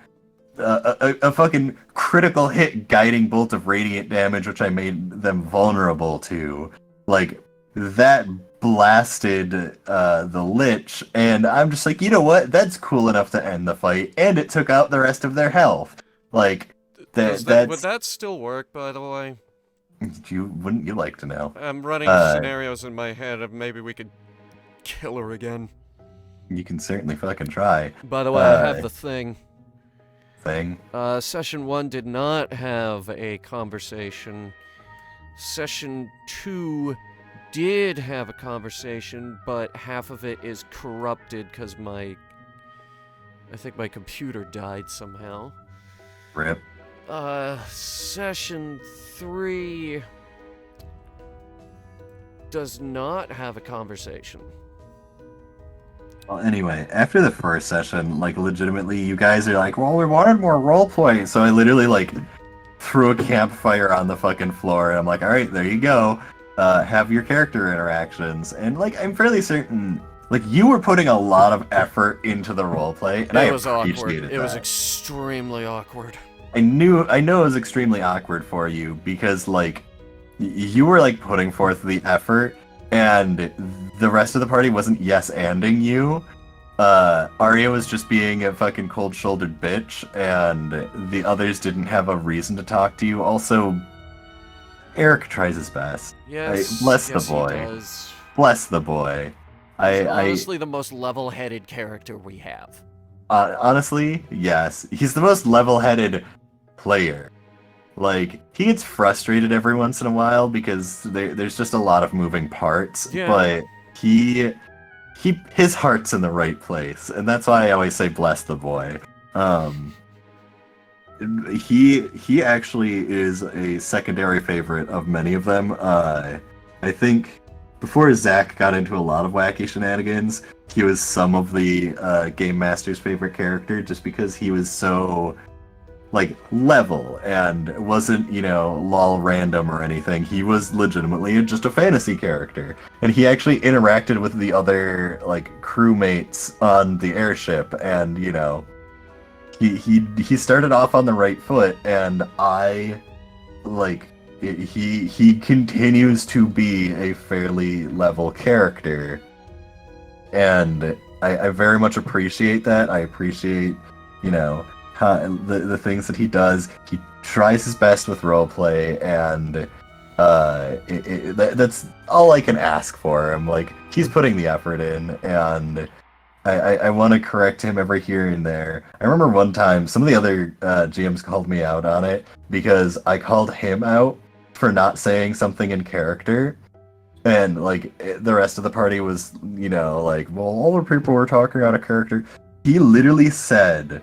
[SPEAKER 3] a fucking critical hit guiding bolt of radiant damage, which I made them vulnerable to. Like, that blasted the Lich, and I'm just like, you know what? That's cool enough to end the fight, and it took out the rest of their health. Like,
[SPEAKER 1] Would
[SPEAKER 3] that's
[SPEAKER 1] that still work, by the way?
[SPEAKER 3] wouldn't you like to know?
[SPEAKER 1] I'm running scenarios in my head of maybe we could kill her again.
[SPEAKER 3] You can certainly fucking try.
[SPEAKER 1] By the way, I have the thing.
[SPEAKER 3] Thing.
[SPEAKER 1] Session 1 did not have a conversation. Session 2 did have a conversation, but half of it is corrupted because I think my computer died somehow.
[SPEAKER 3] Rip.
[SPEAKER 1] Session 3 does not have a conversation.
[SPEAKER 3] Well, anyway, after the first session, like, legitimately, you guys are like, well, we wanted more roleplay, so I literally, like, threw a campfire on the fucking floor, and I'm like, alright, there you go. Have your character interactions. And, like, I'm fairly certain, like, you were putting a lot of effort into the roleplay, and
[SPEAKER 1] It was awkward.
[SPEAKER 3] appreciated
[SPEAKER 1] It was
[SPEAKER 3] that.
[SPEAKER 1] extremely awkward.
[SPEAKER 3] I know it was extremely awkward for you, because, like, you were, like, putting forth the effort, and the rest of the party wasn't yes-anding you. Arya was just being a fucking cold-shouldered bitch, and the others didn't have a reason to talk to you. Also, Eric tries his best.
[SPEAKER 1] Yes,
[SPEAKER 3] Bless
[SPEAKER 1] yes,
[SPEAKER 3] the boy.
[SPEAKER 1] he does.
[SPEAKER 3] Bless the boy.
[SPEAKER 1] He's honestly the most level-headed character we have.
[SPEAKER 3] Honestly, yes. He's the most level-headed player. Like, he gets frustrated every once in a while because there's just a lot of moving parts,
[SPEAKER 1] Yeah.
[SPEAKER 3] but his heart's in the right place, and that's why I always say bless the boy. He actually is a secondary favorite of many of them. I think before Zach got into a lot of wacky shenanigans, he was some of the Game Master's favorite character just because he was so, like, level and wasn't, lol random or anything. He was legitimately just a fantasy character. And he actually interacted with the other, like, crewmates on the airship, and, he started off on the right foot, and he continues to be a fairly level character. And I very much appreciate that. I appreciate, the things that he does. He tries his best with roleplay, and that's all I can ask for him. Like, he's putting the effort in, and I want to correct him every here and there. I remember one time some of the other GMs called me out on it because I called him out for not saying something in character. And, like, the rest of the party was, like, well, all the people were talking out of character. He literally said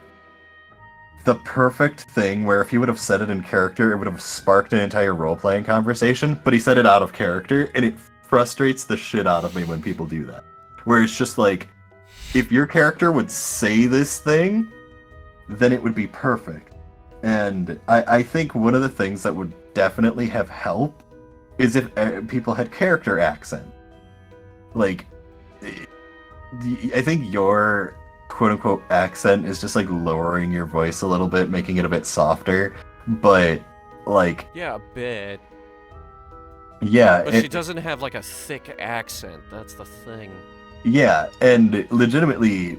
[SPEAKER 3] the perfect thing where if he would have said it in character, it would have sparked an entire role-playing conversation, but he said it out of character, and it frustrates the shit out of me when people do that. Where it's just like, if your character would say this thing, then it would be perfect. And I think one of the things that would definitely have helped is if people had character accent. Like, I think your quote-unquote accent is just, like, lowering your voice a little bit, making it a bit softer, but, like...
[SPEAKER 1] Yeah, a bit.
[SPEAKER 3] Yeah.
[SPEAKER 1] But she doesn't have, like, a thick accent. That's the thing.
[SPEAKER 3] Yeah, and legitimately,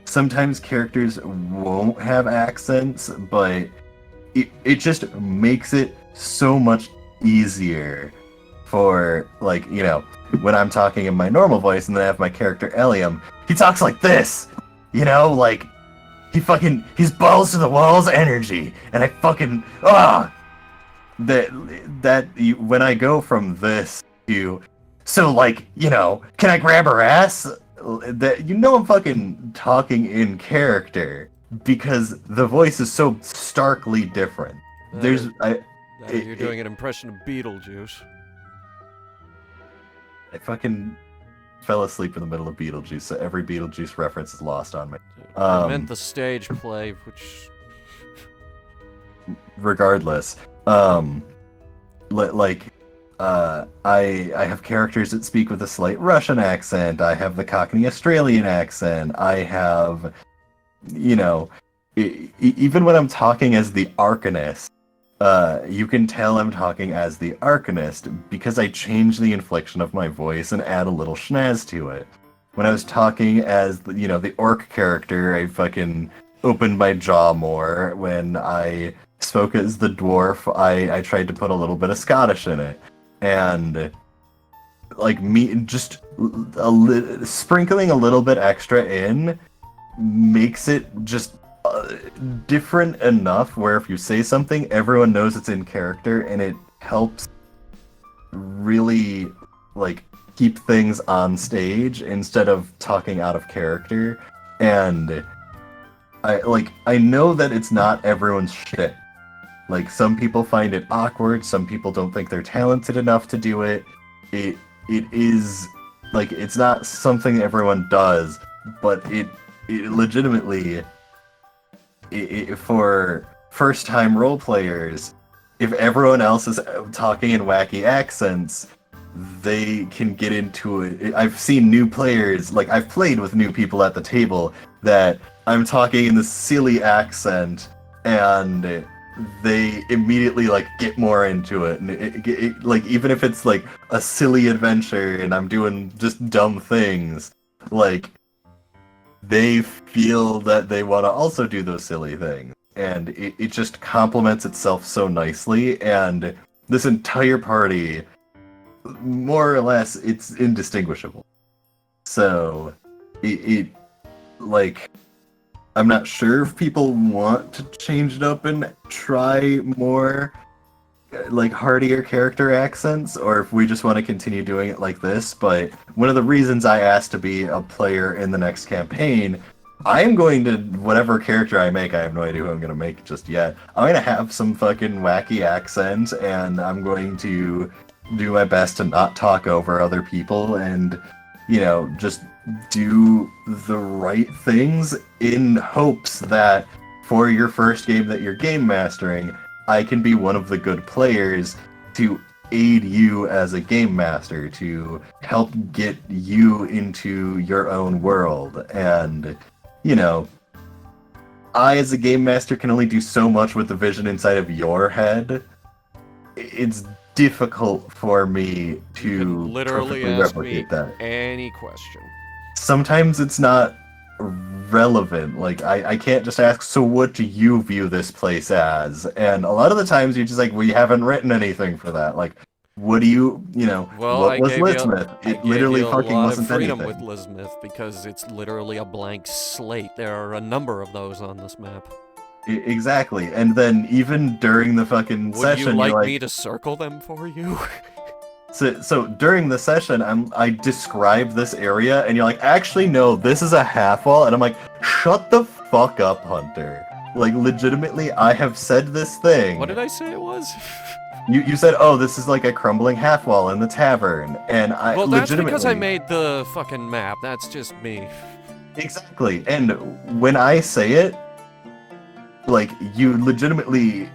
[SPEAKER 3] sometimes characters won't have accents, but it just makes it so much easier for, like, when I'm talking in my normal voice and then I have my character Eliam, he talks like this, like, he's balls to the walls energy, and I fucking, when I go from this to, so, like, can I grab her ass? I'm fucking talking in character, because the voice is so starkly different.
[SPEAKER 1] You're doing an impression of Beetlejuice.
[SPEAKER 3] I fucking fell asleep in the middle of Beetlejuice, so every Beetlejuice reference is lost on me.
[SPEAKER 1] I meant the stage play, which...
[SPEAKER 3] Regardless, I have characters that speak with a slight Russian accent. I have the Cockney Australian accent. I have, even when I'm talking as the Arcanist, you can tell I'm talking as the Arcanist because I change the inflection of my voice and add a little schnazz to it. When I was talking as, the orc character, I fucking opened my jaw more. When I spoke as the dwarf, I tried to put a little bit of Scottish in it. And, like, me, just sprinkling a little bit extra in makes it just different enough where if you say something, everyone knows it's in character, and it helps really, like, keep things on stage instead of talking out of character. And I know that it's not everyone's shit. Like, some people find it awkward, some people don't think they're talented enough to do it. It is, like, it's not something everyone does, but it legitimately, for first-time role players, if everyone else is talking in wacky accents, they can get into it. I've seen new players, like, I've played with new people at the table that I'm talking in this silly accent, and they immediately, like, get more into it. And it, like, even if it's, like, a silly adventure and I'm doing just dumb things, like, they feel that they want to also do those silly things. And it just complements itself so nicely, and this entire party, more or less, it's indistinguishable. So, like, I'm not sure if people want to change it up and try more, like, heartier character accents, or if we just want to continue doing it like this. But one of the reasons I asked to be a player in the next campaign, I am going to, whatever character I make, I have no idea who I'm going to make just yet. I'm going to have some fucking wacky accent, and I'm going to do my best to not talk over other people, and, just do the right things in hopes that for your first game that you're game mastering, I can be one of the good players to aid you as a game master, to help get you into your own world. And, I, as a game master, can only do so much with the vision inside of your head. It's difficult for me to
[SPEAKER 1] literally
[SPEAKER 3] perfectly
[SPEAKER 1] ask me
[SPEAKER 3] replicate that.
[SPEAKER 1] any question.
[SPEAKER 3] Sometimes it's not relevant. Like, I can't just ask, so what do you view this place as? And a lot of the times you're just like, we haven't written anything for that. Like, what do you,
[SPEAKER 1] Well,
[SPEAKER 3] what
[SPEAKER 1] I
[SPEAKER 3] was
[SPEAKER 1] gave you
[SPEAKER 3] Lismith?
[SPEAKER 1] I
[SPEAKER 3] It
[SPEAKER 1] gave
[SPEAKER 3] literally
[SPEAKER 1] you a
[SPEAKER 3] fucking
[SPEAKER 1] lot of
[SPEAKER 3] wasn't
[SPEAKER 1] freedom
[SPEAKER 3] anything.
[SPEAKER 1] with Lismith because it's literally a blank slate. There are a number of those on this map.
[SPEAKER 3] Exactly. And then even during the fucking
[SPEAKER 1] Would
[SPEAKER 3] session,
[SPEAKER 1] you like
[SPEAKER 3] you're like,
[SPEAKER 1] me to circle them for you?
[SPEAKER 3] so during the session, I describe this area, and you're like, actually, no, this is a half wall, and I'm like, shut the fuck up, Hunter. Like, legitimately, I have said this thing.
[SPEAKER 1] What did I say it was?
[SPEAKER 3] You said, oh, this is like a crumbling half wall in the tavern, and I
[SPEAKER 1] Well, that's
[SPEAKER 3] legitimately...
[SPEAKER 1] because I made the fucking map. That's just me.
[SPEAKER 3] Exactly, and when I say it, like, you legitimately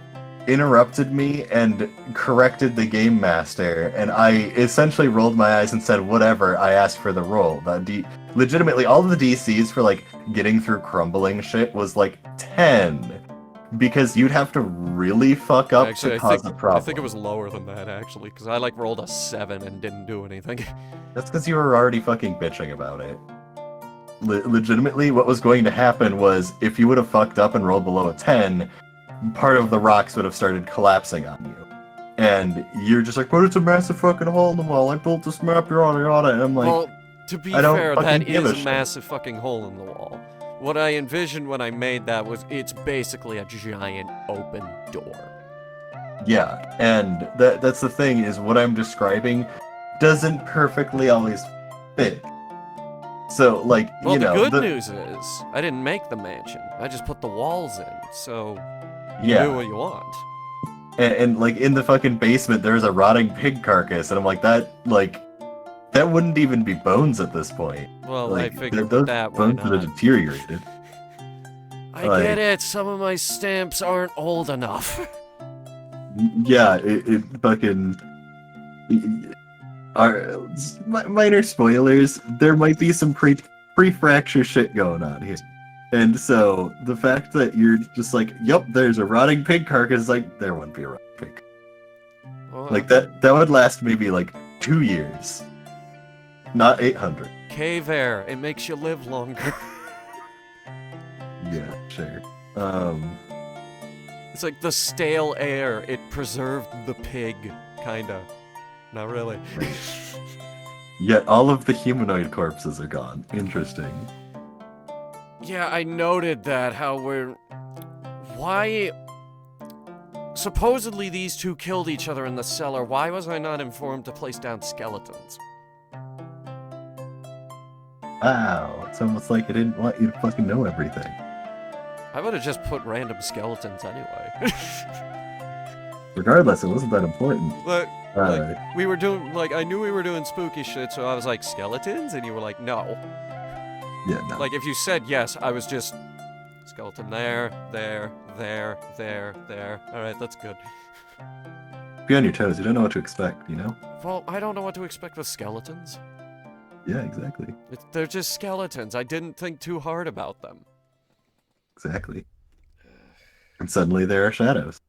[SPEAKER 3] interrupted me and corrected the game master, and I essentially rolled my eyes and said, whatever, I asked for the roll. Legitimately, all of the DCs for, like, getting through crumbling shit was, like, 10. Because you'd have to really fuck up
[SPEAKER 1] Actually,
[SPEAKER 3] to cause a problem.
[SPEAKER 1] I think it was lower than that, actually, because I, like, rolled a 7 and didn't do anything.
[SPEAKER 3] That's because you were already fucking bitching about it. Legitimately, what was going to happen was, if you would have fucked up and rolled below a 10, part of the rocks would have started collapsing on you. And you're just like, but it's a massive fucking hole in the wall, I built this map, yada yada, and I'm like,
[SPEAKER 1] Well, to be
[SPEAKER 3] I don't
[SPEAKER 1] fair,
[SPEAKER 3] fucking
[SPEAKER 1] that
[SPEAKER 3] give
[SPEAKER 1] is
[SPEAKER 3] a
[SPEAKER 1] a
[SPEAKER 3] shit.
[SPEAKER 1] massive fucking hole in the wall. What I envisioned when I made that was it's basically a giant open door.
[SPEAKER 3] yeah, and that's the thing, is what I'm describing doesn't perfectly always fit. So, like,
[SPEAKER 1] Well,
[SPEAKER 3] you know,
[SPEAKER 1] the good news is, I didn't make the mansion. I just put the walls in, so you
[SPEAKER 3] yeah.
[SPEAKER 1] do what you want.
[SPEAKER 3] And like, in the fucking basement, there's a rotting pig carcass, and I'm like, that wouldn't even be bones at this point.
[SPEAKER 1] Well,
[SPEAKER 3] Like,
[SPEAKER 1] I figured
[SPEAKER 3] those
[SPEAKER 1] with that, why
[SPEAKER 3] bones would have
[SPEAKER 1] not?
[SPEAKER 3] deteriorated.
[SPEAKER 1] I
[SPEAKER 3] like-
[SPEAKER 1] get it, some of my stamps aren't old enough.
[SPEAKER 3] Yeah, it fucking... Minor spoilers, there might be some pre-fracture shit going on here. And so the fact that you're just like, yep, there's a rotting pig carcass, like there wouldn't be a rotting pig.
[SPEAKER 1] Well,
[SPEAKER 3] Like that would last maybe like 2 years, not 800.
[SPEAKER 1] cave air, it makes you live longer.
[SPEAKER 3] Yeah, sure.
[SPEAKER 1] It's like the stale air, it preserved the pig, kinda. Not really.
[SPEAKER 3] Yet all of the humanoid corpses are gone. Interesting.
[SPEAKER 1] Yeah, I noted that, how why... Supposedly these two killed each other in the cellar. Why was I not informed to place down skeletons?
[SPEAKER 3] Wow, it's almost like I didn't want you to fucking know everything.
[SPEAKER 1] I would have just put random skeletons anyway.
[SPEAKER 3] Regardless, it wasn't that important.
[SPEAKER 1] But,
[SPEAKER 3] Uh,
[SPEAKER 1] we were doing, like, I knew we were doing spooky shit, so I was like, skeletons? And you were like, no.
[SPEAKER 3] yeah, no.
[SPEAKER 1] Like, if you said yes, I was just, skeleton there. Alright, that's good.
[SPEAKER 3] Be on your toes. You don't know what to expect, you know?
[SPEAKER 1] Well, I don't know what to expect with skeletons.
[SPEAKER 3] Yeah, exactly.
[SPEAKER 1] They're just skeletons. I didn't think too hard about them.
[SPEAKER 3] Exactly. And suddenly there are shadows.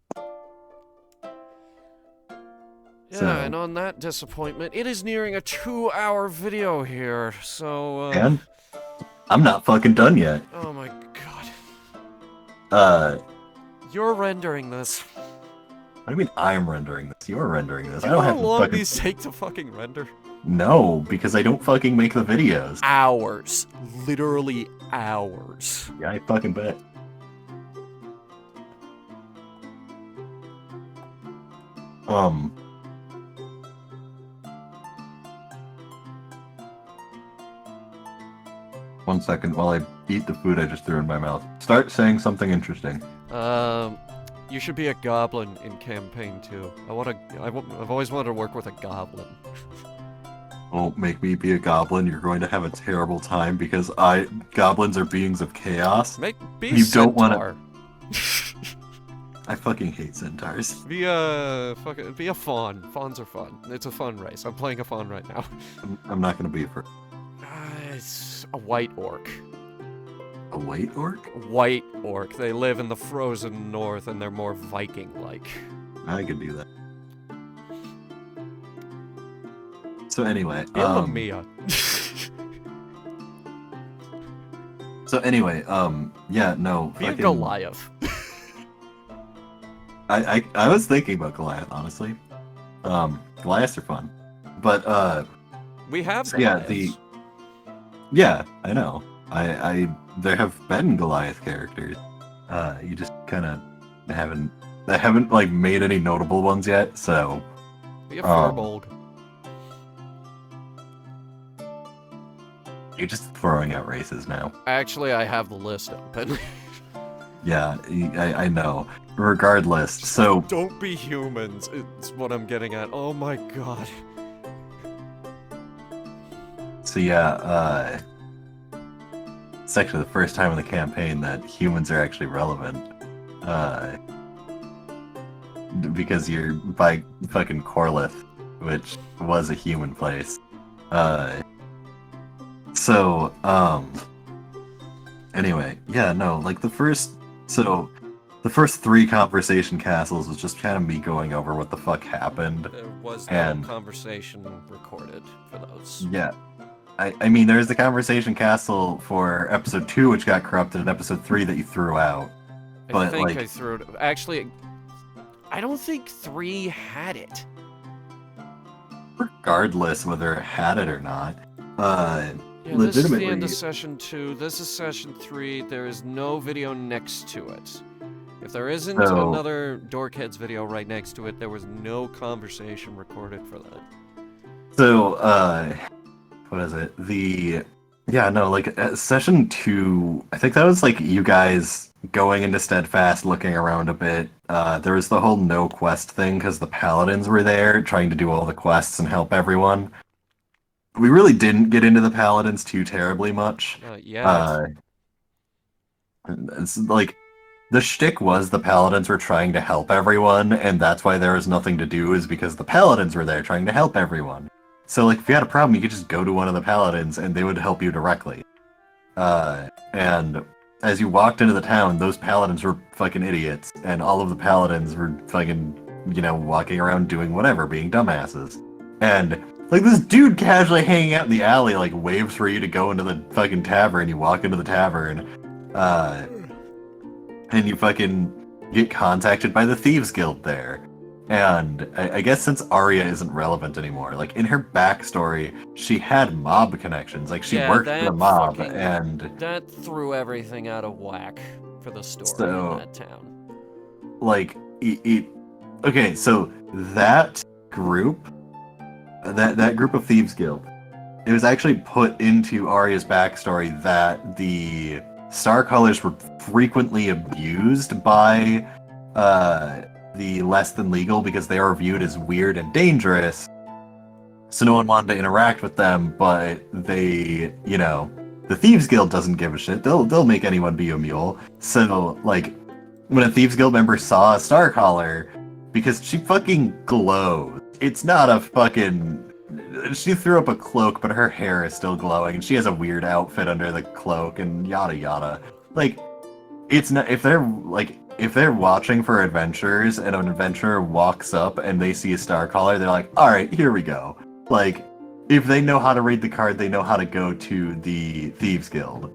[SPEAKER 1] Yeah,
[SPEAKER 3] So-
[SPEAKER 1] and on that disappointment, it is nearing a 2-hour video here, so,
[SPEAKER 3] And I'm not fucking done yet.
[SPEAKER 1] oh my god. You're rendering this.
[SPEAKER 3] What do you mean I'm rendering this? You're rendering this.
[SPEAKER 1] You
[SPEAKER 3] I
[SPEAKER 1] know
[SPEAKER 3] don't
[SPEAKER 1] how
[SPEAKER 3] have to
[SPEAKER 1] long
[SPEAKER 3] fucking...
[SPEAKER 1] these take to fucking render?
[SPEAKER 3] No, because I don't fucking make the videos.
[SPEAKER 1] Hours. Literally hours.
[SPEAKER 3] Yeah, I fucking bet. One second while I eat the food I just threw in my mouth. Start saying something interesting.
[SPEAKER 1] You should be a goblin in campaign 2. I've always wanted to work with a goblin.
[SPEAKER 3] Don't make me be a goblin. You're going to have a terrible time because goblins are beings of chaos.
[SPEAKER 1] Be
[SPEAKER 3] You don't wanna-
[SPEAKER 1] centaur.
[SPEAKER 3] I fucking hate centaurs.
[SPEAKER 1] Be a fawn. Fawns are fun. It's a fun race. I'm playing a fawn right now.
[SPEAKER 3] I'm not gonna be for
[SPEAKER 1] It's a white orc.
[SPEAKER 3] a white orc.
[SPEAKER 1] White orc. They live in the frozen north and they're more Viking-like.
[SPEAKER 3] I could do that. So anyway,
[SPEAKER 1] Illamia.
[SPEAKER 3] yeah, no.
[SPEAKER 1] Be a
[SPEAKER 3] fucking-
[SPEAKER 1] Goliath.
[SPEAKER 3] I was thinking about Goliath, honestly. Goliaths are fun, but
[SPEAKER 1] We have
[SPEAKER 3] So, yeah,
[SPEAKER 1] Goliaths.
[SPEAKER 3] yeah, I know. There have been Goliath characters. You just kind of haven't like made any notable ones yet. So
[SPEAKER 1] Be a Firbolg.
[SPEAKER 3] you're just throwing out races now.
[SPEAKER 1] Actually, I have the list open.
[SPEAKER 3] Yeah, I know. Regardless, so
[SPEAKER 1] Don't be humans. It's what I'm getting at. Oh my god.
[SPEAKER 3] yeah, it's actually the first time in the campaign that humans are actually relevant. Because you're by fucking Corlith, which was a human place. Anyway, yeah, no, like the first 3 conversation castles was just kind of me going over what the fuck happened.
[SPEAKER 1] There was
[SPEAKER 3] And-
[SPEAKER 1] no conversation recorded for those.
[SPEAKER 3] Yeah. I mean, there's the conversation castle for episode 2, which got corrupted, and episode 3 that you threw out.
[SPEAKER 1] I
[SPEAKER 3] But,
[SPEAKER 1] think
[SPEAKER 3] like-
[SPEAKER 1] I threw it. Actually, I don't think 3 had it.
[SPEAKER 3] Regardless whether it had it or not.
[SPEAKER 1] Yeah, this is the end
[SPEAKER 3] Legitimately-
[SPEAKER 1] of session 2. This is session 3. There is no video next to it. If there isn't
[SPEAKER 3] So-
[SPEAKER 1] another Dorkheads video right next to it, there was no conversation recorded for that.
[SPEAKER 3] So, what is it? Session 2, I think that was like you guys going into Steadfast, looking around a bit. There was the whole no quest thing because the Paladins were there trying to do all the quests and help everyone. We really didn't get into the Paladins too terribly much.
[SPEAKER 1] Yeah.
[SPEAKER 3] It's like the shtick was the Paladins were trying to help everyone, and that's why there was nothing to do, is because the Paladins were there trying to help everyone. So, like, if you had a problem, you could just go to one of the Paladins, and they would help you directly. And as you walked into the town, those paladins were fucking idiots, and all of the paladins were fucking, walking around doing whatever, being dumbasses. And, like, this dude casually hanging out in the alley, like, waves for you to go into the fucking tavern. You walk into the tavern, and you fucking get contacted by the Thieves Guild there. And I guess since Arya isn't relevant anymore, like, in her backstory, she had mob connections. Like, she worked for the mob, and...
[SPEAKER 1] That threw everything out of whack for the story in that town.
[SPEAKER 3] Like, okay, so that group of Thieves Guild, it was actually put into Arya's backstory that the Star Colors were frequently abused by the less than legal because they are viewed as weird and dangerous. So no one wanted to interact with them, but they, the Thieves Guild doesn't give a shit. They'll make anyone be a mule. So, like, when a Thieves Guild member saw a Star Collar, because she fucking glows. It's not a fucking... She threw up a cloak, but her hair is still glowing, and she has a weird outfit under the cloak, and yada yada. Like, it's not... If they're watching for adventurers, and an adventurer walks up and they see a Star Collar, they're like, alright, here we go. Like, if they know how to read the card, they know how to go to the Thieves Guild.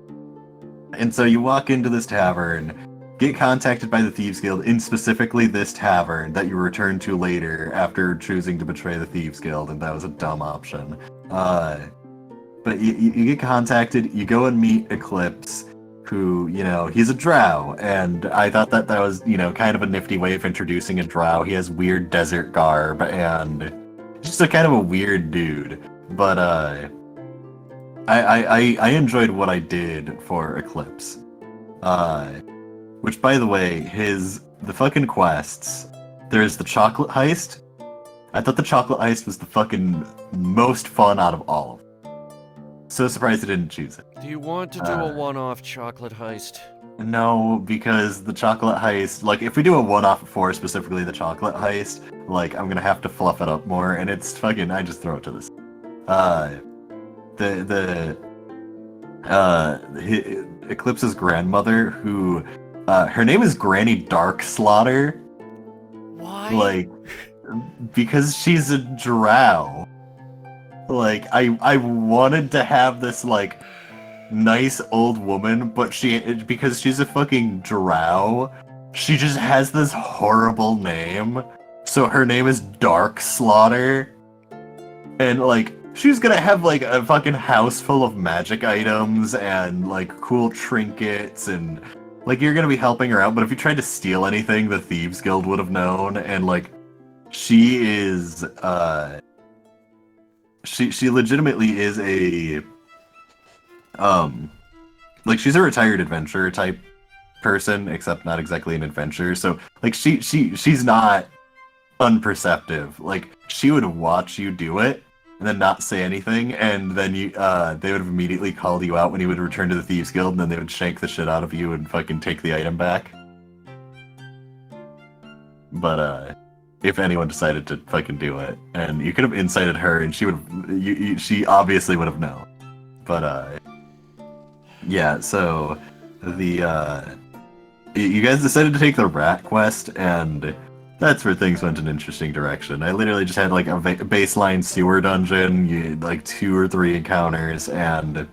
[SPEAKER 3] And so you walk into this tavern, get contacted by the Thieves Guild in specifically this tavern that you return to later after choosing to betray the Thieves Guild, and that was a dumb option. But you get contacted, you go and meet Eclipse, who, he's a drow, and I thought that was, kind of a nifty way of introducing a drow. He has weird desert garb, and just a kind of a weird dude. But, I enjoyed what I did for Eclipse. Which, by the way, the fucking quests, there's the chocolate heist. I thought the chocolate heist was the fucking most fun out of all of them. So surprised I didn't choose it.
[SPEAKER 1] Do you want to do a one-off chocolate heist?
[SPEAKER 3] No, because the chocolate heist, like, if we do a one-off for specifically the chocolate heist, like, I'm gonna have to fluff it up more, and it's fucking, I just throw it to this. Eclipse's grandmother, who, her name is Granny Darkslaughter.
[SPEAKER 1] Why?
[SPEAKER 3] Like, because she's a drow. Like, I wanted to have this, like, nice old woman, but because she's a fucking drow, she just has this horrible name. So her name is Darkslaughter. And, like, she's gonna have, like, a fucking house full of magic items and, like, cool trinkets and, like, you're gonna be helping her out, but if you tried to steal anything, the Thieves Guild would have known, and, like, she is, she legitimately is a, like, she's a retired adventurer type person, except not exactly an adventurer, so, like, she's not unperceptive. Like, she would watch you do it, and then not say anything, and then they would have immediately called you out when you would return to the Thieves Guild, and then they would shank the shit out of you and fucking take the item back. But, if anyone decided to fucking do it, and you could have incited her, and she would have, she obviously would have known. But, yeah, so, you guys decided to take the rat quest, and that's where things went in an interesting direction. I literally just had, like, a baseline sewer dungeon, like 2 or 3 encounters, and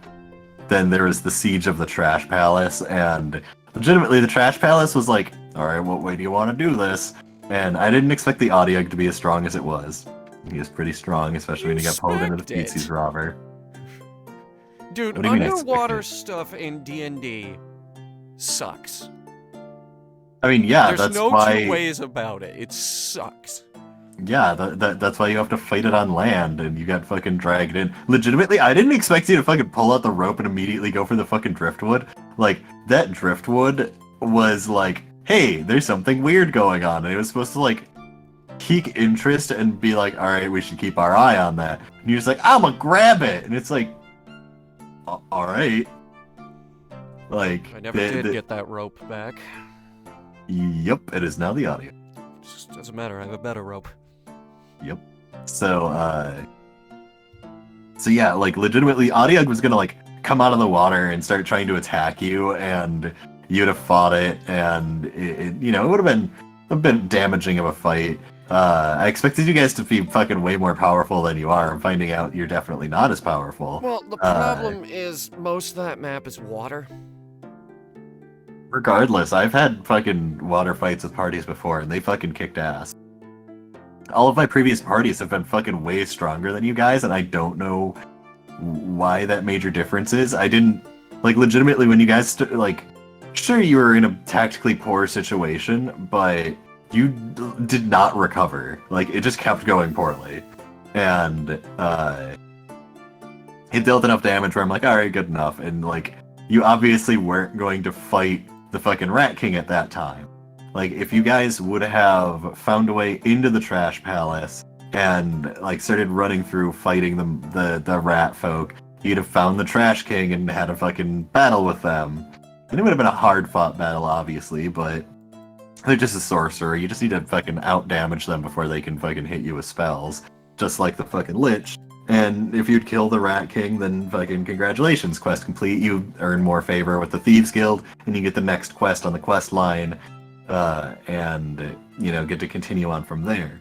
[SPEAKER 3] then there was the siege of the Trash Palace, and legitimately the Trash Palace was like, alright, what way do you want to do this? And I didn't expect the audio to be as strong as it was. He was pretty strong, especially when he got pulled into the feces robber.
[SPEAKER 1] Dude, underwater stuff in D&D sucks.
[SPEAKER 3] I mean, yeah,
[SPEAKER 1] There's
[SPEAKER 3] that's
[SPEAKER 1] no
[SPEAKER 3] why...
[SPEAKER 1] two ways about it. It sucks.
[SPEAKER 3] Yeah, that's why you have to fight it on land, and you got fucking dragged in. Legitimately, I didn't expect you to fucking pull out the rope and immediately go for the fucking driftwood. Like, that driftwood was like, hey, there's something weird going on, and it was supposed to, like, pique interest and be like, alright, we should keep our eye on that. And you're just like, I'ma grab it! And it's like, alright. Like,
[SPEAKER 1] I never did get that rope back.
[SPEAKER 3] Yep, it is now the audio.
[SPEAKER 1] Just doesn't matter, I have a better rope.
[SPEAKER 3] Yep. So yeah, like, legitimately, Adiag was gonna, like, come out of the water and start trying to attack you, and you'd have fought it, and it would have been a bit damaging of a fight. I expected you guys to be fucking way more powerful than you are. I'm finding out you're definitely not as powerful.
[SPEAKER 1] Well, the problem is most of that map is water.
[SPEAKER 3] Regardless, I've had fucking water fights with parties before, and they fucking kicked ass. All of my previous parties have been fucking way stronger than you guys, and I don't know why that major difference is. I didn't, legitimately, when you guys, sure, you were in a tactically poor situation, but you did not recover. It just kept going poorly. And, it dealt enough damage where I'm like, alright, good enough. And, you obviously weren't going to fight the fucking Rat King at that time. If you guys would have found a way into the Trash Palace and, started running through fighting the rat folk, you'd have found the Trash King and had a fucking battle with them. And it would have been a hard-fought battle, obviously, but they're just a sorcerer. You just need to fucking out-damage them before they can fucking hit you with spells. Just like the fucking Lich. And if you'd kill the Rat King, then fucking congratulations, quest complete. You earn more favor with the Thieves Guild, and you get the next quest on the quest line, and, get to continue on from there.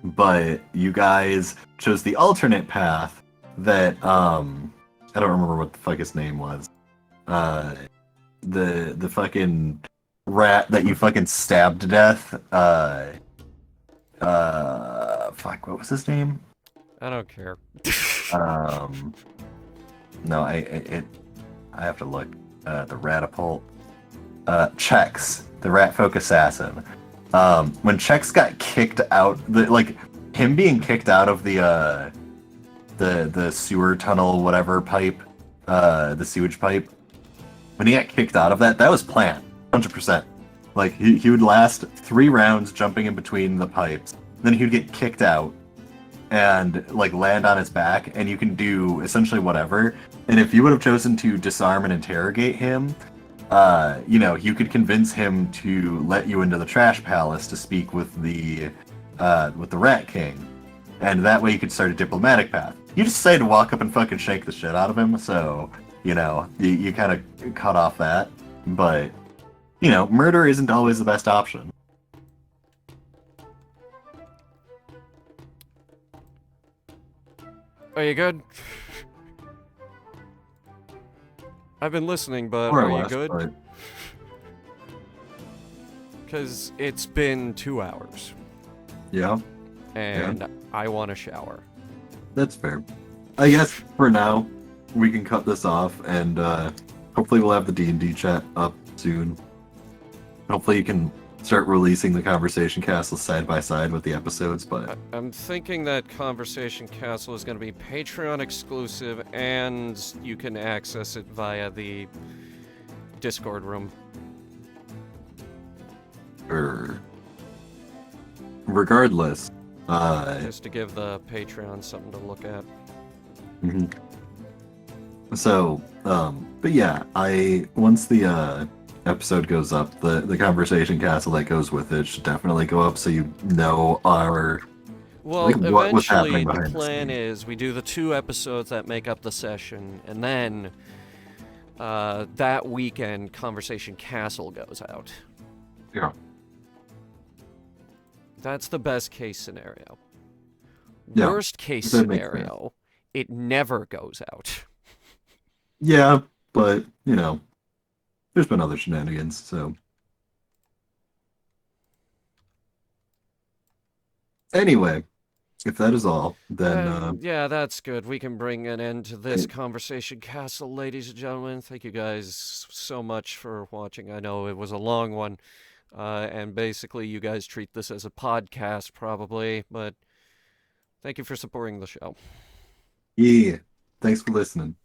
[SPEAKER 3] But you guys chose the alternate path that, I don't remember what the fuck his name was. The fucking rat that you fucking stabbed to death, fuck, what was his name?
[SPEAKER 1] I don't care.
[SPEAKER 3] No, I have to look. The Ratapult. Chex, the Rat Folk Assassin. When Chex got kicked out, him being kicked out of the sewer tunnel, whatever pipe, the sewage pipe. When he got kicked out of that was planned, 100%. He would last 3 rounds jumping in between the pipes, then he would get kicked out and land on his back, and you can do essentially whatever. And if you would have chosen to disarm and interrogate him, you could convince him to let you into the Trash Palace to speak with the Rat King, and that way you could start a diplomatic path. You just decided to walk up and fucking shake the shit out of him, so you kind of cut off that. But murder isn't always the best option.
[SPEAKER 1] Are you good? I've been listening, but
[SPEAKER 3] More
[SPEAKER 1] are
[SPEAKER 3] or
[SPEAKER 1] you
[SPEAKER 3] less,
[SPEAKER 1] good?
[SPEAKER 3] but-
[SPEAKER 1] Because it's been 2 hours,
[SPEAKER 3] Yeah,
[SPEAKER 1] and I want a shower.
[SPEAKER 3] that's fair. I guess for now we can cut this off, and hopefully we'll have the D&D chat up soon. Hopefully you can start releasing the Conversation Castle side by side with the episodes, but
[SPEAKER 1] I'm thinking that Conversation Castle is going to be Patreon exclusive, and you can access it via the Discord room.
[SPEAKER 3] Regardless,
[SPEAKER 1] Just to give the Patreon something to look at.
[SPEAKER 3] mhm. So, but yeah, once the episode goes up, the Conversation Castle that goes with it should definitely go up, so our
[SPEAKER 1] Well,
[SPEAKER 3] what's
[SPEAKER 1] eventually
[SPEAKER 3] happening
[SPEAKER 1] the
[SPEAKER 3] behind the
[SPEAKER 1] plan
[SPEAKER 3] scenes.
[SPEAKER 1] is we do the 2 episodes that make up the session, and then that weekend Conversation Castle goes out.
[SPEAKER 3] Yeah.
[SPEAKER 1] That's the best case scenario.
[SPEAKER 3] Yeah,
[SPEAKER 1] Worst case
[SPEAKER 3] that makes
[SPEAKER 1] scenario, it never goes out.
[SPEAKER 3] Yeah, but there's been other shenanigans, so. Anyway, if that is all, then
[SPEAKER 1] Yeah, that's good. We can bring an end to this Conversation Castle, ladies and gentlemen. Thank you guys so much for watching. I know it was a long one, and basically you guys treat this as a podcast probably, but thank you for supporting the show.
[SPEAKER 3] yeah, thanks for listening.